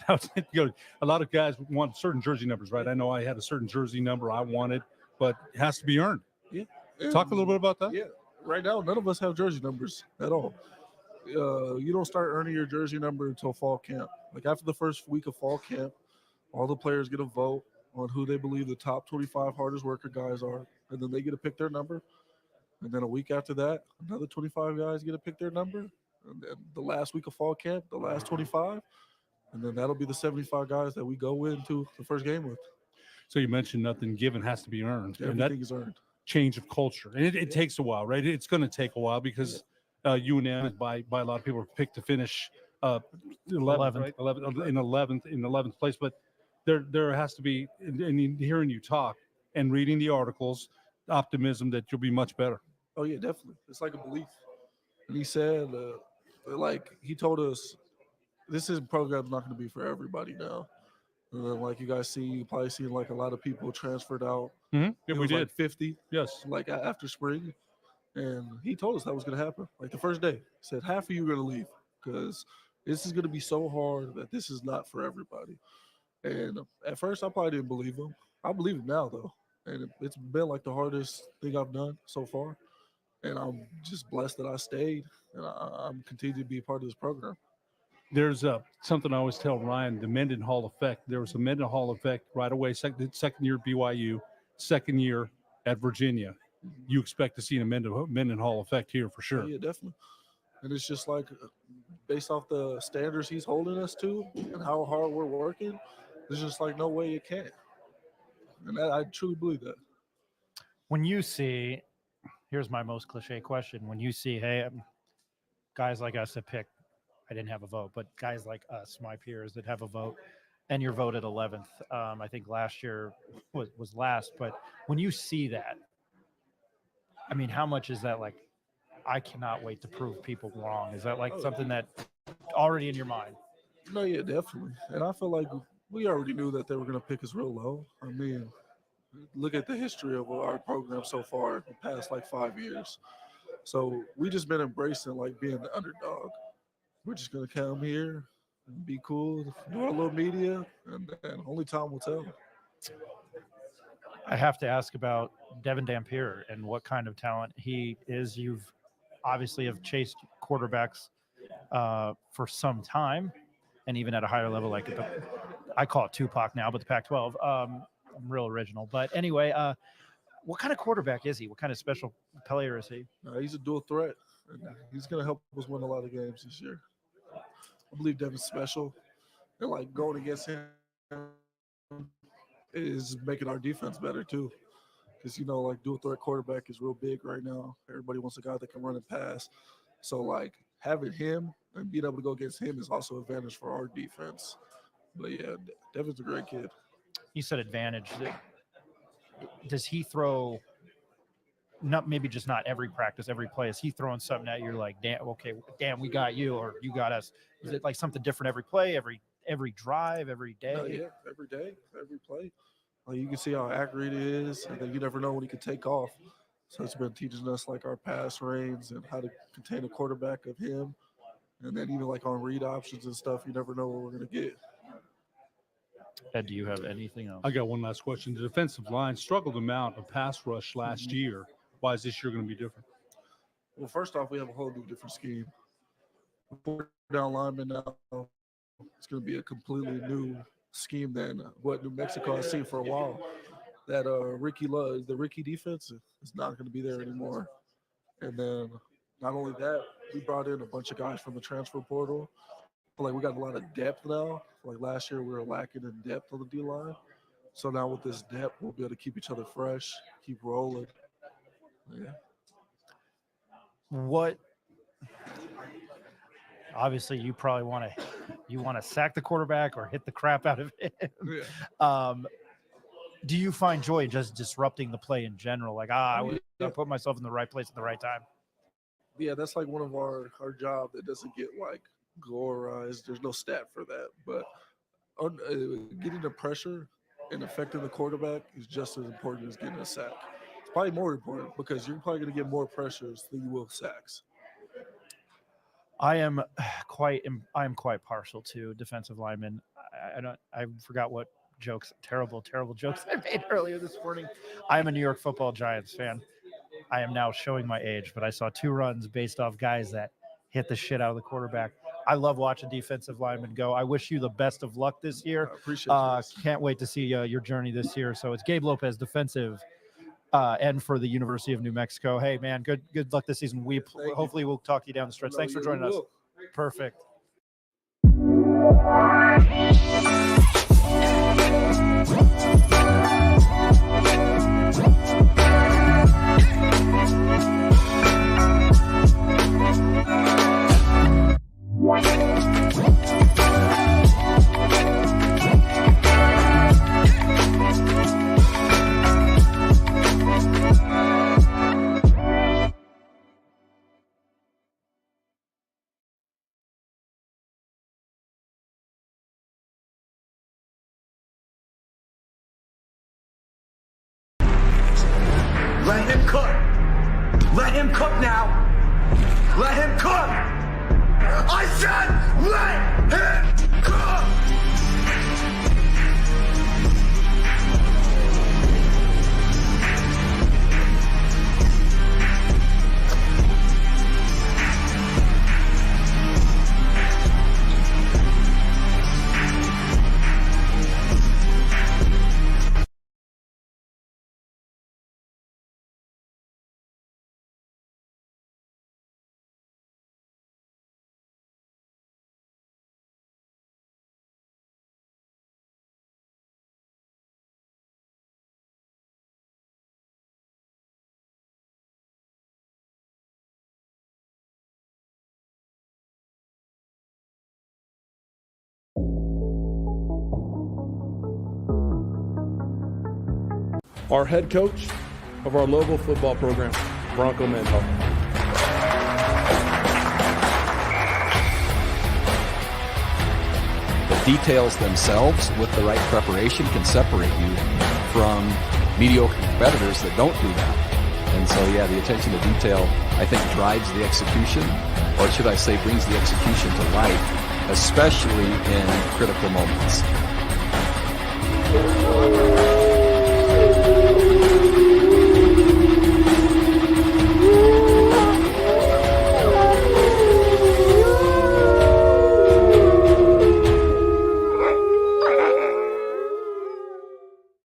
that was, a lot of guys want certain jersey numbers, right? I know I had a certain jersey number I wanted, but it has to be earned. Yeah. Talk a little bit about that. Yeah. Right now, none of us have jersey numbers at all. You don't start earning your jersey number until fall camp. Like after the first week of fall camp, all the players get a vote on who they believe the top 25 hardest worker guys are, and then they get to pick their number. And then a week after that, another 25 guys get to pick their number. And then the last week of fall camp, the last 25, and then that'll be the 75 guys that we go into the first game with. So you mentioned nothing given has to be earned. Everything is earned. Change of culture, and it takes a while, right? It's going to take a while because UNM by a lot of people are picked to finish 11th, right? 11th place, but there has to be, and hearing you talk and reading the articles, optimism that you'll be much better. Oh yeah, definitely. It's like a belief. And he said, he told us, this program's not going to be for everybody now. Like you guys you probably seen like a lot of people transferred out. Mm-hmm. Yeah, we did. Like 50. Yes. Like after spring. And he told us that was going to happen. Like the first day, he said, half of you are going to leave because this is going to be so hard that this is not for everybody. And at first, I probably didn't believe him. I believe him now, though. And it's been like the hardest thing I've done so far. And I'm just blessed that I stayed, and I'm continuing to be a part of this program. There's something I always tell Ryan, the Mendenhall effect. There was a Mendenhall effect right away, second year at BYU, second year at Virginia. You expect to see a Mendenhall effect here for sure. Yeah, definitely. And it's just like based off the standards he's holding us to and how hard we're working, there's just like no way it can't. And I truly believe that. When you see, here's my most cliche question. When you see, hey, guys like us that pick, I didn't have a vote, but guys like us, my peers that have a vote, and you're voted 11th. I think last year was last, but when you see that, I mean, how much is that like? I cannot wait to prove people wrong. Is that like something that already in your mind? No, yeah, definitely. And I feel like we already knew that they were going to pick us real low. I mean, look at the history of our program so far, the past like 5 years. So we just been embracing like being the underdog. We're just gonna come here and be cool, do our little media, and then only time will tell. I have to ask about Devin Dampier and what kind of talent he is. You've obviously have chased quarterbacks for some time, and even at a higher level, like I call it Tupac now, but the Pac-12. I'm real original, but anyway, what kind of quarterback is he? What kind of special player is he? He's a dual threat. And he's gonna help us win a lot of games this year. I believe Devin's special, and like going against him is making our defense better too. Because like dual threat quarterback is real big right now. Everybody wants a guy that can run and pass. So like having him and being able to go against him is also an advantage for our defense. But yeah, Devin's a great kid. You said advantage. Does he throw? Not maybe just not every practice, every play. Is he throwing something at you? You're like, damn, okay, damn, we got you, or you got us. Is it like something different every play, every drive, every day? Yeah, every day, every play. Like you can see how accurate he is, and then you never know when he can take off. So it's been teaching us like our pass range and how to contain a quarterback of him, and then even like on read options and stuff, you never know what we're gonna get. Ed, do you have anything else? I got one last question. The defensive line struggled to mount a pass rush last year. Why is this year going to be different? Well, first off, we have a whole new different scheme. 4 down linemen now. It's going to be a completely new scheme than what New Mexico has seen for a while. That the Ricky defense is not going to be there anymore. And then not only that, we brought in a bunch of guys from the transfer portal. Like we got a lot of depth now. Like last year, we were lacking in depth on the D line. So now with this depth, we'll be able to keep each other fresh, keep rolling. Yeah. What? Obviously, you probably want to sack the quarterback or hit the crap out of him. Yeah. Do you find joy in just disrupting the play in general? Like, I put myself in the right place at the right time. Yeah, that's like one of our job that doesn't get like glorified. There's no stat for that, but getting the pressure and affecting the quarterback is just as important as getting a sack. It's probably more important because you're probably going to get more pressures than you will sacks. I am quite partial to defensive linemen. I forgot what terrible jokes I made earlier this morning. I am a New York Football Giants fan. I am now showing my age, but I saw 2 runs based off guys that hit the shit out of the quarterback. I love watching defensive linemen go. I wish you the best of luck this year. I appreciate it. Can't wait to see your journey this year. So it's Gabe Lopez, defensive end for the University of New Mexico. Hey, man, good luck this season. Hopefully we'll talk to you down the stretch. Thanks for joining us. Perfect. Let him cook. Let him cook now. Let him cook. I said let him cook. our head coach of our local football program, Bronco Mental. The details themselves with the right preparation can separate you from mediocre competitors that don't do that. And so, yeah, the attention to detail, I think, drives the execution, or should I say brings the execution to life, especially in critical moments.